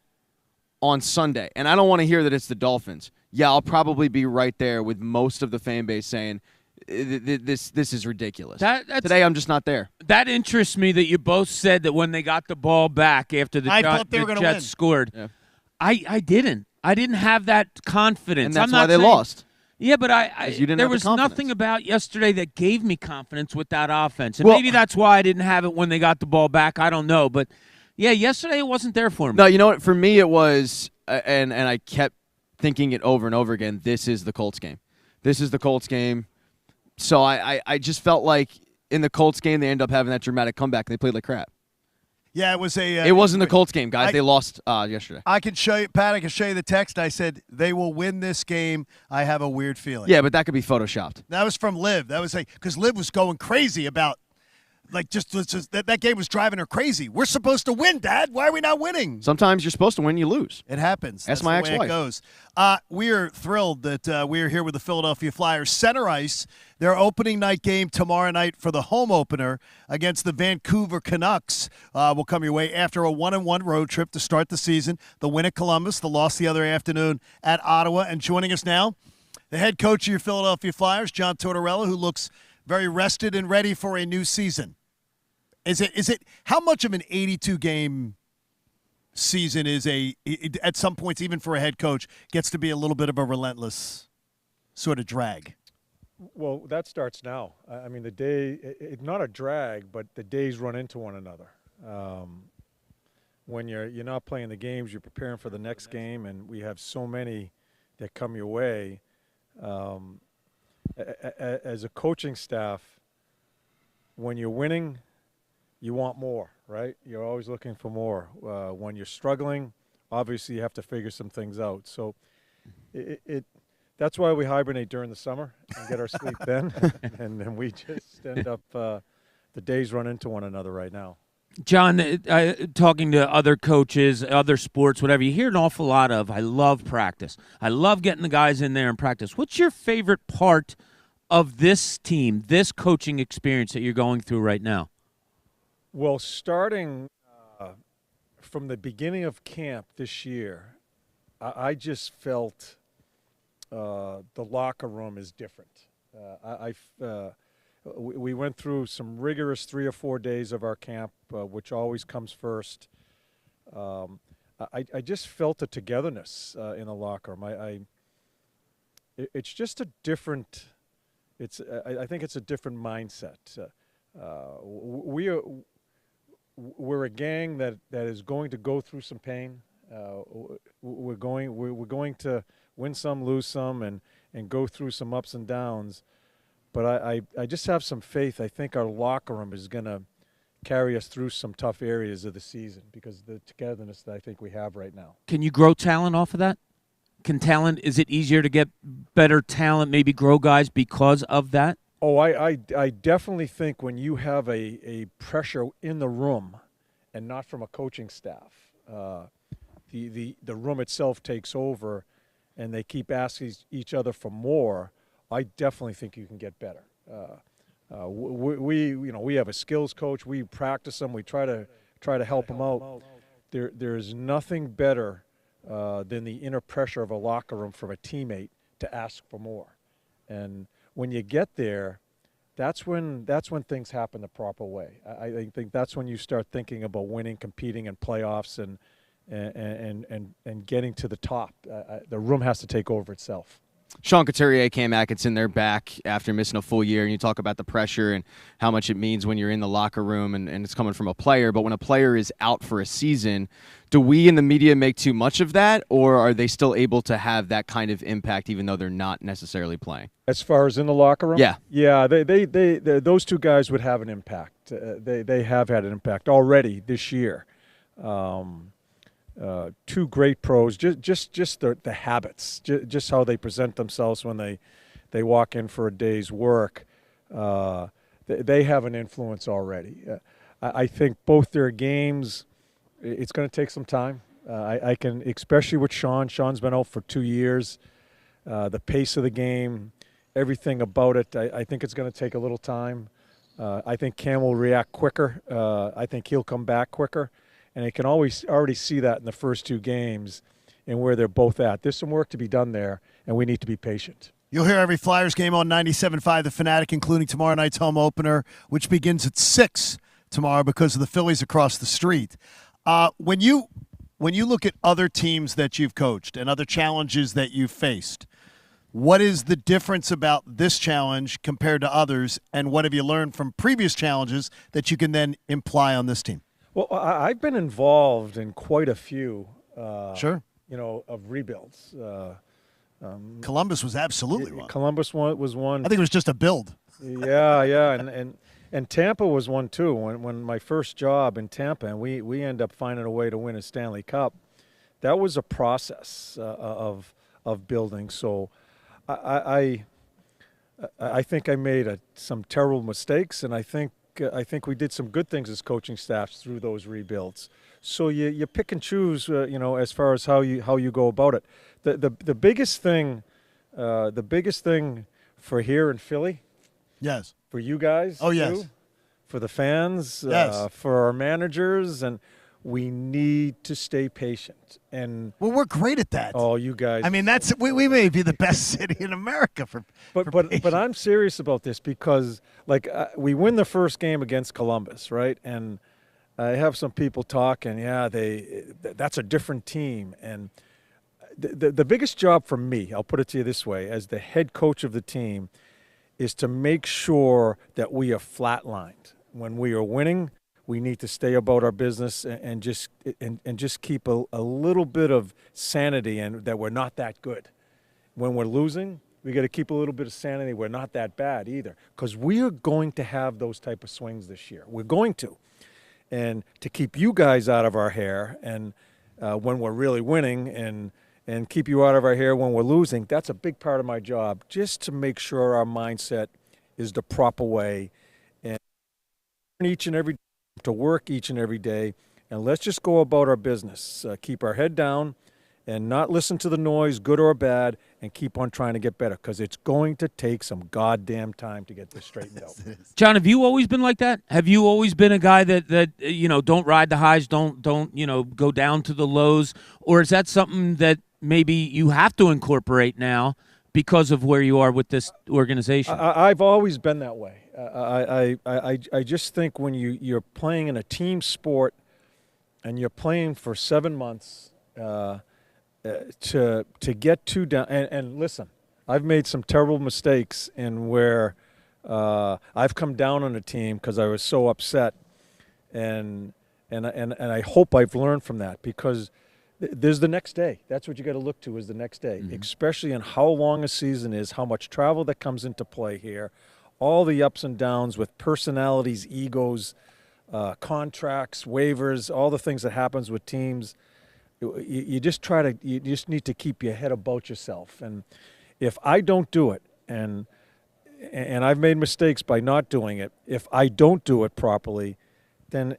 on Sunday, and I don't want to hear that it's the Dolphins, yeah, I'll probably be right there with most of the fan base saying, this is ridiculous. Today I'm just not there. That interests me that you both said that when they got the ball back after I thought they were gonna Jets win. scored. Yeah. I didn't. I didn't have that confidence. And that's I'm not why they saying- lost. Yeah, but You didn't there have the was confidence. nothing about yesterday that gave me confidence with that offense. And Well- maybe that's why I didn't have it when they got the ball back. I don't know. But, yeah, yesterday it wasn't there for me. No, you know what? For me, it was, and I kept thinking it over and over again, this is the Colts game. This is the Colts game. So I just felt like in the Colts game, they end up having that dramatic comeback, and they played like crap. Yeah, it was a. It wasn't the Colts game, guys. They lost yesterday. I can show you, Pat. I can show you the text. I said they will win this game. I have a weird feeling. Yeah, but that could be photoshopped. That was from Liv. That was because Liv was going crazy about, like, just that game was driving her crazy. We're supposed to win, Dad. Why are we not winning? Sometimes you're supposed to win, you lose. It happens. That's That's my the way ex-wife. it goes. We are thrilled that we are here with the Philadelphia Flyers. Center Ice, their opening night game tomorrow night for the home opener against the Vancouver Canucks will come your way after a 1-1 road trip to start the season. The win at Columbus, the loss the other afternoon at Ottawa. And joining us now, the head coach of your Philadelphia Flyers, John Tortorella, who looks very rested and ready for a new season. Is it how much of an 82-game season is at some points, even for a head coach, gets to be a little bit of a relentless sort of drag? Well, that starts now. I mean, the day, it's not a drag, but the days run into one another. When you're not playing the games, you're preparing for the next game, and we have so many that come your way. As a coaching staff, when you're winning, you want more, right? You're always looking for more. When you're struggling, obviously you have to figure some things out. So that's why we hibernate during the summer and get our sleep then. And then we just end up, the days run into one another right now. John, talking to other coaches, other sports, whatever, you hear an awful lot of, I love practice. I love getting the guys in there and practice. What's your favorite part of this team, this coaching experience that you're going through right now? Well, starting from the beginning of camp this year, I just felt the locker room is different. We went through some rigorous 3 or 4 days of our camp, which always comes first. I just felt a togetherness in the locker room. It's just a different. I think it's a different mindset. We're a gang that is going to go through some pain. We're going to win some, lose some, and go through some ups and downs. But I just have some faith. I think our locker room is going to carry us through some tough areas of the season because of the togetherness that I think we have right now. Can you grow talent off of that? Is it easier to get better talent, maybe grow guys because of that? Oh, I definitely think when you have a pressure in the room and not from a coaching staff, the room itself takes over and they keep asking each other for more, I definitely think you can get better. We have a skills coach. We practice them. We try to help them out. There is nothing better than the inner pressure of a locker room from a teammate to ask for more. And when you get there, that's when things happen the proper way. I think that's when you start thinking about winning, competing in playoffs, and getting to the top. The room has to take over itself. Sean Couturier, Cam Atkinson, they're back after missing a full year, and you talk about the pressure and how much it means when you're in the locker room and it's coming from a player. But when a player is out for a season, do we in the media make too much of that, or are they still able to have that kind of impact even though they're not necessarily playing? As far as in the locker room? Yeah. Yeah, those two guys would have an impact. They have had an impact already this year. Two great pros, just the habits, just how they present themselves when they walk in for a day's work. They have an influence already. I think both their games, it's going to take some time. I can, especially with Sean. Sean's been out for 2 years. The pace of the game, everything about it, I think it's going to take a little time. I think Cam will react quicker. I think he'll come back quicker. And I can always already see that in the first 2 games and where they're both at. There's some work to be done there, and we need to be patient. You'll hear every Flyers game on 97.5 The Fanatic, including tomorrow night's home opener, which begins at 6 tomorrow because of the Phillies across the street. When you look at other teams that you've coached and other challenges that you've faced, what is the difference about this challenge compared to others, and what have you learned from previous challenges that you can then imply on this team? Well, I've been involved in quite a few, sure, of rebuilds. Columbus was absolutely one. Columbus was one. I think it was just a build. Yeah, and Tampa was one too. When my first job in Tampa, and we ended up finding a way to win a Stanley Cup. That was a process of building. So, I think I made some terrible mistakes, and I think we did some good things as coaching staffs through those rebuilds. So you pick and choose, as far as how you go about it. The biggest thing for here in Philly, yes, for you guys, oh yes, too, for the fans, yes, for our managers, and we need to stay patient. And well, we're great at that. Oh, you guys! I mean, we may be the best city in America for. But I'm serious about this because we win the first game against Columbus, right? And I have some people talking. Yeah, that's a different team. And the biggest job for me, I'll put it to you this way, as the head coach of the team, is to make sure that we are flatlined when we are winning. We need to stay about our business and just keep a little bit of sanity, and that we're not that good. When we're losing, we got to keep a little bit of sanity. We're not that bad either, because we are going to have those type of swings this year. We're going to, and to keep you guys out of our hair, and when we're really winning, and keep you out of our hair when we're losing. That's a big part of my job, just to make sure our mindset is the proper way, and each and every to work each and every day, and let's just go about our business. Keep our head down and not listen to the noise, good or bad, and keep on trying to get better, because it's going to take some goddamn time to get this straightened out. John, have you always been like that? Have you always been a guy that don't ride the highs, don't go down to the lows, or is that something that maybe you have to incorporate now because of where you are with this organization? I've always been that way. I just think when you're playing in a team sport and you're playing for 7 months to get 2 down, and listen, I've made some terrible mistakes in where I've come down on a team because I was so upset, and I hope I've learned from that, because there's the next day. That's what you got to look to, is the next day, especially in how long a season is, how much travel that comes into play here, all the ups and downs with personalities, egos, contracts, waivers, all the things that happens with teams. You just need to keep your head about yourself. And if I don't do it, and I've made mistakes by not doing it, if I don't do it properly, then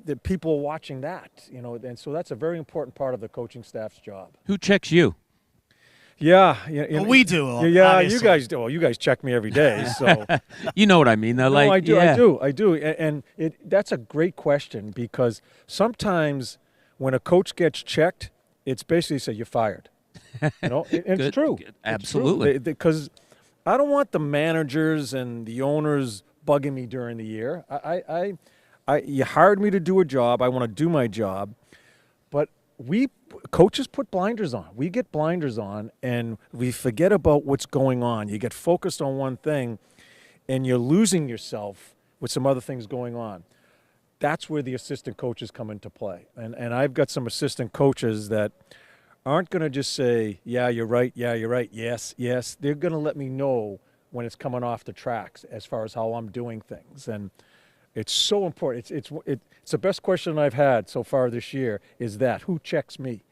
that people are watching that, and so that's a very important part of the coaching staff's job. Who checks you? Yeah, well, we do. Yeah, obviously. you guys do. Well, you guys check me every day, so you know what I mean. No, I do. And that's a great question, because sometimes when a coach gets checked, it's basically say you're fired. It's true. Absolutely. Because I don't want the managers and the owners bugging me during the year. You hired me to do a job. I want to do my job, but coaches put blinders on. We get blinders on, and we forget about what's going on. You get focused on one thing, and you're losing yourself with some other things going on. That's where the assistant coaches come into play. And I've got some assistant coaches that aren't going to just say, yeah, you're right, yes, yes. They're going to let me know when it's coming off the tracks as far as how I'm doing things. And it's so important. It's the best question I've had so far this year is that, who checks me?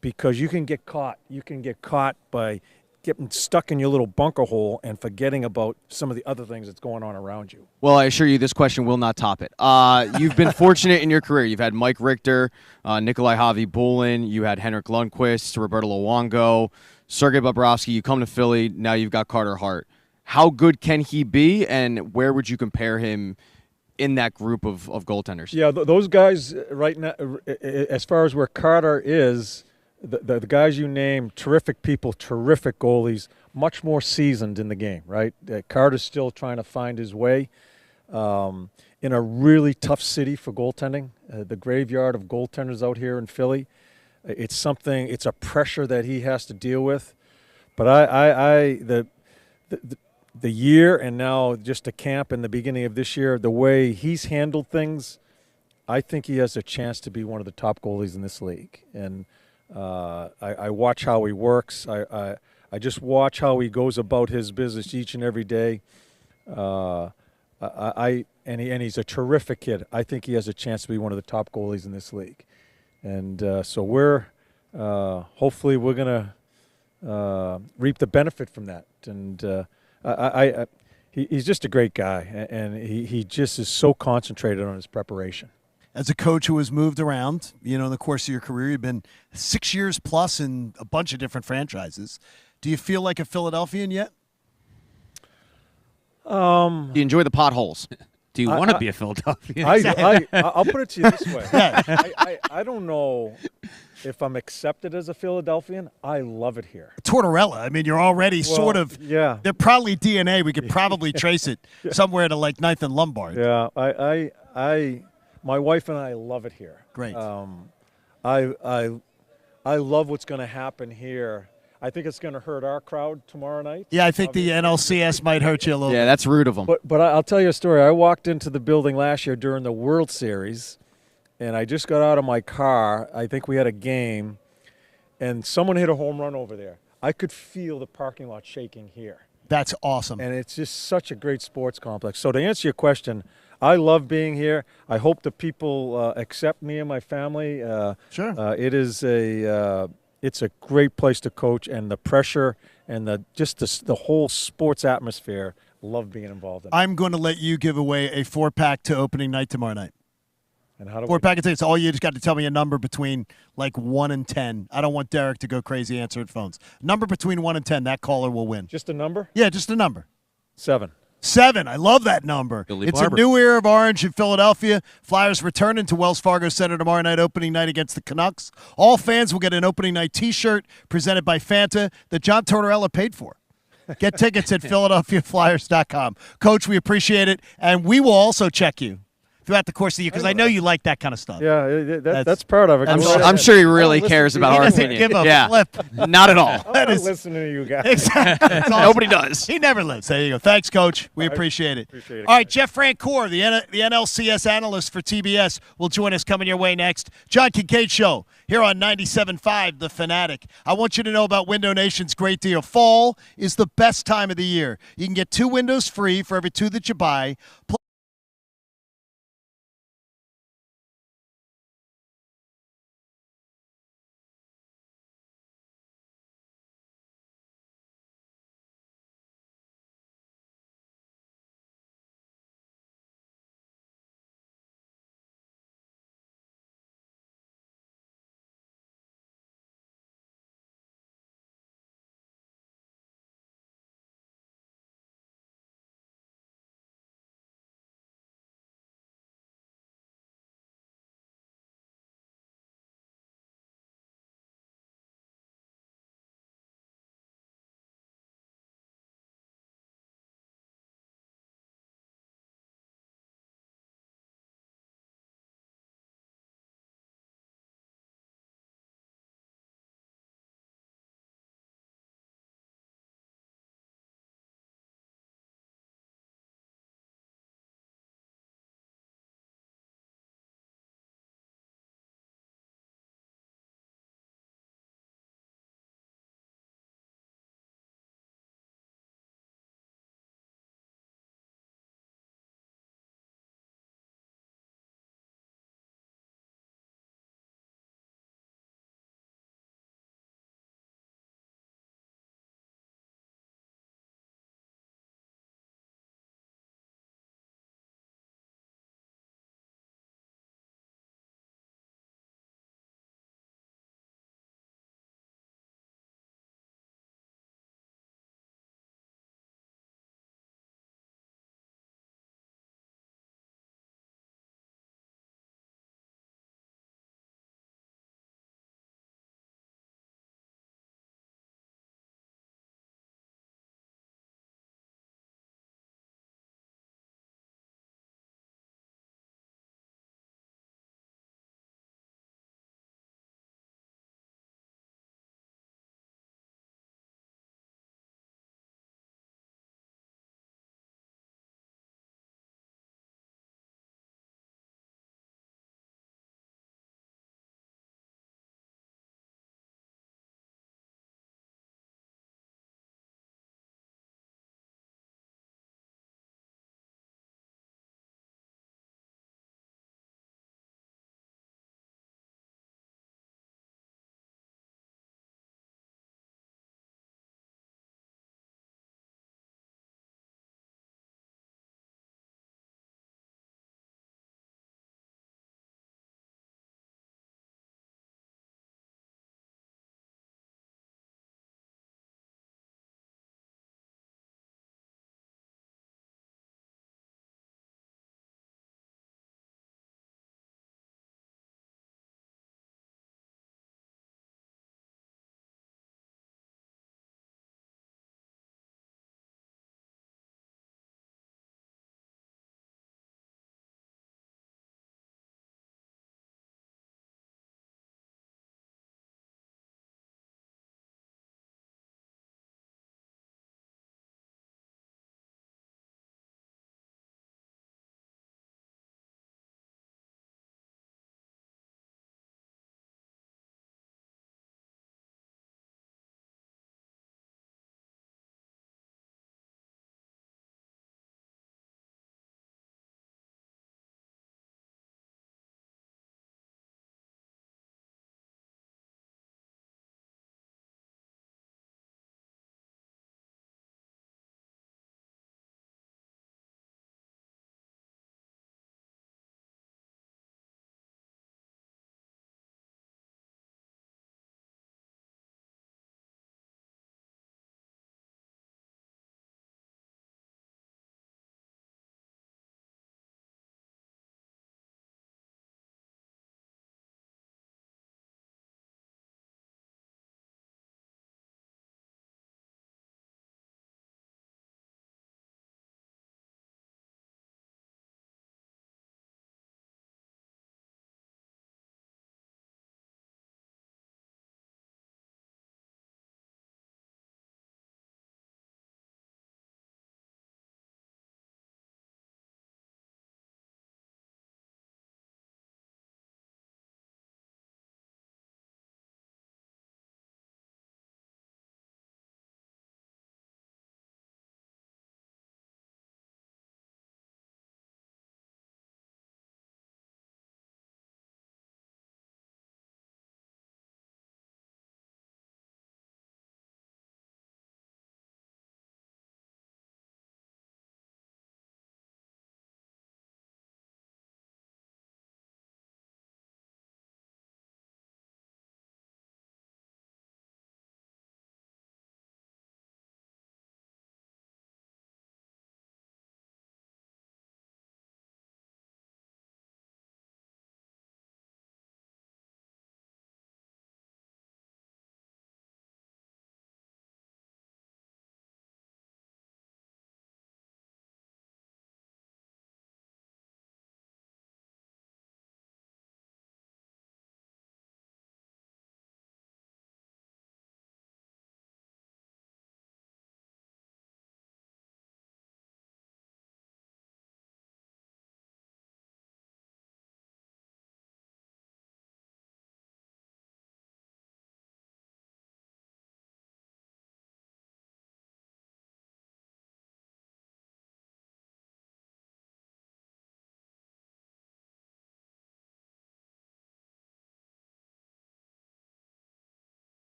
Because you can get caught. You can get caught by getting stuck in your little bunker hole and forgetting about some of the other things that's going on around you. Well, I assure you this question will not top it. You've been fortunate in your career. You've had Mike Richter, Nikolai Javi-Bulin. You had Henrik Lundqvist, Roberto Luongo, Sergei Bobrovsky. You come to Philly. Now you've got Carter Hart. How good can he be, and where would you compare him in that group of goaltenders? Yeah, those guys right now, as far as where Carter is, the guys you name, terrific people, terrific goalies, much more seasoned in the game, right? Carter's still trying to find his way in a really tough city for goaltending, the graveyard of goaltenders out here in Philly. It's a pressure that he has to deal with. But the year and now just the camp in the beginning of this year, the way he's handled things, I think he has a chance to be one of the top goalies in this league. And I watch how he works. I just watch how he goes about his business each and every day. And he's a terrific kid. I think he has a chance to be one of the top goalies in this league. And so hopefully we're going to reap the benefit from that. And he's just a great guy, and he just is so concentrated on his preparation. As a coach who has moved around, in the course of your career, you've been 6 years plus in a bunch of different franchises. Do you feel like a Philadelphian yet? Do you enjoy the potholes? Do you want to be a Philadelphian? I'll put it to you this way. I don't know if I'm accepted as a Philadelphian. I love it here. Tortorella, you're already sort of. Yeah. They're probably DNA. We could probably trace it somewhere to like Ninth and Lombard. Yeah. My wife and I love it here. Great. I love what's going to happen here. I think it's going to hurt our crowd tomorrow night. Yeah, I think the NLCS might hurt you a little bit. Yeah, that's rude of them. But I'll tell you a story. I walked into the building last year during the World Series, and I just got out of my car. I think we had a game, and someone hit a home run over there. I could feel the parking lot shaking here. That's awesome. And it's just such a great sports complex. So to answer your question, I love being here. I hope the people accept me and my family. Sure. It's a great place to coach, and the pressure and the whole sports atmosphere. Love being involved in it. I'm going to let you give away a 4-pack to opening night tomorrow night. And how do 4-pack of tickets. All you just got to tell me a number between like 1 and 10. I don't want Derek to go crazy answering phones. Number between 1 and 10. That caller will win. Just a number? Yeah, just a number. 7. 7. I love that number. It's a new era of orange in Philadelphia. Flyers returning to Wells Fargo Center tomorrow night, opening night against the Canucks. All fans will get an opening night T-shirt presented by Fanta that John Tortorella paid for. Get tickets at PhiladelphiaFlyers.com. Coach, we appreciate it, and we will also check you throughout the course of the year because I know you like that kind of stuff. Yeah, that's part of it. I'm sure he really cares about our opinion. He doesn't give a flip. Not at all. I'm not listening to you guys. Exactly. Awesome. Nobody does. He never lives. There you go. Thanks, Coach. We appreciate it. All right, Jeff Francoeur, the NLCS analyst for TBS, will join us coming your way next. John Kincade Show here on 97.5 The Fanatic. I want you to know about Window Nation's great deal. Fall is the best time of the year. You can get 2 windows free for every 2 that you buy.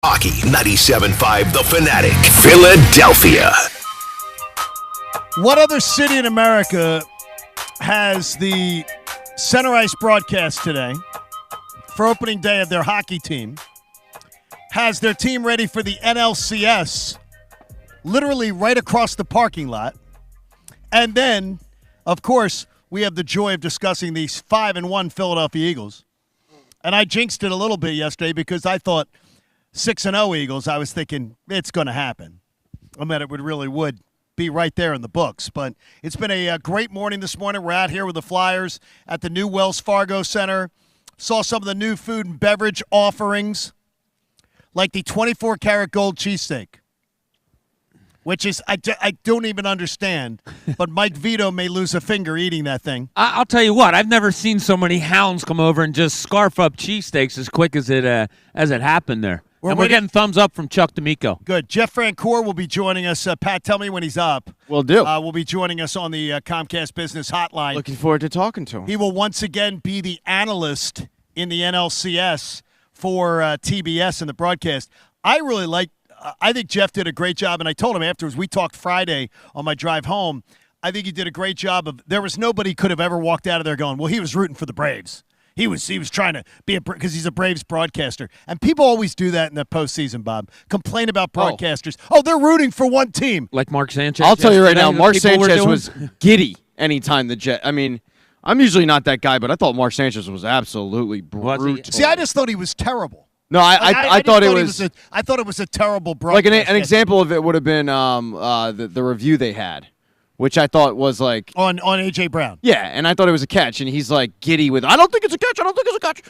Hockey 97.5 The Fanatic, Philadelphia. What other city in America has the center ice broadcast today for opening day of their hockey team, has their team ready for the NLCS literally right across the parking lot, and then, of course, we have the joy of discussing these 5-1 Philadelphia Eagles. And I jinxed it a little bit yesterday because I thought 6-0 Eagles, I was thinking it's going to happen. I mean, it would be right there in the books. But it's been a great morning this morning. We're out here with the Flyers at the new Wells Fargo Center. Saw some of the new food and beverage offerings, like the 24-karat gold cheesesteak, which is, I don't even understand, but Mike Vito may lose a finger eating that thing. I'll tell you what, I've never seen so many hounds come over and just scarf up cheesesteaks as quick as it happened there. We're getting thumbs up from Chuck D'Amico. Good. Jeff Francoeur will be joining us. Pat, tell me when he's up. Will do. Will be joining us on the Comcast Business Hotline. Looking forward to talking to him. He will once again be the analyst in the NLCS for TBS in the broadcast. I think Jeff did a great job, and I told him afterwards, we talked Friday on my drive home, I think he did a great job there was nobody could have ever walked out of there going, well, he was rooting for the Braves. He was trying to be because he's a Braves broadcaster. And people always do that in the postseason, Bob. Complain about broadcasters. Oh, they're rooting for one team. Like Mark Sanchez. I'll tell you right now, Mark Sanchez was giddy anytime the Jet. I mean, I'm usually not that guy, but I thought Mark Sanchez was absolutely brutal. See, I just thought he was terrible. No, I thought it was. I thought it was a terrible broadcast. Like an example of it would have been the review they had, which I thought was like on A.J. Brown. Yeah, and I thought it was a catch, and he's like giddy with, I don't think it's a catch. I don't think it's a catch.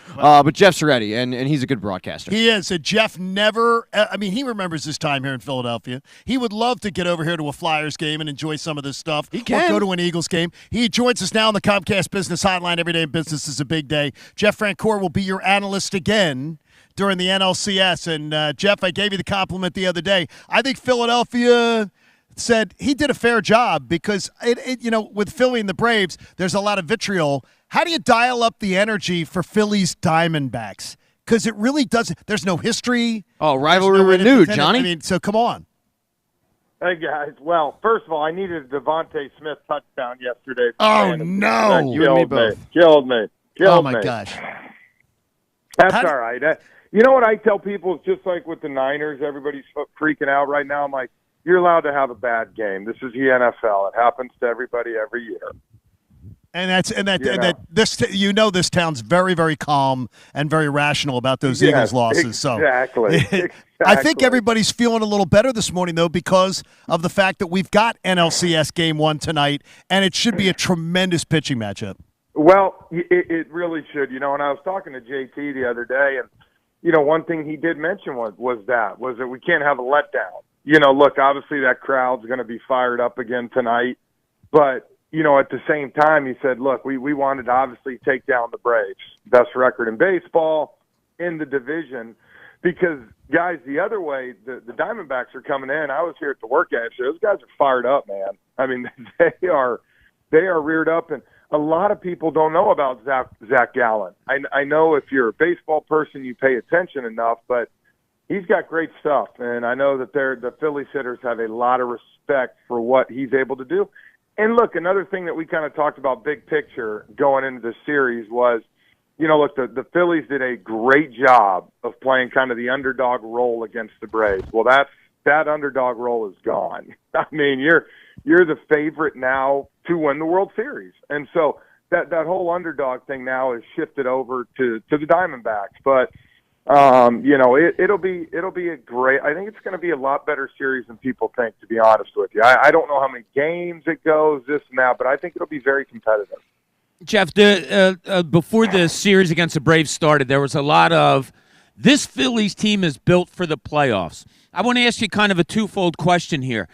But Jeff's ready, and he's a good broadcaster. He is. Jeff never. I mean, he remembers his time here in Philadelphia. He would love to get over here to a Flyers game and enjoy some of this stuff. He can. Or go to an Eagles game. He joins us now on the Comcast Business Hotline. Every day in business is a big day. Jeff Francoeur will be your analyst again during the NLCS. And, Jeff, I gave you the compliment the other day. I think Philadelphia said he did a fair job because, with Philly and the Braves, there's a lot of vitriol. How do you dial up the energy for Philly's Diamondbacks? Because it really doesn't – there's no history. Oh, rivalry renewed, Johnny. I mean, so come on. Hey, guys. Well, first of all, I needed a Devontae Smith touchdown yesterday. Oh, no. You and me both. Killed me. Oh, my gosh. That's all right. You know what I tell people? It's just like with the Niners. Everybody's freaking out right now. I'm like, you're allowed to have a bad game. This is the NFL. It happens to everybody every year. This town's very, very calm and very rational about those Eagles losses. Exactly. So I think everybody's feeling a little better this morning, though, because of the fact that we've got NLCS Game 1 tonight, and it should be a tremendous pitching matchup. Well, it really should. And I was talking to JT the other day, and one thing he did mention was that we can't have a letdown. Look, obviously that crowd's going to be fired up again tonight, but at the same time, he said, look, we wanted to obviously take down the Braves, best record in baseball, in the division, because, guys, the other way, the Diamondbacks are coming in. I was here at the workout show. Those guys are fired up, man. I mean, they are reared up, and a lot of people don't know about Zach Gallen. I know if you're a baseball person, you pay attention enough, but he's got great stuff, and I know that the Phillies hitters have a lot of respect for what he's able to do. And look, another thing that we kind of talked about big picture going into the series was, look, the Phillies did a great job of playing kind of the underdog role against the Braves. Well, that underdog role is gone. I mean, you're the favorite now to win the World Series. And so that whole underdog thing now is shifted over to the Diamondbacks. But it'll be a great. I think it's going to be a lot better series than people think, to be honest with you. I don't know how many games it goes, this and that, but I think it'll be very competitive. Jeff, before the series against the Braves started, there was a lot of this Phillies team is built for the playoffs. I want to ask you kind of a twofold question here.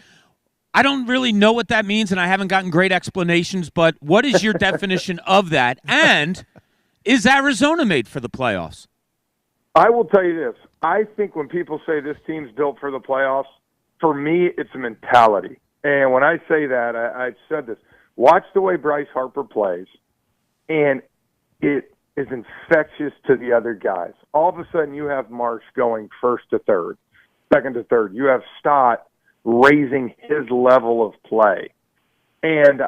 I don't really know what that means, and I haven't gotten great explanations, but what is your definition of that? And is Arizona made for the playoffs? I will tell you this. I think when people say this team's built for the playoffs, for me, it's a mentality. And when I say that, I've said this. Watch the way Bryce Harper plays, and is infectious to the other guys. All of a sudden, you have Marsh going first to third, second to third. You have Stott raising his level of play. And,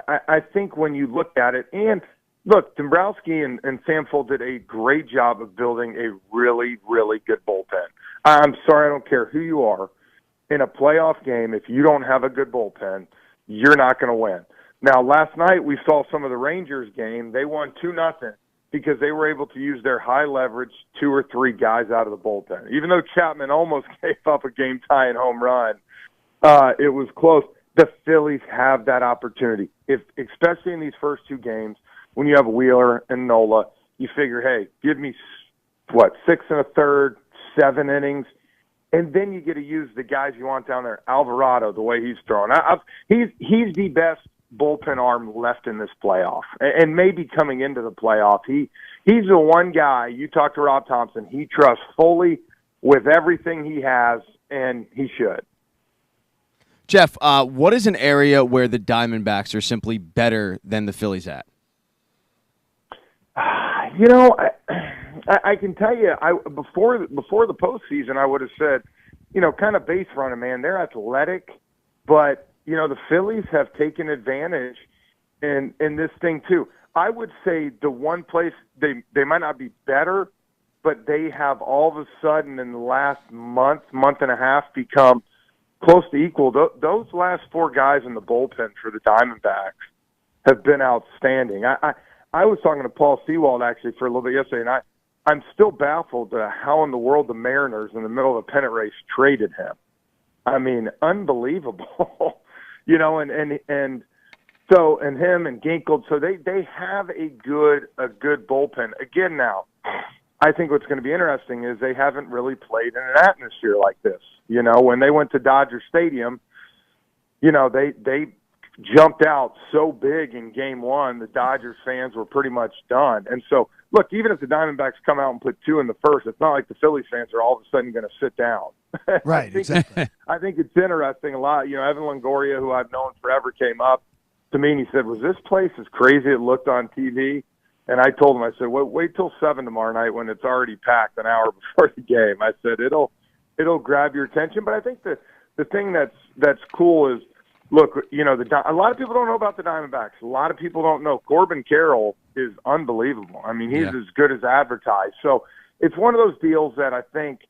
I think when you look at it, and look, Dombrowski and Samfeld did a great job of building a really, really good bullpen. I'm sorry, I don't care who you are. In a playoff game, if you don't have a good bullpen, you're not going to win. Now, last night we saw some of the Rangers game. They won 2-0 because they were able to use their high leverage 2 or 3 guys out of the bullpen. Even though Chapman almost gave up a game-tying home run, it was close. The Phillies have that opportunity. Especially in these first 2 games, when you have Wheeler and Nola, you figure, hey, give me, 6 1/3, 7 innings, and then you get to use the guys you want down there. Alvarado, the way he's throwing. He's the best bullpen arm left in this playoff, and maybe coming into the playoff. He's the one guy, you talk to Rob Thompson, he trusts fully with everything he has, and he should. Jeff, what is an area where the Diamondbacks are simply better than the Phillies at? I can tell you, before the postseason, I would have said, kind of base running, man. They're athletic, but the Phillies have taken advantage in this thing too. I would say the one place they might not be better, but they have all of a sudden in the last month and a half become close to equal. Those last 4 guys in the bullpen for the Diamondbacks have been outstanding. I was talking to Paul Sewald actually for a little bit yesterday, and I'm still baffled at how in the world the Mariners in the middle of the pennant race traded him. I mean, unbelievable. And him and Ginkel, so they have a good bullpen. Again now, I think what's going to be interesting is they haven't really played in an atmosphere like this. When they went to Dodger Stadium, they jumped out so big in Game 1, the Dodgers fans were pretty much done. And so, look, even if the Diamondbacks come out and put 2 in the first, it's not like the Phillies fans are all of a sudden going to sit down. Right, exactly. I think it's interesting a lot. Evan Longoria, who I've known forever, came up to me and he said, was this place as crazy it looked on TV? And I told him, I said, wait till 7 tomorrow night when it's already packed an hour before the game. I said, it'll grab your attention. But I think the thing that's cool is, look, a lot of people don't know about the Diamondbacks. A lot of people don't know. Corbin Carroll is unbelievable. I mean, he's as good as advertised. So it's one of those deals that I think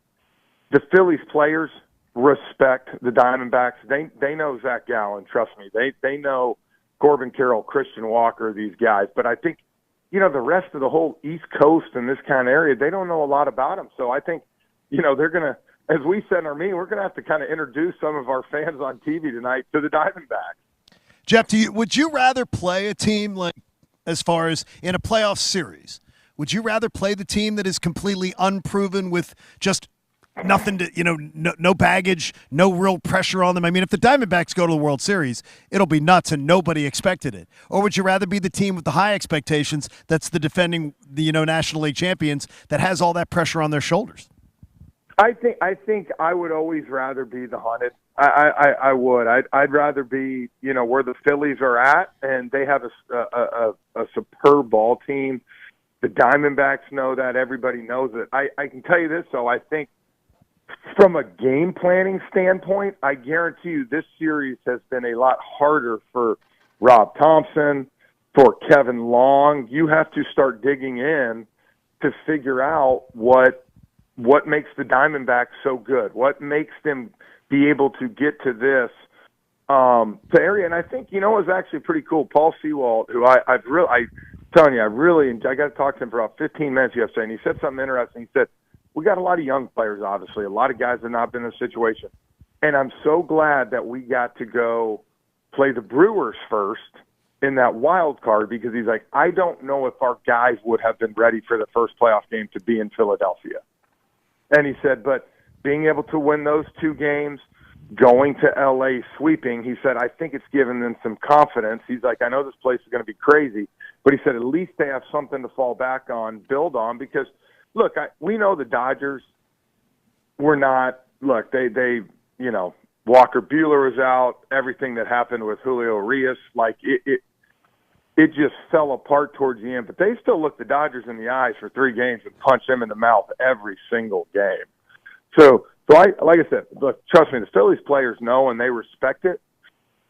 the Phillies players respect the Diamondbacks. They know Zach Gallen, trust me. They know Corbin Carroll, Christian Walker, these guys. But I think, the rest of the whole East Coast and this kind of area, they don't know a lot about them. So I think, they're going to, as we said in our meeting, we're going to have to kind of introduce some of our fans on TV tonight to the Diamondbacks. Jeff, would you rather play a team like, as far as in a playoff series, would you rather play the team that is completely unproven with just nothing to, no baggage, no real pressure on them? I mean, if the Diamondbacks go to the World Series, it'll be nuts and nobody expected it. Or would you rather be the team with the high expectations that's the defending, National League champions that has all that pressure on their shoulders? I think I would always rather be the hunted. I would. I'd rather be, where the Phillies are at, and they have a superb ball team. The Diamondbacks know that. Everybody knows it. I can tell you this, though. I think from a game planning standpoint, I guarantee you this series has been a lot harder for Rob Thompson, for Kevin Long. You have to start digging in to figure out what makes the Diamondbacks so good, what makes them be able to get to this area. And I think, it was actually pretty cool. Paul Sewald, who I'm telling you, I got to talk to him for about 15 minutes yesterday, and he said something interesting. He said, we got a lot of young players, obviously. A lot of guys have not been in this situation. And I'm so glad that we got to go play the Brewers first in that wild card, because he's like, I don't know if our guys would have been ready for the first playoff game to be in Philadelphia. And he said, but being able to win those 2 games, going to L.A. sweeping, he said, I think it's given them some confidence. He's like, I know this place is going to be crazy, but he said at least they have something to fall back on, build on, because, look, we know the Dodgers were not – look, they Walker Buehler was out, everything that happened with Julio Urias, like it just fell apart towards the end. But they still looked the Dodgers in the eyes for 3 games and punched them in the mouth every single game. So like I said, look, trust me, the Phillies players know and they respect it.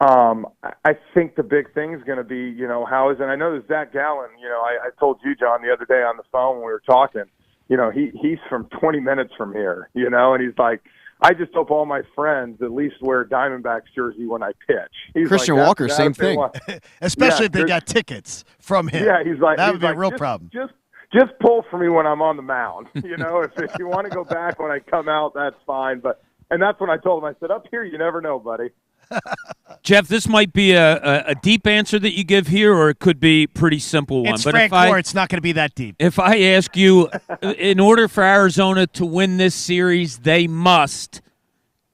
I think the big thing is going to be, how is it? I know that Zach Gallen, I told you, John, the other day on the phone when we were talking, he's from 20 minutes from here, and he's like, I just hope all my friends at least wear Diamondbacks jersey when I pitch. He's Christian like, Walker, same thing. Especially if they got tickets from him. Yeah, he's like, that would be a real just, problem. Just pull for me when I'm on the mound. If you want to go back when I come out, that's fine. And that's when I told him. I said, up here, you never know, buddy. Jeff, this might be a deep answer that you give here, or it could be a pretty simple one. It's but Frank Gore. It's not going to be that deep. If I ask you, in order for Arizona to win this series, they must,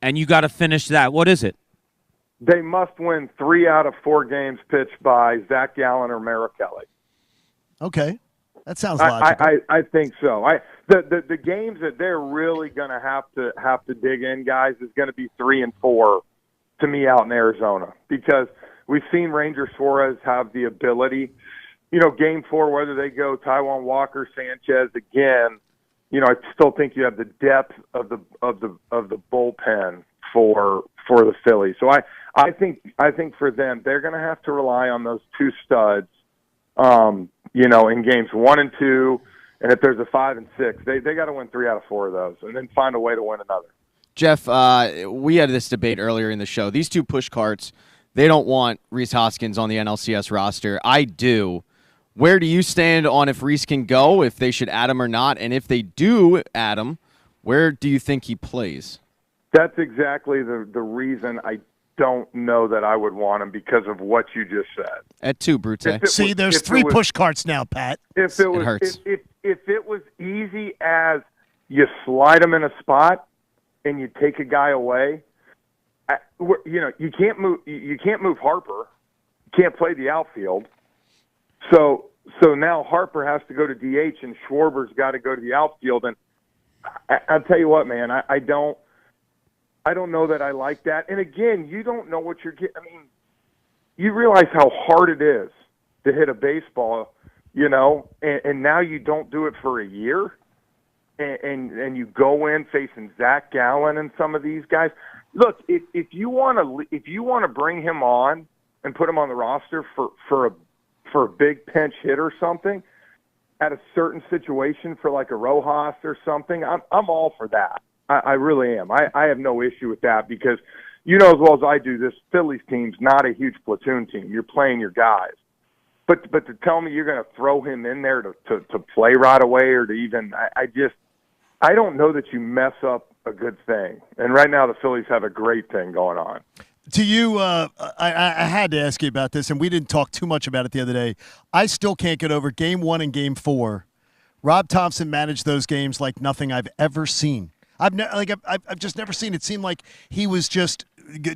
and you got to finish that. What is it? They must win 3 out of 4 games pitched by Zach Gallen or Merrill Kelly. Okay. That sounds logical. I think so. The games that they're really going to have to dig in, guys, is going to be 3 and 4 to me out in Arizona, because we've seen Ranger Suarez have the ability. Game 4, whether they go Taijuan Walker, Sanchez again, I still think you have the depth of the bullpen for the Phillies. So I think for them, they're going to have to rely on those 2 studs. In games 1 and 2, and if there's a 5 and 6, they got to win 3 out of 4 of those, and then find a way to win another. Jeff, we had this debate earlier in the show. These 2 push carts, they don't want Rhys Hoskins on the NLCS roster. I do. Where do you stand on if Rhys can go, if they should add him or not? And if they do add him, where do you think he plays? That's exactly the reason I don't know that I would want him, because of what you just said. At 2, Brute. See, there's 3 push carts now, Pat. It hurts. If it was easy as you slide him in a spot and you take a guy away, you can't move. You can't move Harper. You can't play the outfield. So now Harper has to go to DH, and Schwarber's got to go to the outfield. And I'll tell you what, man, I don't know that I like that. And again, you don't know what you're getting. I mean, you realize how hard it is to hit a baseball, and now you don't do it for a year. And you go in facing Zach Gallen and some of these guys. Look, if you want to bring him on and put him on the roster for a big pinch hit or something at a certain situation, for like a Rojas or something, I'm all for that. I really am. I have no issue with that, because as well as I do, this Phillies team's not a huge platoon team. You're playing your guys. But to tell me you're going to throw him in there to play right away, or to even I don't know that you mess up a good thing. And right now the Phillies have a great thing going on. To you, I had to ask you about this, and we didn't talk too much about it the other day. I still can't get over Game 1 and Game 4. Rob Thompson managed those games like nothing I've ever seen. I've just never seen it. Seem like he was just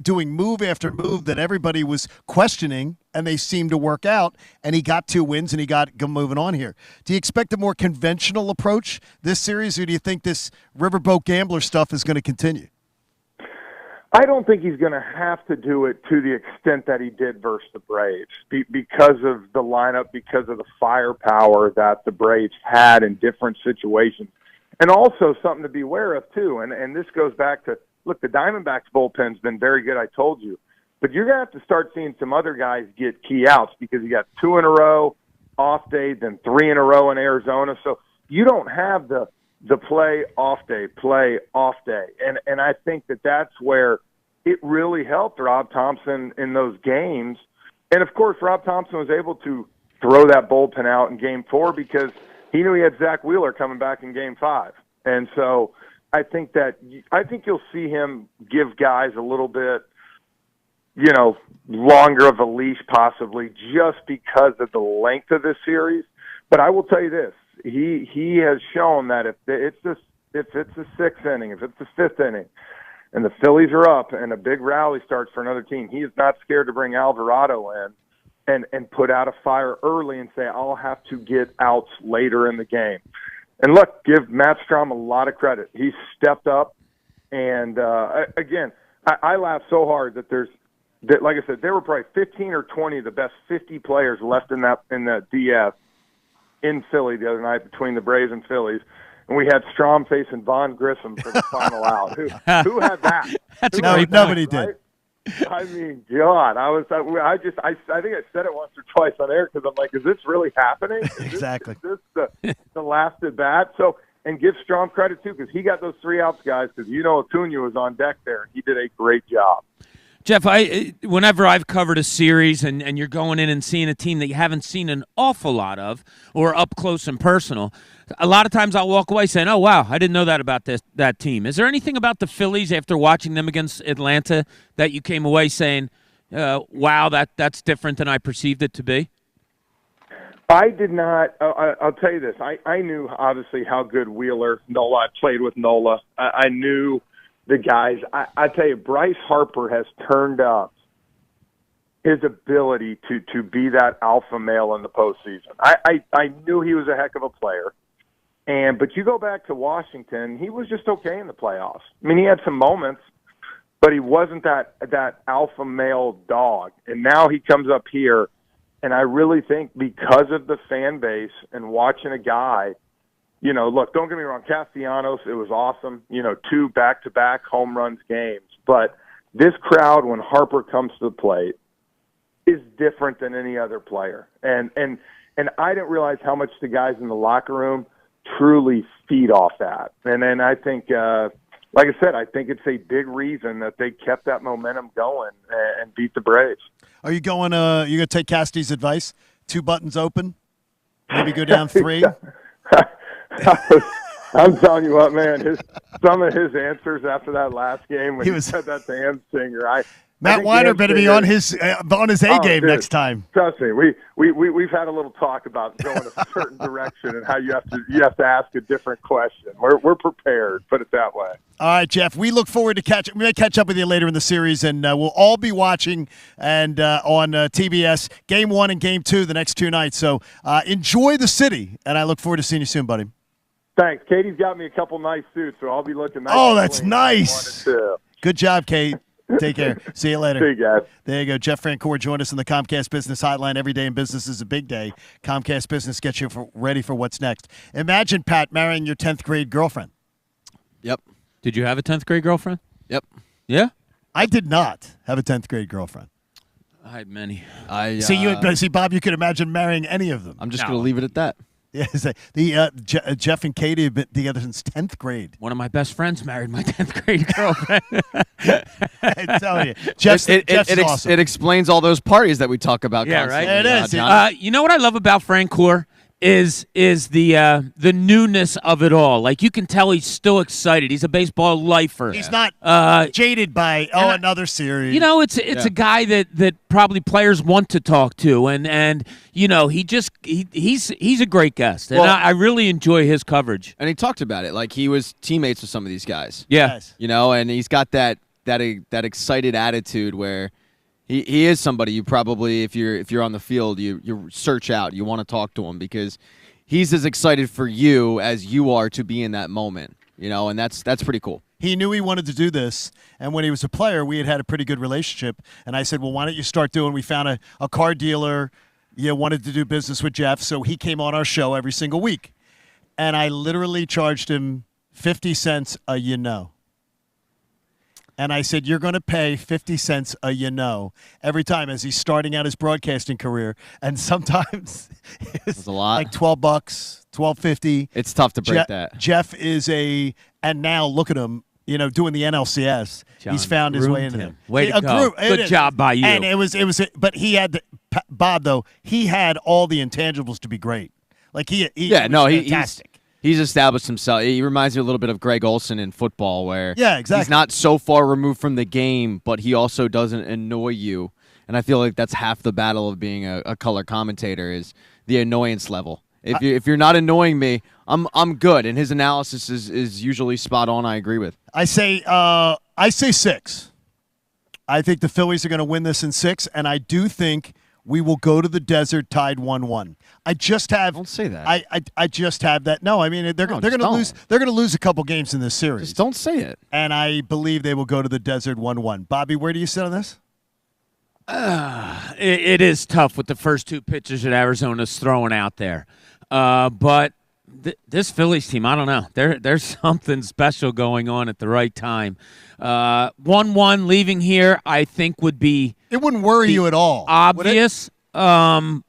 doing move after move that everybody was questioning, and they seemed to work out, and he got 2 wins, and he got moving on here. Do you expect a more conventional approach this series, or do you think this riverboat gambler stuff is going to continue? I don't think he's going to have to do it to the extent that he did versus the Braves, because of the lineup, because of the firepower that the Braves had in different situations. And also something to be aware of, too, and this goes back to, look, the Diamondbacks bullpen's been very good, I told you. But you're going to have to start seeing some other guys get key outs, because you got 2 in a row, off day, then 3 in a row in Arizona. So you don't have the play, off day. And I think that's where it really helped Rob Thompson in those games. And, of course, Rob Thompson was able to throw that bullpen out in Game 4, because he knew he had Zach Wheeler coming back in Game 5. And so I think you'll see him give guys a little bit, longer of a leash possibly, just because of the length of this series. But I will tell you this, he has shown that if it's the 6th inning, if it's the 5th inning, and the Phillies are up and a big rally starts for another team, he is not scared to bring Alvarado in and put out a fire early and say, I'll have to get outs later in the game. And look, give Matt Strom a lot of credit. He stepped up, and again, I laugh so hard that there's that, like I said, there were probably 15 or 20 of the best 50 players left in the DS in Philly the other night between the Braves and Phillies. And we had Strom facing Von Grissom for the final out. Who had that? That's Who a great nobody point, did. Right? I mean, God, I think I said it once or twice on air because I'm like, is this really happening? Exactly. Is this the last at bat? So, and give Strom credit too because he got those 3 outs, guys. Because Acuna was on deck there and he did a great job. Jeff, whenever I've covered a series and you're going in and seeing a team that you haven't seen an awful lot of or up close and personal, a lot of times I'll walk away saying, oh, wow, I didn't know that about that team. Is there anything about the Phillies after watching them against Atlanta that you came away saying, wow, that's different than I perceived it to be? I did not. I'll tell you this. I knew, obviously, how good Wheeler, Nola, I played with Nola. I knew the guys. I tell you, Bryce Harper has turned up his ability to be that alpha male in the postseason. I knew he was a heck of a player. But you go back to Washington, he was just okay in the playoffs. I mean, he had some moments, but he wasn't that alpha male dog. And now he comes up here, and I really think because of the fan base and watching a guy, look, don't get me wrong, Castellanos, it was awesome, 2 back-to-back home runs games. But this crowd, when Harper comes to the plate, is different than any other player. And I didn't realize how much the guys in the locker room truly feed off that. And then I think, like I said, I think it's a big reason that they kept that momentum going and beat the Braves. Are you going to take Casty's advice? 2 buttons open? Maybe go down 3? I'm telling you what, man, some of his answers after that last game when he said that to Ham Singer, Matt Weiner better be on his A game next time. Trust me, we've had a little talk about going a certain direction and how you have to ask a different question. We're prepared, put it that way. All right, Jeff. We look forward to we may catch up with you later in the series, and we'll all be watching and on TBS Game 1 and Game 2 the next 2 nights. So enjoy the city, and I look forward to seeing you soon, buddy. Thanks. Katie's got me a couple nice suits, so I'll be looking nice. Oh, that's nice. Good job, Kate. Take care. See you later. See you guys. There you go. Jeff Francoeur joined us on the Comcast Business Hotline. Every day in business is a big day. Comcast Business gets you ready for what's next. Imagine, Pat, marrying your 10th grade girlfriend. Yep. Did you have a 10th grade girlfriend? Yep. Yeah? I did not have a 10th grade girlfriend. I had many. See, Bob, you could imagine marrying any of them. I'm just going to leave it at that. Yeah, Jeff and Katie have been together since 10th grade. One of my best friends married my 10th grade girlfriend. I tell you, Jeff's awesome. It explains all those parties that we talk about. Yeah, constantly. right. It is. You know what I love about Francoeur is the newness of it all. Like you can tell he's still excited. He's a baseball lifer. He's not jaded by another series. It's a guy that probably players want to talk to, and he's a great guest, and I really enjoy his coverage. And he talked about it like he was teammates with some of these guys. Yeah, and he's got that excited attitude where. He is somebody you probably, if you're on the field, you search out. You want to talk to him because he's as excited for you as you are to be in that moment. And that's pretty cool. He knew he wanted to do this, and when he was a player, we had a pretty good relationship. And I said, well, why don't you start doing? We found a car dealer, wanted to do business with Jeff, so he came on our show every single week. And I literally charged him 50 cents a And I said, you're going to pay 50 cents a every time as he's starting out his broadcasting career. And sometimes it's a lot. Like $12, $12.50. It's tough to break that. Jeff is and now look at him, doing the NLCS. John, he's found his way into him. Way to go. Good job by you. And it was, but he had, Bob, though, he had all the intangibles to be great. Like he's fantastic. He's established himself. He reminds me a little bit of Greg Olson in football where exactly. He's not so far removed from the game, but he also doesn't annoy you. And I feel like that's half the battle of being a color commentator is the annoyance level. If you're not annoying me, I'm good. And his analysis is usually spot on. I agree with. I say 6. I think the Phillies are going to win this in 6, and I do think we will go to the desert tied 1-1. Don't say that. I just have that. No, I mean they're going to lose. They're going to lose a couple games in this series. Just don't say it. And I believe they will go to the desert 1-1. Bobby, where do you sit on this? It is tough with the first two pitches that Arizona's throwing out there. But this Phillies team, I don't know. There's something special going on at the right time. 1-1 leaving here, I think, would be. It wouldn't worry you at all. Obvious. Would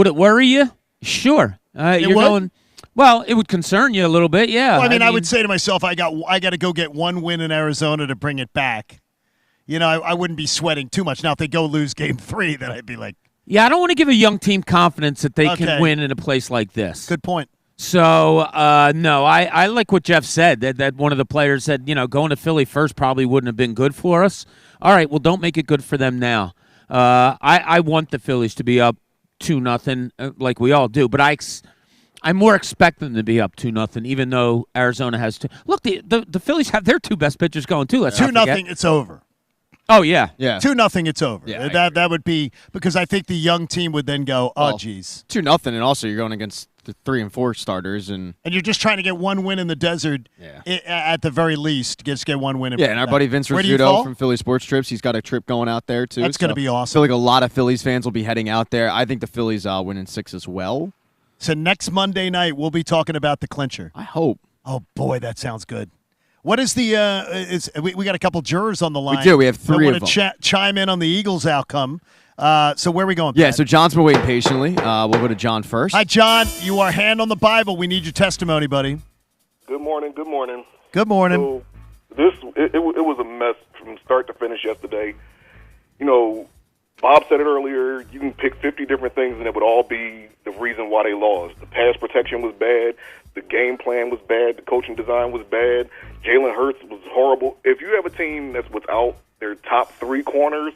it worry you? Sure. You're would? going. Well, it would concern you a little bit, yeah. Well, I mean, I would say to myself, I got to go get one win in Arizona to bring it back. You know, I wouldn't be sweating too much. Now, if they go lose Game 3, then I'd be like, yeah, I don't want to give a young team confidence that they can win in a place like this. Good point. So, no, I like what Jeff said, that one of the players said, going to Philly first probably wouldn't have been good for us. All right, well, don't make it good for them now. I want the Phillies to be up 2-0 like we all do, but I more expect them to be up 2-0, even though Arizona has two. Look, the Phillies have their two best pitchers going, too. Let's 2-0, it's over. Oh, yeah. 2-0, it's over. Yeah, that would be because I think the young team would then go, oh, geez. 2-0, and also you're going against the 3 and 4 starters. And you're just trying to get one win in the desert at the very least. Just get one win. And our buddy Vince Rizzuto from Philly Sports Trips, he's got a trip going out there, too. That's going to be awesome. I feel like a lot of Phillies fans will be heading out there. I think the Phillies win in 6 as well. So next Monday night, we'll be talking about the clincher. I hope. Oh, boy, that sounds good. What is the we got a couple jurors on the line. We do. We have 3 of them. Chime in on the Eagles outcome. So where are we going, Pat? Yeah, so John's been waiting patiently. We'll go to John first. Hi, John. You are hand on the Bible. We need your testimony, buddy. Good morning. Good morning. Good morning. So it was a mess from start to finish yesterday. Bob said it earlier, you can pick 50 different things and it would all be the reason why they lost. The pass protection was bad. The game plan was bad. The coaching design was bad. Jalen Hurts was horrible. If you have a team that's without their top 3 corners,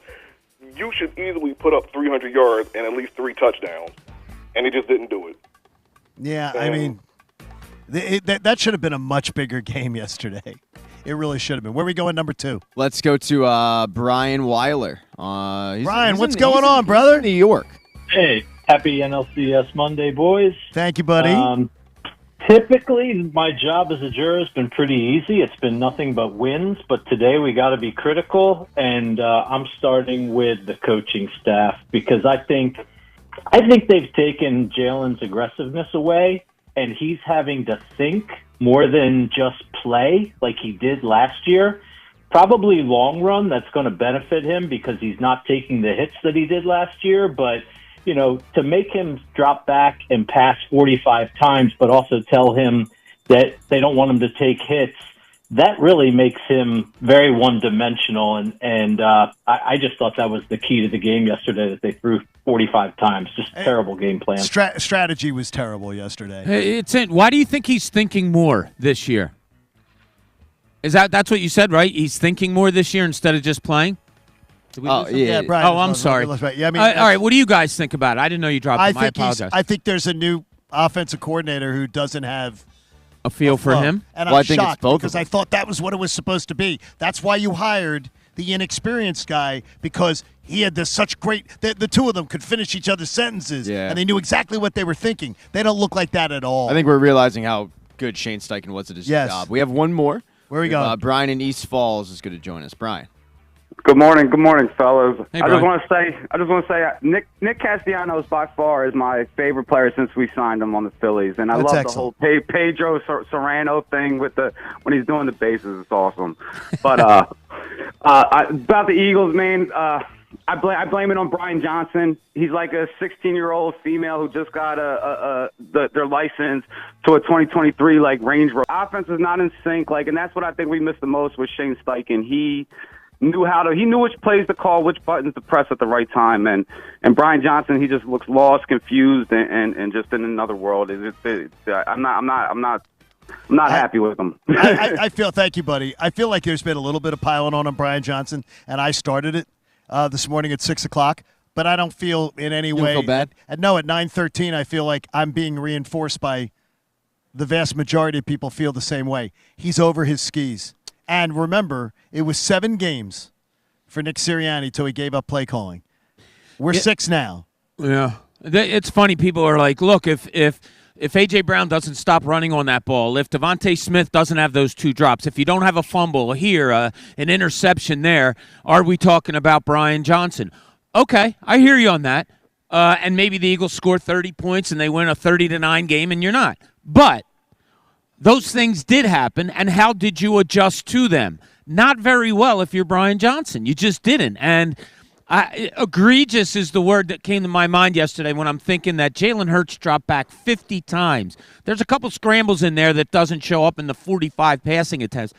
you should easily put up 300 yards and at least 3 touchdowns. And they just didn't do it. Yeah, I mean, that should have been a much bigger game yesterday. It really should have been. Where are we going, number 2? Let's go to Brian Weiler. Brian, what's going on, brother? New York. Hey, happy NLCS Monday, boys. Thank you, buddy. Typically, my job as a juror has been pretty easy. It's been nothing but wins, but today we got to be critical, and I'm starting with the coaching staff because I think they've taken Jalen's aggressiveness away, and he's having to think more than just play like he did last year. Probably long run, that's going to benefit him because he's not taking the hits that he did last year, but to make him drop back and pass 45 times, but also tell him that they don't want him to take hits, that really makes him very one-dimensional. And I just thought that was the key to the game yesterday, that they threw 45 times. Just terrible game plan. Strategy was terrible yesterday. Why do you think he's thinking more this year? That's what you said, right? He's thinking more this year instead of just playing? Yeah, Brian. Oh, I'm sorry. Yeah, I mean, all right, what do you guys think about it? I didn't know you dropped him. I apologize. I think there's a new offensive coordinator who doesn't have a feel for him. And I'm shocked because I thought that was what it was supposed to be. That's why you hired the inexperienced guy, because he had such great – the two of them could finish each other's sentences, and they knew exactly what they were thinking. They don't look like that at all. I think we're realizing how good Shane Steichen was at his job. We have one more. Where are we going? Brian in East Falls is going to join us. Brian. Good morning, fellas. Hey, I just want to say, Nick Castellanos by far is my favorite player since we signed him on the Phillies, and I love excellent. the whole Pedro Serrano thing when he's doing the bases. It's awesome. But about the Eagles, man, I blame it on Brian Johnson. He's like a 16-year-old female who just got their license to a 2023 Range Rover. Offense is not in sync, and that's what I think we missed the most with Shane Steichen. He knew which plays to call, which buttons to press at the right time, and Brian Johnson, he just looks lost, confused, and just in another world. I'm not happy with him. I feel, thank you, buddy. I feel like there's been a little bit of piling on Brian Johnson, and I started it this morning at 6:00. But I don't feel in any way. Feel bad? No, at 9:13, I feel like I'm being reinforced by the vast majority of people feel the same way. He's over his skis. And remember, it was 7 games for Nick Sirianni till he gave up play calling. We're 6 now. Yeah. It's funny. People are like, look, if if A.J. Brown doesn't stop running on that ball, if Devontae Smith doesn't have those 2 drops, if you don't have a fumble here, an interception there, are we talking about Brian Johnson? Okay, I hear you on that. And maybe the Eagles score 30 points and they win a 30-9 game and you're not. But those things did happen, and how did you adjust to them? Not very well if you're Brian Johnson. You just didn't. And egregious is the word that came to my mind yesterday when I'm thinking that Jalen Hurts dropped back 50 times. There's a couple scrambles in there that doesn't show up in the 45 passing attempts.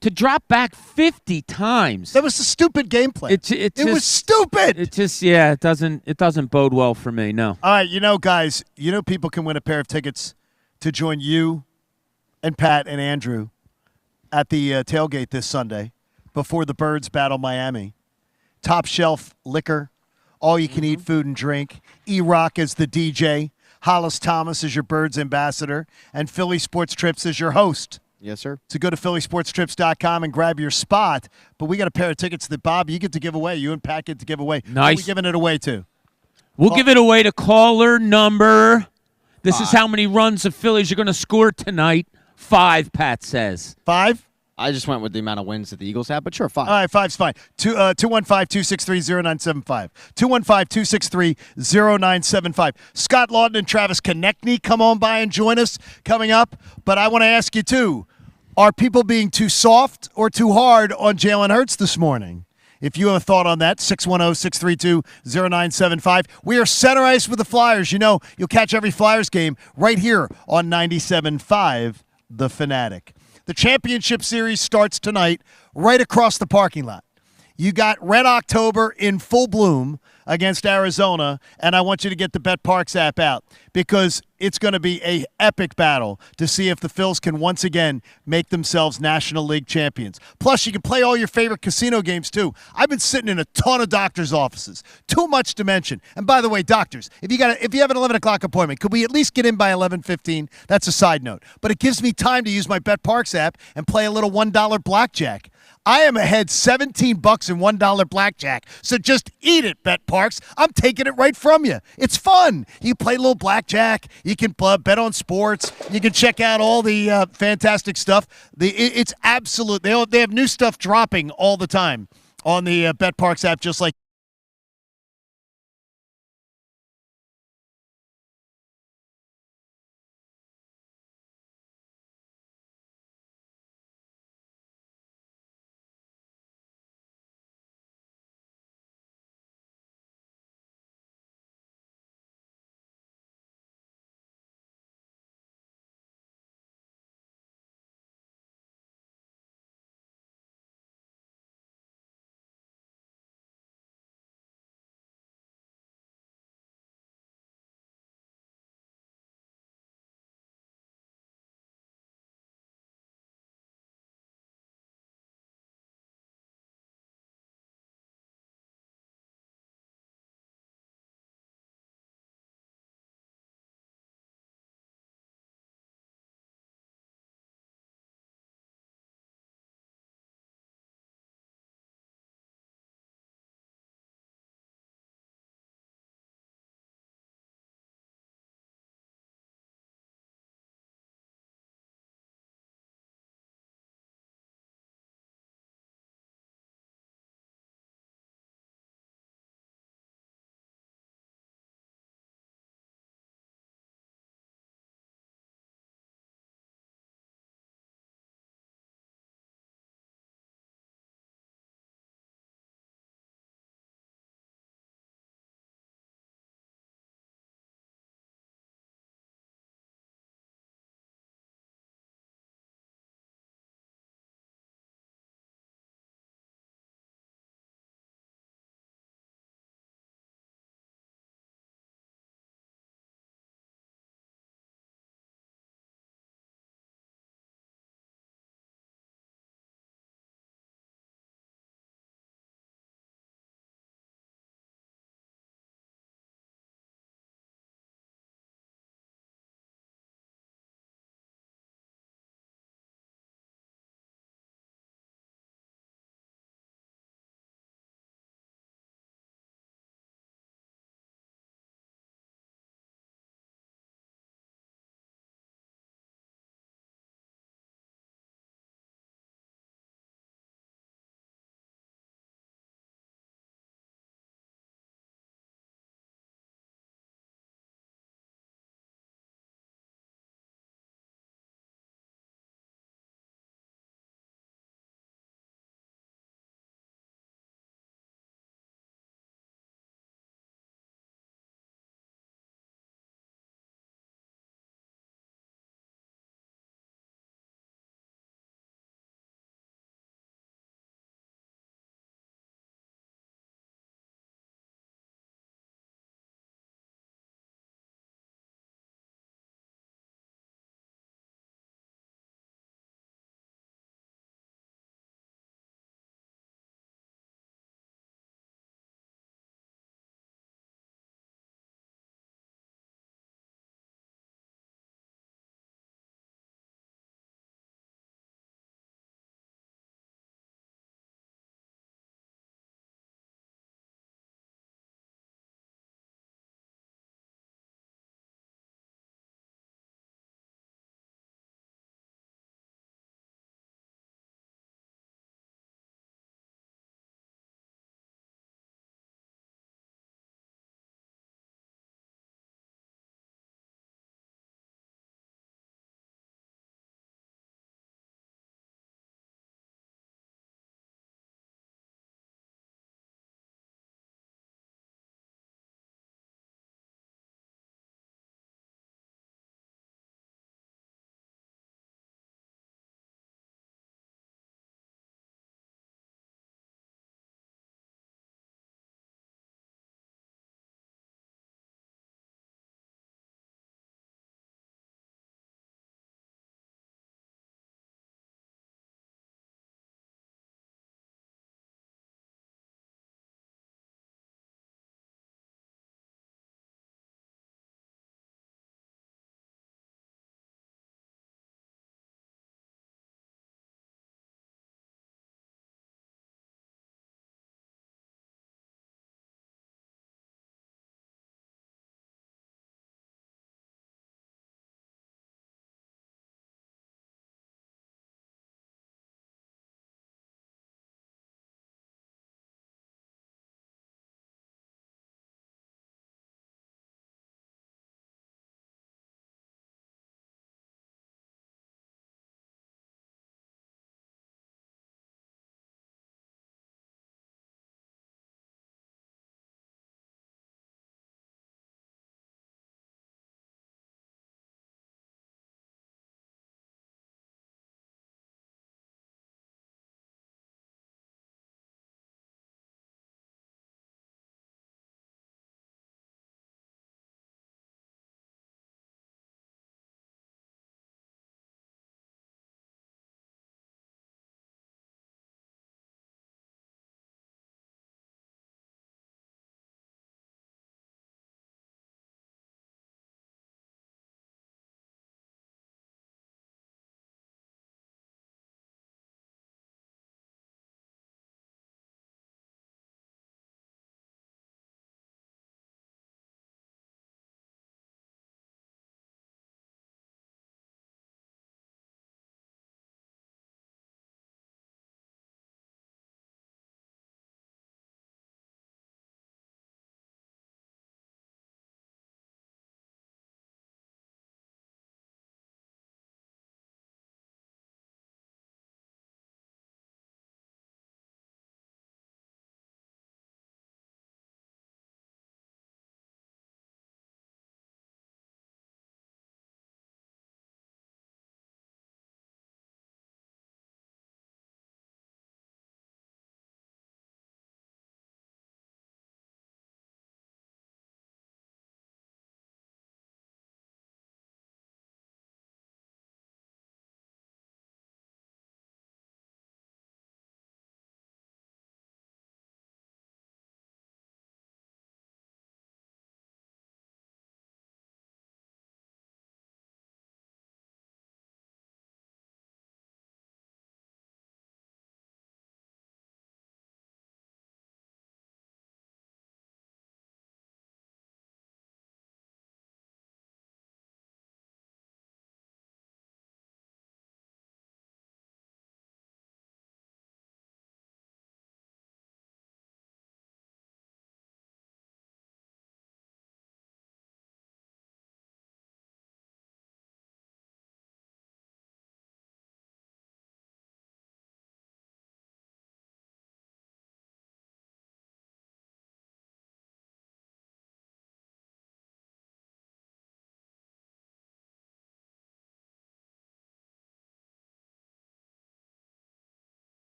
To drop back 50 times. That was a stupid gameplay. It was stupid. It just, it doesn't bode well for me, no. All right, guys, people can win a pair of tickets to join you and Pat and Andrew at the tailgate this Sunday before the Birds battle Miami. Top shelf liquor, all you can eat food and drink. E-Rock is the DJ. Hollis Thomas is your Birds ambassador. And Philly Sports Trips is your host. Yes, sir. So go to phillysportstrips.com and grab your spot. But we got a pair of tickets that, Bob, you get to give away. You and Pat get to give away. Nice. Who are we giving it away to? We'll give it away to caller number. This is how many runs the Phillies are going to score tonight. 5, Pat says. 5? I just went with the amount of wins that the Eagles have, but sure, 5. All right, 5's fine. 215-263-0975. 215-263-0975. Scott Lawton and Travis Konechny come on by and join us coming up. But I want to ask you, too, are people being too soft or too hard on Jalen Hurts this morning? If you have a thought on that, 610-632-0975. We are center ice with the Flyers. You'll catch every Flyers game right here on 97.5, The Fanatic. The championship series starts tonight right across the parking lot. You got Red October in full bloom against Arizona, and I want you to get the BetParx app out because it's going to be an epic battle to see if the Phils can once again make themselves National League champions. Plus, you can play all your favorite casino games, too. I've been sitting in a ton of doctors' offices. Too much to mention. And by the way, doctors, if you have an 11 o'clock appointment, could we at least get in by 11:15? That's a side note. But it gives me time to use my BetParx app and play a little $1 blackjack. I am ahead $17 in $1 blackjack, so just eat it, BetParx. I'm taking it right from you. It's fun. You play a little blackjack. You can bet on sports. You can check out all the fantastic stuff. It's absolute. They have new stuff dropping all the time on the BetParx app, just like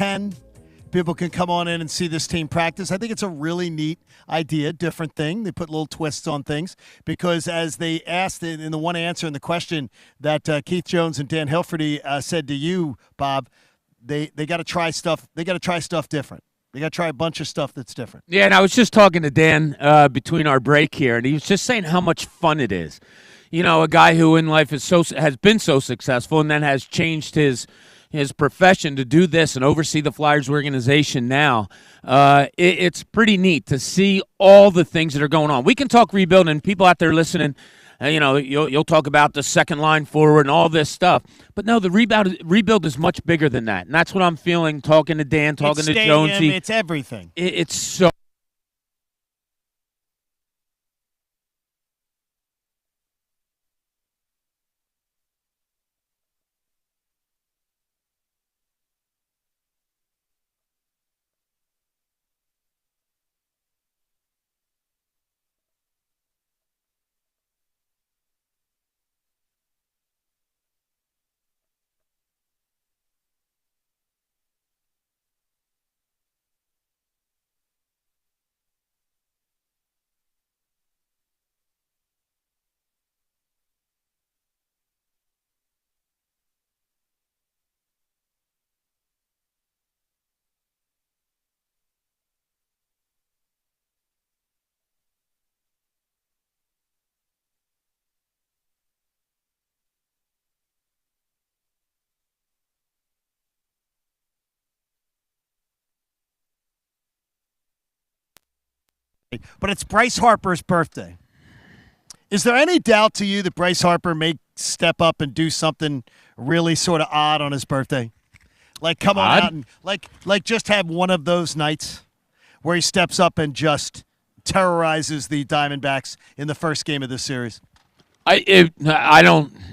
10. People can come on in and see this team practice. I think it's a really neat idea, different thing. They put little twists on things because as they asked in the one answer in the question that Keith Jones and Dan Hilferty said to you, Bob, they got to try stuff. They got to try stuff different. They got to try a bunch of stuff that's different. Yeah, and I was just talking to Dan between our break here, and he was just saying how much fun it is. You know, a guy who in life has been so successful and then has changed his profession to do this and oversee the Flyers organization now. It's pretty neat to see all the things that are going on. We can talk rebuild, and people out there listening, you'll talk about the second line forward and all this stuff. But no, the rebuild is much bigger than that. And that's what I'm feeling talking to Dan, talking to Jonesy. It's everything. It's so. But it's Bryce Harper's birthday. Is there any doubt to you that Bryce Harper may step up and do something really sort of odd on his birthday? Like come on out and like just have one of those nights where he steps up and just terrorizes the Diamondbacks in the first game of this series? It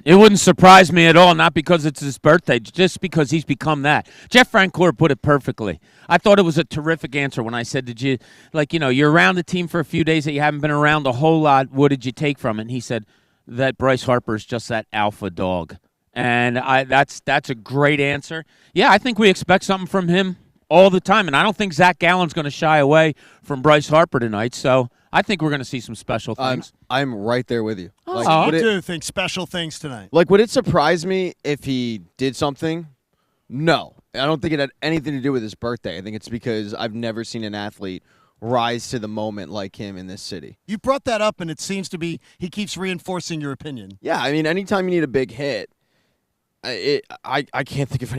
wouldn't surprise me at all, not because it's his birthday, just because he's become that. Jeff Francoeur put it perfectly. I thought it was a terrific answer when I said, you're around the team for a few days that you haven't been around a whole lot. What did you take from it? And he said that Bryce Harper is just that alpha dog. And that's a great answer. Yeah, I think we expect something from him all the time. And I don't think Zach Gallen's going to shy away from Bryce Harper tonight. So I think we're going to see some special things. I'm right there with you. I do think special things tonight. Like, would it surprise me if he did something? No. I don't think it had anything to do with his birthday. I think it's because I've never seen an athlete rise to the moment like him in this city. You brought that up, and it seems to be he keeps reinforcing your opinion. Yeah, I mean, anytime you need a big hit, I can't think of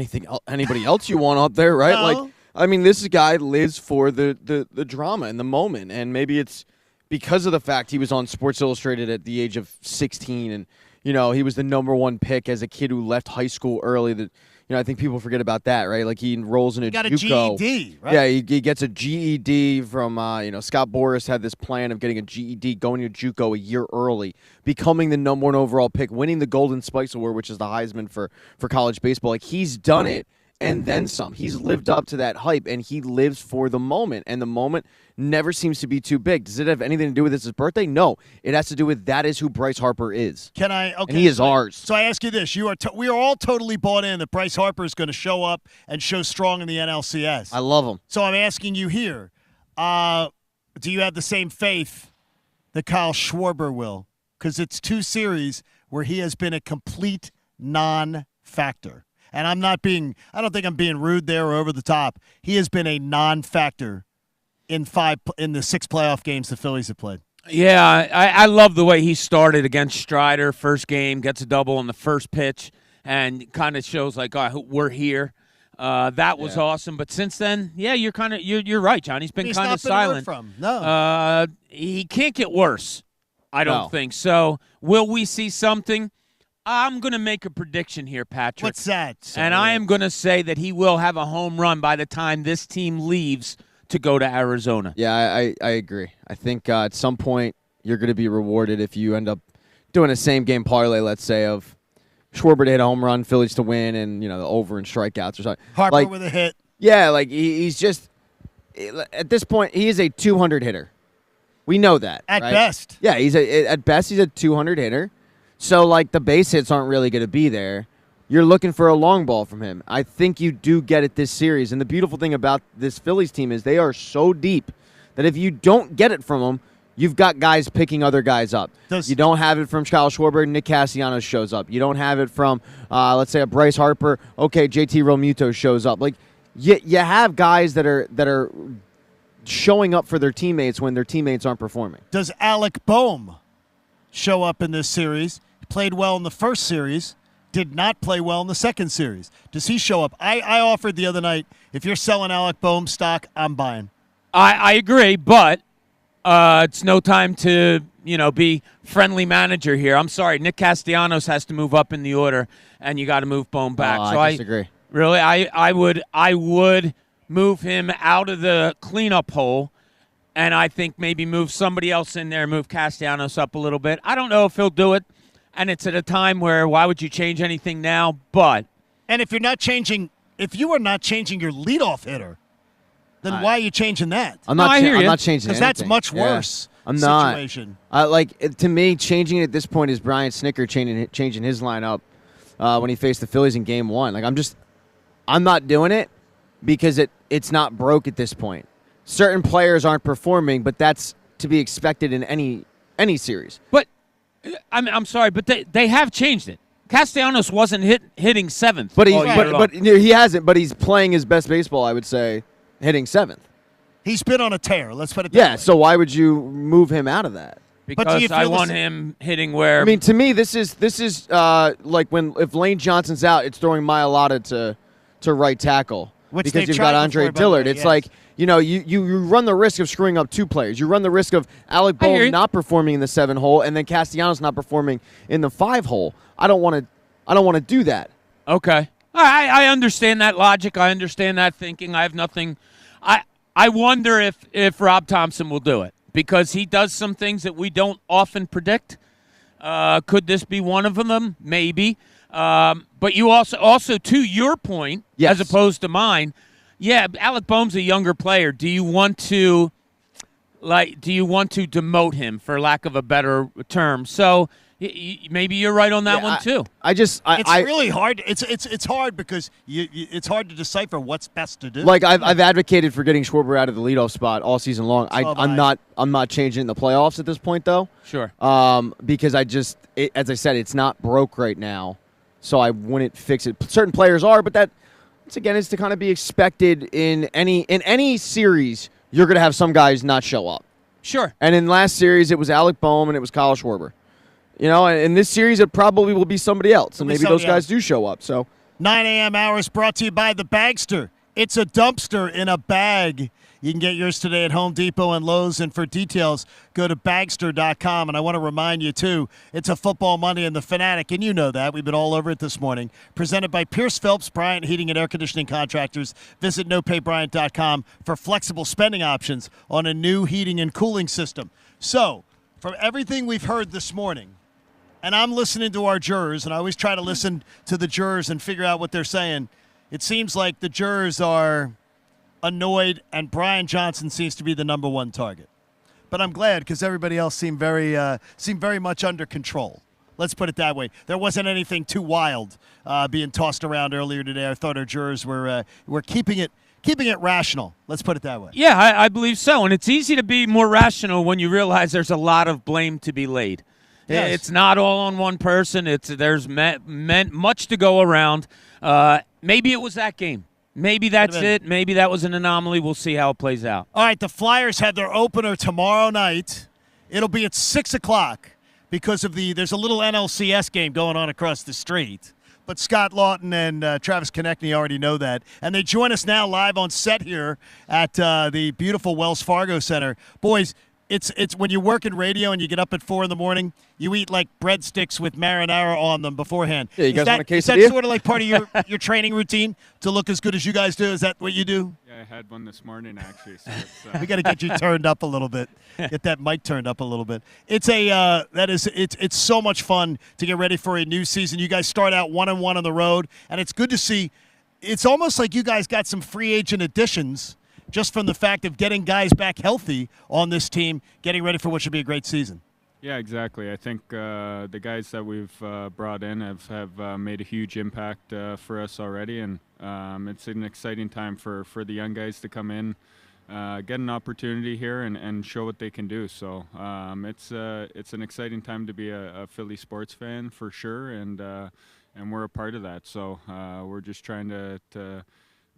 anybody else you want up there, right? No. Like, I mean, this guy lives for the drama and the moment, and maybe it's because of the fact he was on Sports Illustrated at the age of 16 and, he was the number one pick as a kid who left high school early. That, I think people forget about that, right? Like he enrolls in a got JUCO. a GED, right? Yeah, he gets a GED from, Scott Boras had this plan of getting a GED, going to JUCO a year early, becoming the number one overall pick, winning the Golden Spikes Award, which is the Heisman for college baseball. Like he's done it. And then some. He's lived up to that hype, and he lives for the moment. And the moment never seems to be too big. Does it have anything to do with his birthday? No. It has to do with that is who Bryce Harper is. Can I? Okay. And he is ours. So I ask you this: we are all totally bought in that Bryce Harper is going to show up and show strong in the NLCS. I love him. So I'm asking you here: do you have the same faith that Kyle Schwarber will? Because it's two series where he has been a complete non-factor. And I don't think I'm being rude there or over the top. He has been a non-factor in the 6 playoff games the Phillies have played. Yeah, I love the way he started against Strider. First game, gets a double on the first pitch, and kind of shows like, we're here. That was awesome. But since then, yeah, you're right, John. He's been kind of silent. No, he can't get worse. I don't think so. Will we see something? I'm going to make a prediction here, Patrick. What's that? And I am going to say that he will have a home run by the time this team leaves to go to Arizona. Yeah, I agree. I think at some point you're going to be rewarded if you end up doing a same-game parlay, let's say, of Schwarber to hit a home run, Phillies to win, and, the over in strikeouts or something. Harper with a hit. Yeah, like he's just – at this point, he is a 200 hitter. We know that. At right? best. Yeah, at best he's a 200 hitter. So, like, the base hits aren't really going to be there. you're looking for a long ball from him. I think you do get it this series. And the beautiful thing about this Phillies team is they are so deep that if you don't get it from them, you've got guys picking other guys up. You don't have it from Kyle Schwarber, Nick Castellanos shows up. You don't have it from, let's say, a Bryce Harper. Okay, JT Realmuto shows up. Like, you have guys that are showing up for their teammates when their teammates aren't performing. Does Alec Boehm show up in this series? He played well in the first series, did not play well in the second series. Does he show up? I offered the other night, if you're selling Alec Boehm stock, I'm buying. I agree, but it's no time to, be friendly manager here. I'm sorry. Nick Castellanos has to move up in the order, and you got to move Boehm back. I disagree. Really? I would move him out of the cleanup hole, and I think maybe move somebody else in there, move Castellanos up a little bit. I don't know if he'll do it, and it's at a time where why would you change anything now? But and if you are not changing your leadoff hitter, then why are you changing that? I'm not changing anything. Because that's much worse. I'm situation. not. To me, changing it at this point is Brian Snitker changing his lineup when he faced the Phillies in Game 1. Like, I'm not doing it because it's not broke at this point. Certain players aren't performing, but that's to be expected in any series. But I'm sorry, but they have changed it. Castellanos wasn't hitting 7th. But he hasn't. But he's playing his best baseball, I would say, hitting 7th. He's been on a tear. Let's put it that way. Yeah, so why would you move him out of that? Because I want him hitting where. I mean, to me, this is like if Lane Johnson's out, it's throwing Mailata to right tackle. Because you've got Andre Dillard. It's like, you run the risk of screwing up two players. You run the risk of Alec Boehm not performing in the 7 hole and then Castellanos not performing in the 5 hole. I don't want to do that. Okay. I understand that logic. I understand that thinking. I have nothing. I wonder if Rob Thompson will do it because he does some things that we don't often predict. Could this be one of them? Maybe. But you also to your point, as opposed to mine, Alec Boehm's a younger player. Do you want to demote him, for lack of a better term? So maybe you're right on that one too. It's really hard. It's hard because it's hard to decipher what's best to do. Like I've advocated for getting Schwarber out of the leadoff spot all season long. I'm not changing in the playoffs at this point though. Sure. Because as I said, it's not broke right now. So I wouldn't fix it. Certain players are, but that, once again, is to kind of be expected in any series. You're going to have some guys not show up. Sure. And in last series, it was Alec Boehm and it was Kyle Schwarber. In this series, it probably will be somebody else, and maybe those guys do show up. So 9 a.m. hours brought to you by the Bagster. It's a dumpster in a bag. You can get yours today at Home Depot and Lowe's. And for details, go to Bagster.com. And I want to remind you, too, it's a football Monday in the Fanatic. And you know that. We've been all over it this morning. Presented by Pierce Phelps, Bryant Heating and Air Conditioning Contractors. Visit NoPayBryant.com for flexible spending options on a new heating and cooling system. So, from everything we've heard this morning, and I'm listening to our jurors, and I always try to listen to the jurors and figure out what they're saying, it seems like the jurors are annoyed, and Brian Johnson seems to be the number one target. But I'm glad because everybody else seemed very much under control. Let's put it that way. There wasn't anything too wild being tossed around earlier today. I thought our jurors were keeping it rational. Let's put it that way. Yeah, I believe so. And it's easy to be more rational when you realize there's a lot of blame to be laid. Yes. It's not all on one person. There's much to go around. Maybe it was that game. Maybe that's it. Maybe that was an anomaly. We'll see how it plays out. All right, the Flyers have their opener tomorrow night. It'll be at 6 o'clock because of there's a little NLCS game going on across the street. But Scott Lawton and Travis Konechny already know that. And they join us now live on set here at the beautiful Wells Fargo Center. Boys, it's when you work in radio and you get up at 4 in the morning, you eat like breadsticks with marinara on them beforehand. Yeah, you guys want a quesadilla? Is that sort of like part of your training routine to look as good as you guys do? Is that what you do? Yeah, I had one this morning actually. So we got to get you turned up a little bit. Get that mic turned up a little bit. It's so much fun to get ready for a new season. You guys start out 1-1 on the road, and it's good to see. It's almost like you guys got some free agent additions just from the fact of getting guys back healthy on this team, getting ready for what should be a great season. Yeah, exactly. I think the guys that we've brought in have made a huge impact for us already, and it's an exciting time for the young guys to come in, get an opportunity here, and show what they can do. So it's an exciting time to be a Philly sports fan for sure, and we're a part of that. So we're just trying to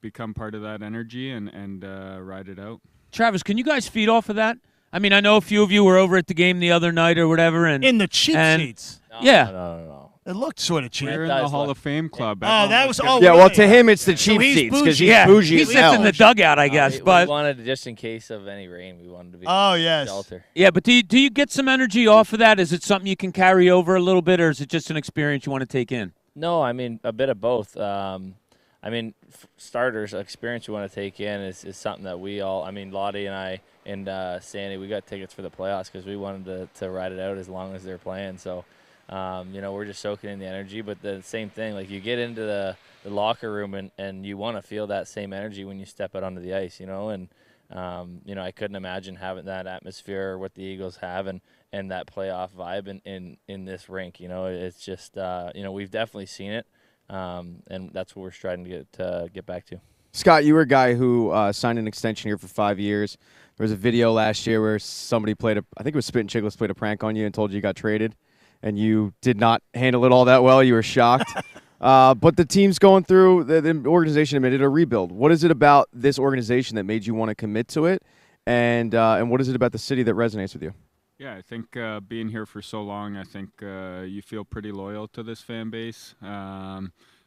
become part of that energy and ride it out. Travis, can you guys feed off of that? I mean, I know a few of you were over at the game the other night or whatever, and in the cheap seats. Yeah. No. It looked sort of cheap. We're in the Hall of Fame club. Oh, that was yeah. Well, to him, it's the cheap seats because he's bougie. He as sits hell. in the dugout, I guess. We but wanted, just in case of any rain, we wanted to be shelter. Yeah, but do you get some energy off of that? Is it something you can carry over a little bit, or is it just an experience you want to take in? No, I mean, a bit of both. Starters, experience you want to take in is something that we all, Lottie and I and Sandy, we got tickets for the playoffs because we wanted to ride it out as long as they're playing. So, we're just soaking in the energy. But the same thing, like you get into the locker room and you want to feel that same energy when you step out onto the ice, and I couldn't imagine having that atmosphere what the Eagles have and that playoff vibe in this rink. It's just, we've definitely seen it. And that's what we're striving to get back to. Scott, you were a guy who signed an extension here for 5 years. There was a video last year where somebody I think it was Spit and Chicklets, played a prank on you and told you got traded, and you did not handle it all that well. You were shocked. But the team's going through, the organization admitted a rebuild. What is it about this organization that made you want to commit to it, and what is it about the city that resonates with you? Yeah, I think being here for so long, I think you feel pretty loyal to this fan base.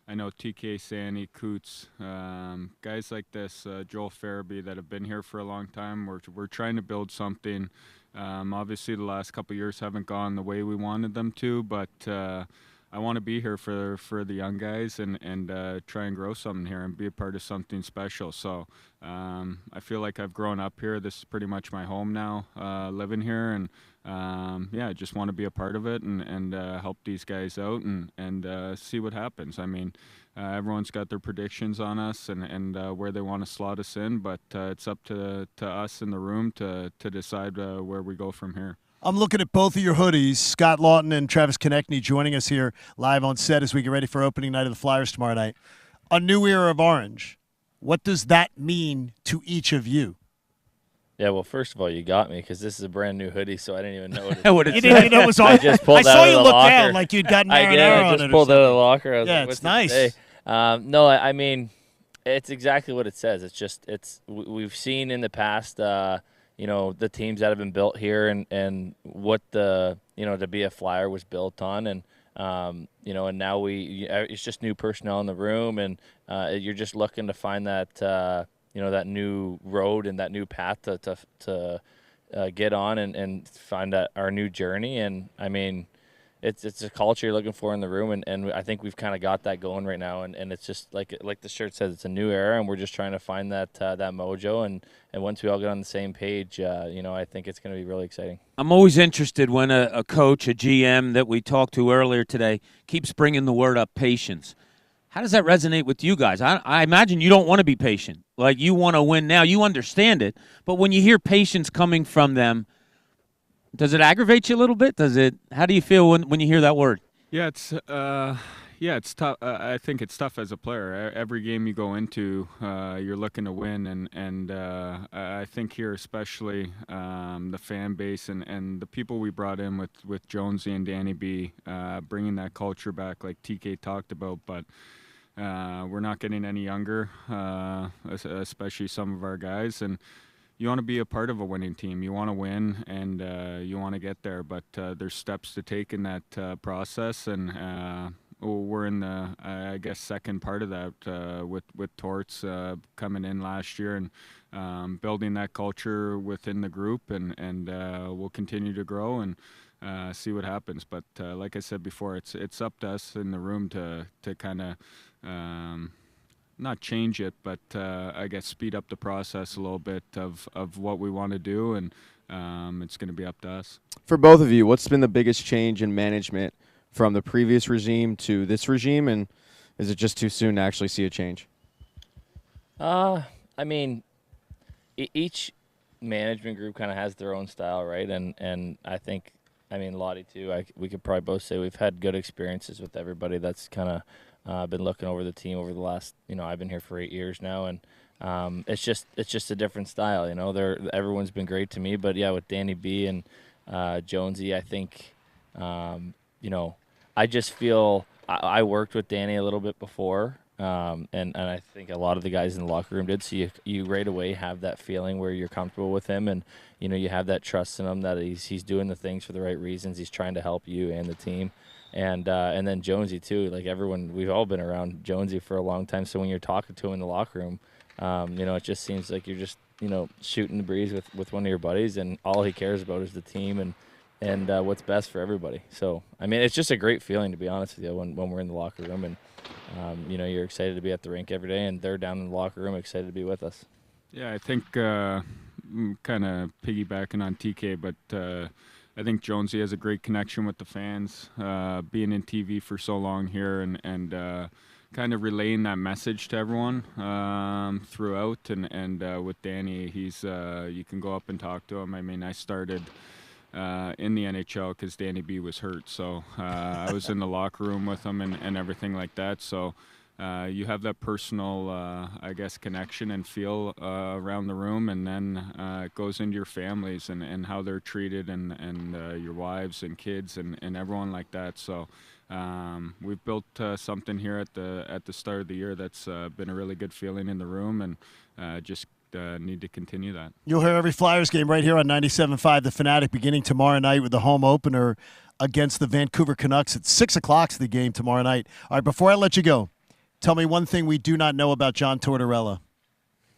I know TK, Sandy, Coots, guys like this, Joel Farabee that have been here for a long time. We're trying to build something. Obviously, the last couple of years haven't gone the way we wanted them to, but I want to be here for the young guys and try and grow something here and be a part of something special. So I feel like I've grown up here. This is pretty much my home now, living here, and I just want to be a part of it and help these guys out and see what happens. I mean, everyone's got their predictions on us and where they want to slot us in, but it's up to us in the room to decide where we go from here. I'm looking at both of your hoodies, Scott Lawton and Travis Konechny joining us here live on set as we get ready for opening night of the Flyers tomorrow night. A new era of orange. What does that mean to each of you? Yeah, well, first of all, you got me because this is a brand new hoodie, so I didn't even know what it You didn't even know it was on. I just pulled I out saw of you the look locker. down like you'd gotten marinara on it. I just pulled out of the locker. I was Yeah, like, it's what's nice. No, I mean, it's exactly what it says. It's we've seen in the past, the teams that have been built here and what to be a Flyer was built on, and and now it's just new personnel in the room, and you're just looking to find that that new road and that new path to get on and find our new journey. And I mean, it's a culture you're looking for in the room, and I think we've kind of got that going right now, and it's just like the shirt says, it's a new era, and we're just trying to find that mojo, and once we all get on the same page, I think it's going to be really exciting. I'm always interested when a coach, a GM that we talked to earlier today keeps bringing the word up, patience. How does that resonate with you guys? I imagine you don't want to be patient. Like, you want to win now. You understand it. But when you hear patience coming from them, does it aggravate you a little bit? How do you feel when you hear that word? Yeah, it's tough. I think it's tough as a player. Every game you go into, you're looking to win, and I think here especially the fan base and the people we brought in with Jonesy and Danny B, bringing that culture back like TK talked about, but we're not getting any younger, especially some of our guys, and you want to be a part of a winning team. You want to win, and you want to get there, but there's steps to take in that process, and we're in the, I guess, second part of that with Torts coming in last year and building that culture within the group, and we'll continue to grow and see what happens. But like I said before, it's up to us in the room to kind of not change it, but I guess speed up the process a little bit of what we want to do, and it's going to be up to us. For both of you, what's been the biggest change in management from the previous regime to this regime, and is it just too soon to actually see a change? I mean, each management group kind of has their own style, right? And I think I mean, Lottie too. We could probably both say we've had good experiences with everybody that's kind of been looking over the team over the last. I've been here for 8 years now, and it's just a different style. Everyone's been great to me, but yeah, with Danny B and Jonesy, I think, I just feel I worked with Danny a little bit before. And I think a lot of the guys in the locker room did. So you right away have that feeling where you're comfortable with him, and you have that trust in him that he's doing the things for the right reasons. He's trying to help you and the team, and then Jonesy too. Like everyone, we've all been around Jonesy for a long time. So when you're talking to him in the locker room, it just seems like you're just shooting the breeze with one of your buddies, and all he cares about is the team and what's best for everybody. So I mean, it's just a great feeling, to be honest with you, when we're in the locker room and. You're excited to be at the rink every day, and they're down in the locker room excited to be with us. Yeah, I think kind of piggybacking on TK, but I think Jonesy has a great connection with the fans, being in TV for so long here and kind of relaying that message to everyone throughout. And with Danny, he's you can go up and talk to him. I mean, I started in the NHL because Danny B was hurt. So I was in the locker room with him and everything like that. So you have that personal, I guess, connection and feel around the room. And then it goes into your families and how they're treated and your wives and kids and everyone like that. So we've built something here at the start of the year that's been a really good feeling in the room, and just need to continue that. You'll hear every Flyers game right here on 97.5 The Fanatic, beginning tomorrow night with the home opener against the Vancouver Canucks. At 6 o'clock the game tomorrow night. All right, before I let you go, tell me one thing we do not know about John Tortorella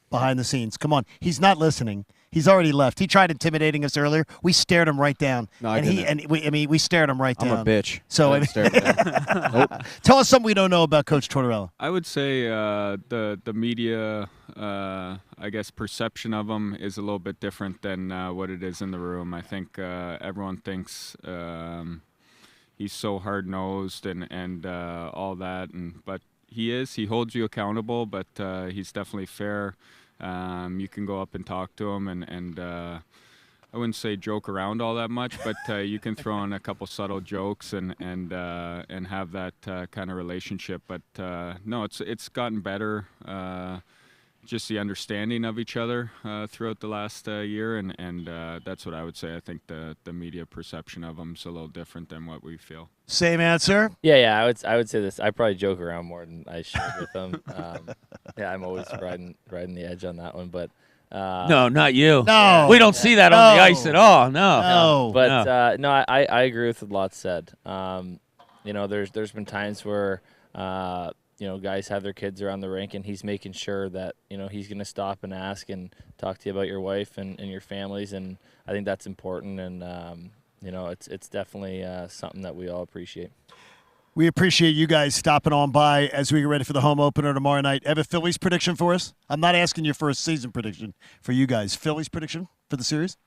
behind the scenes. Come on. He's not listening. He's already left. He tried intimidating us earlier. We stared him right down. No, I didn't. We stared him right down. I'm a bitch. So Nope. Tell us something we don't know about Coach Tortorella. I would say the media, I guess, perception of him is a little bit different than what it is in the room. I think everyone thinks he's so hard-nosed and all that, but he holds you accountable, but he's definitely fair. You can go up and talk to him and I wouldn't say joke around all that much, but you can throw in a couple subtle jokes and have that kind of relationship. But no, it's gotten better. Just the understanding of each other throughout the last year, and that's what I would say. I think the media perception of him is a little different than what we feel. Same answer? Yeah, I would say this. I probably joke around more than I should with him. Yeah, I'm always riding the edge on that one, but no, not you. No, we don't see that on the ice at all. No, but no, I agree with what Lot said. There's been times where guys have their kids around the rink, and he's making sure that he's going to stop and ask and talk to you about your wife and your families, and I think that's important. And it's definitely something that we all appreciate. We appreciate you guys stopping on by as we get ready for the home opener tomorrow night. Have a Phillies prediction for us? I'm not asking you for a season prediction for you guys. Phillies prediction for the series?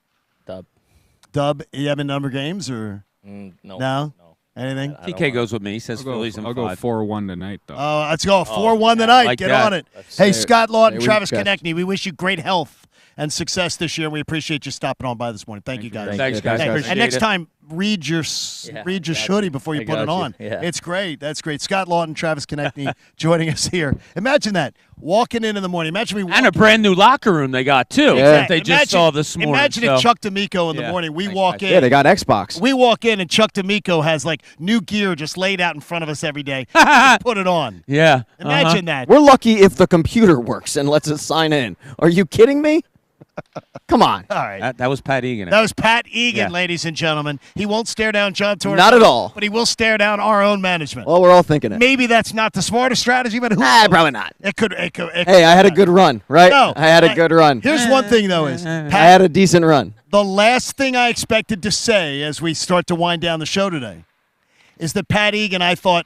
Dub. You having number games or no? Anything? TK goes with me. He says Phillies in 5. I'll go 4-1 tonight, though. Oh, let's go 4-1 tonight. Like Get that. on it. Hey, Scott Lawton, Hey, Travis we've got- Konechny, we wish you great health and success this year. We appreciate you stopping on by this morning. Thank you, guys. Thanks, guys. And next time, read your shooty before you I put it got you. on. Yeah. It's great. That's great. Scott Lawton, Travis Konechny joining us here. Imagine that. Walking in the morning. Imagine And a brand new locker room they got, too, that they just saw this morning. Imagine if Chuck D'Amico in the morning, we walk in. Yeah, they got Xbox. We walk in and Chuck D'Amico has like new gear just laid out in front of us every day. Just put it on. Yeah. Imagine that. We're lucky if the computer works and lets us sign in. Are you kidding me? Come on. All right. That was Pat Egan. That was Pat Egan, Yeah. ladies and gentlemen. He won't stare down John Tortorella. Not at all. But he will stare down our own management. Well, we're all thinking it. Maybe that's not the smartest strategy, but who Nah, knows? probably not. It could. Hey, I had a good run, right? No, I had a good run. Here's one thing, though, is I had a decent run. the last thing I expected to say as we start to wind down the show today is that Pat Egan, I thought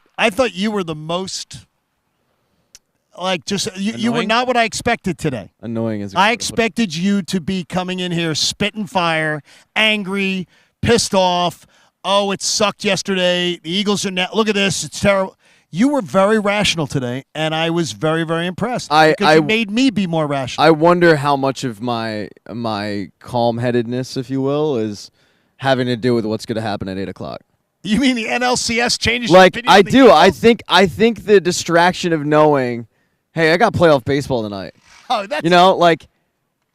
you were the most, you were Annoying? not what I expected today. Annoying as I expected you to be coming in here spitting fire, angry, pissed off. Oh, it sucked yesterday. The Eagles are now. Look at this. It's terrible. You were very rational today, and I was very, very impressed because you made me be more rational. I wonder how much of my calm-headedness, if you will, having to do with what's going to happen at 8 o'clock. You mean the NLCS changes your Like, opinion I on the do. Eagles? I think the distraction of knowing, hey, I got playoff baseball tonight. Oh, that's Like,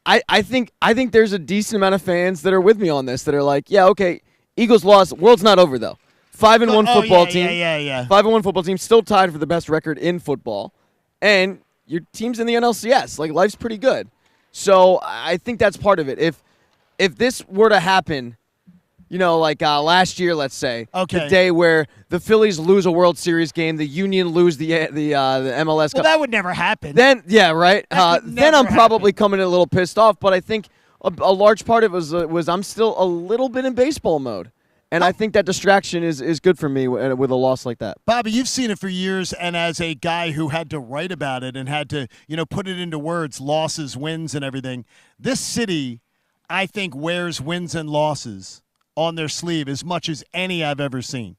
I think there's a decent amount of fans that are with me on this that are like, yeah, okay, Eagles lost. World's not over, though. 5-1 football team. Yeah. 5-1 football team, still tied for the best record in football. And your team's in the NLCS. Like, life's pretty good. So I think that's part of it. If this were to happen, like last year, let's say, the day where the Phillies lose a World Series game, the Union lose the MLS Cup. Well, that would never happen. Then, yeah, right. Then I'm probably coming a little pissed off. But I think a large part of it was I'm still a little bit in baseball mode. And I think that distraction is good for me with a loss like that. Bobby, you've seen it for years, and as a guy who had to write about it and had to, put it into words, losses, wins, and everything, this city, I think, wears wins and losses on their sleeve as much as any I've ever seen.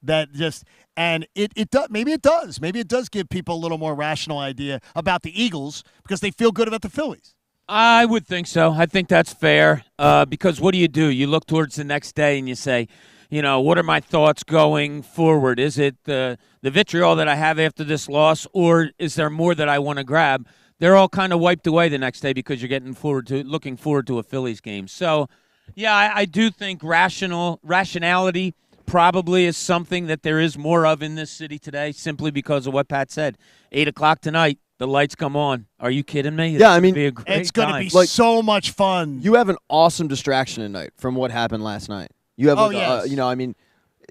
And it does. Maybe it does give people a little more rational idea about the Eagles because they feel good about the Phillies. I would think so. I think that's fair because what do? You look towards the next day and you say, what are my thoughts going forward? Is it the vitriol that I have after this loss, or is there more that I want to grab? They're all kind of wiped away the next day because you're looking forward to a Phillies game. So, yeah, I do think rationality probably is something that there is more of in this city today simply because of what Pat said. 8 o'clock tonight. The lights come on. Are you kidding me? Yeah, I mean, it's going to be so much fun. You have an awesome distraction tonight from what happened last night. You have,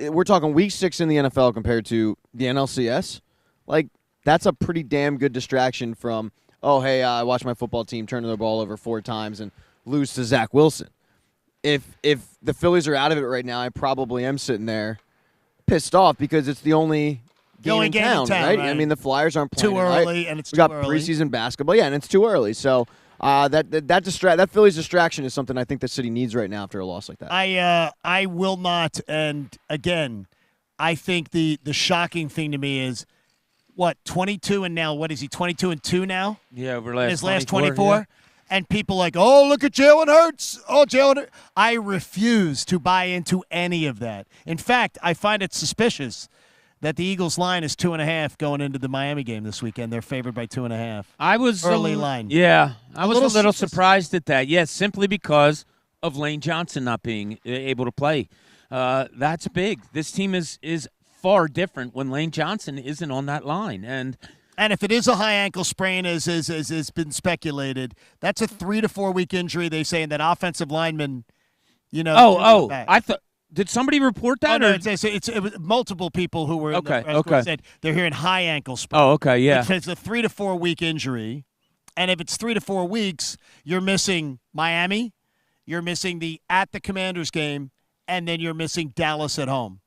we're talking week 6 in the NFL compared to the NLCS. Like, that's a pretty damn good distraction from, oh, hey, I watched my football team turn the ball over 4 times and lose to Zach Wilson. If the Phillies are out of it right now, I probably am sitting there pissed off because it's the only game in town, right? I mean, the Flyers aren't playing too early, right? and it's we got too early. preseason basketball, yeah, and it's too early. So that Phillies distraction is something I think the city needs right now after a loss like that. I will not, and again, I think the shocking thing to me is 22 and now what is he 22-2 now? Yeah, over his last 24. 24. Yeah. And people like, oh, look at Jalen Hurts. Oh, Jalen Hurts. I refuse to buy into any of that. In fact, I find it suspicious that the Eagles line is 2.5 going into the Miami game this weekend. They're favored by 2.5. I was early line. Yeah, I was a little surprised at that. Yes, simply because of Lane Johnson not being able to play. That's big. This team is far different when Lane Johnson isn't on that line. And if it is a high ankle sprain, as has been speculated, that's a 3 to 4 week injury. They say, and that offensive lineman, I thought. Did somebody report that? Oh, no, it was multiple people who were in the press corps said they're hearing high ankle sprain. Oh, okay, yeah. It's a 3 to 4 week injury, and if it's 3 to 4 weeks, you're missing Miami, you're missing at the Commanders game, and then you're missing Dallas at home.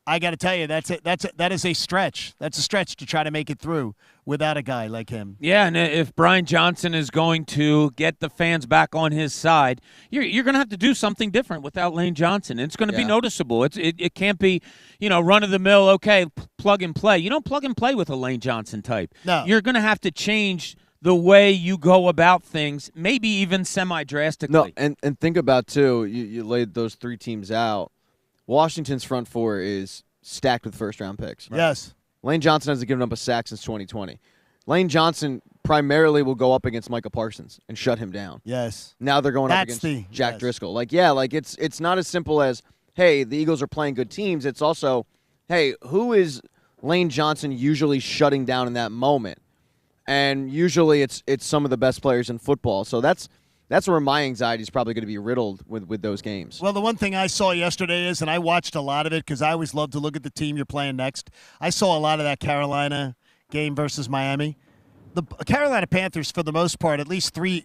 I got to tell you, that is a stretch. That's a stretch to try to make it through without a guy like him. Yeah, and if Brian Johnson is going to get the fans back on his side, you're going to have to do something different without Lane Johnson. It's going to be noticeable. It can't be, run of the mill. Okay, plug and play. You don't plug and play with a Lane Johnson type. No, you're going to have to change the way you go about things, maybe even semi-drastically. No, and think about too. You laid those 3 teams out. Washington's front 4 is stacked with first-round picks. Right? Yes. Lane Johnson hasn't given up a sack since 2020. Lane Johnson primarily will go up against Micah Parsons and shut him down. Yes. Now they're going up against Jack Driscoll. It's not as simple as, hey, the Eagles are playing good teams. It's also, hey, who is Lane Johnson usually shutting down in that moment? And usually it's some of the best players in football. So that's where my anxiety is probably going to be riddled with those games. Well, the one thing I saw yesterday is, and I watched a lot of it because I always love to look at the team you're playing next. I saw a lot of that Carolina game versus Miami. The Carolina Panthers, for the most part, at least three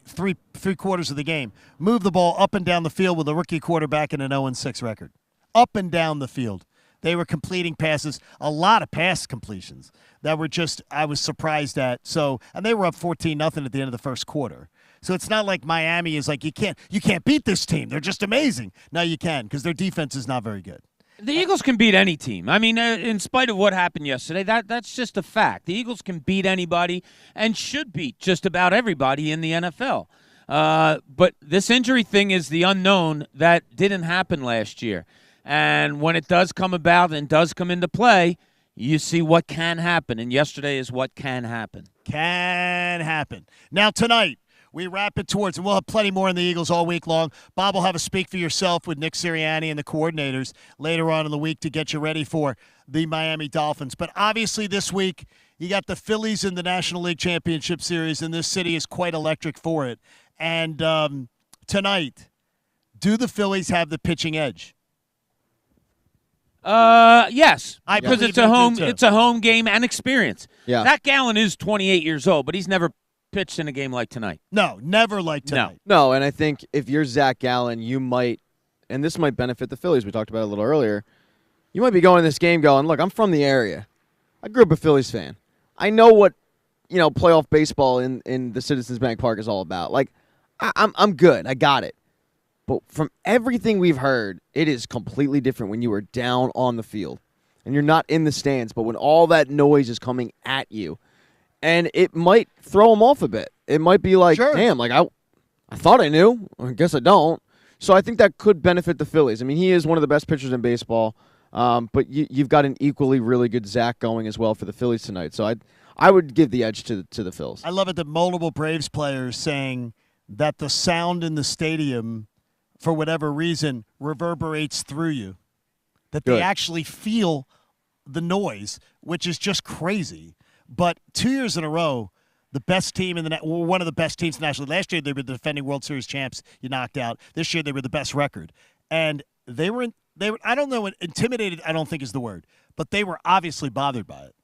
quarters of the game, moved the ball up and down the field with a rookie quarterback and an 0-6 record. Up and down the field. They were completing passes, a lot of pass completions that were just, I was surprised at. So, and they were up 14-0 at the end of the first quarter. So it's not like Miami is like, you can't beat this team. They're just amazing. No, you can, because their defense is not very good. The Eagles can beat any team. I mean, in spite of what happened yesterday, that's just a fact. The Eagles can beat anybody and should beat just about everybody in the NFL. But this injury thing is the unknown that didn't happen last year. And when it does come about and does come into play, you see what can happen. And yesterday is what can happen. Can happen. Now tonight, we wrap it towards, and we'll have plenty more on the Eagles all week long. Bob will have a Speak for Yourself with Nick Sirianni and the coordinators later on in the week to get you ready for the Miami Dolphins. But obviously this week, you got the Phillies in the National League Championship Series, and this city is quite electric for it. And tonight, do the Phillies have the pitching edge? Yes, because believe it's a home. they do, too. It's a home game and experience. Yeah. Zach Gallen is 28 years old, but he's never pitched in a game like tonight. No, never like tonight. No, and I think if you're Zach Gallen, you might, and this might benefit the Phillies. We talked about it a little earlier. You might be going in this game going, look, I'm from the area. I grew up a Phillies fan. I know what, playoff baseball in the Citizens Bank Park is all about. Like, I'm good. I got it. But from everything we've heard, it is completely different when you are down on the field and you're not in the stands, but when all that noise is coming at you. And it might throw him off a bit. It might be like, damn, like I thought I knew. I guess I don't. So I think that could benefit the Phillies. I mean, he is one of the best pitchers in baseball, but you've got an equally really good Zach going as well for the Phillies tonight. So I would give the edge to the Phils. I love it that multiple Braves players saying that the sound in the stadium, for whatever reason, reverberates through you, that they actually feel the noise, which is just crazy. But 2 years in a row, the best team in one of the best teams nationally. Last year they were the defending World Series champs. You knocked out. This year they were the best record, and they were. I don't know. Intimidated, I don't think is the word, but they were obviously bothered by it.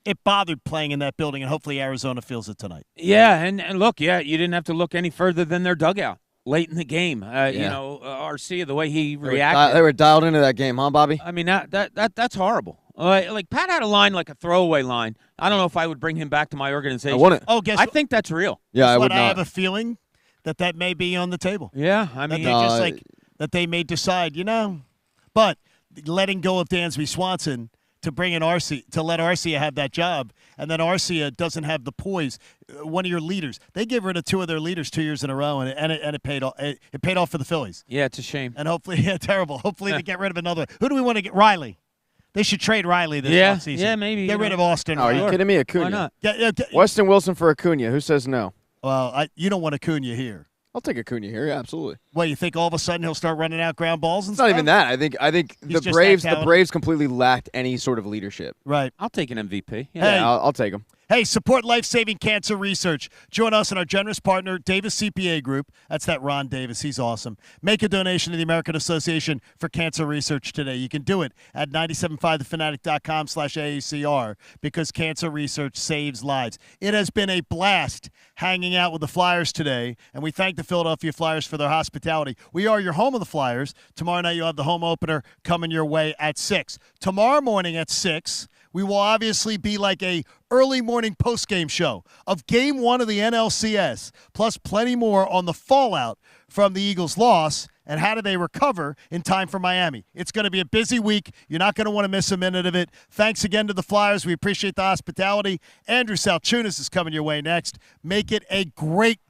It bothered playing in that building, and hopefully Arizona feels it tonight. Yeah, and look, you didn't have to look any further than their dugout late in the game. Arcia, the way he reacted. They were dialed into that game, huh, Bobby? I mean, that's horrible. Like Pat had a line like a throwaway line. I don't know if I would bring him back to my organization. I wouldn't. Oh, I think that's real. Yeah, I would not. I have a feeling that may be on the table. Yeah, I mean, that they may decide, But letting go of Dansby Swanson to bring in Arcia, to let Arcia have that job, and then Arcia doesn't have the poise. One of your leaders, they gave rid of two of their leaders 2 years in a row, and it paid off. It paid off for the Phillies. Yeah, it's a shame. And hopefully, terrible. Hopefully, they get rid of another. Who do we want to get? Riley. They should trade Riley this offseason. Yeah, maybe. Get rid of Austin. Oh, are you kidding me? Acuna. Why not? Weston Wilson for Acuna. Who says no? Well, you don't want Acuna here. I'll take Acuna here. Yeah, absolutely. Well, you think all of a sudden he'll start running out ground balls and it's stuff? not even that. I think He's the just Braves completely lacked any sort of leadership. Right. I'll take an MVP. Yeah, I'll take him. Hey, support life-saving cancer research. Join us and our generous partner, Davis CPA Group. That's that Ron Davis. He's awesome. Make a donation to the American Association for Cancer Research today. You can do it at 975thefanatic.com/AACR because cancer research saves lives. It has been a blast hanging out with the Flyers today, and we thank the Philadelphia Flyers for their hospitality. We are your home of the Flyers. Tomorrow night you'll have the home opener coming your way at 6. Tomorrow morning at 6, we will obviously be like a early morning post-game show of Game 1 of the NLCS, plus plenty more on the fallout from the Eagles' loss and how do they recover in time for Miami. It's going to be a busy week. You're not going to want to miss a minute of it. Thanks again to the Flyers. We appreciate the hospitality. Andrew Salchunas is coming your way next. Make it a great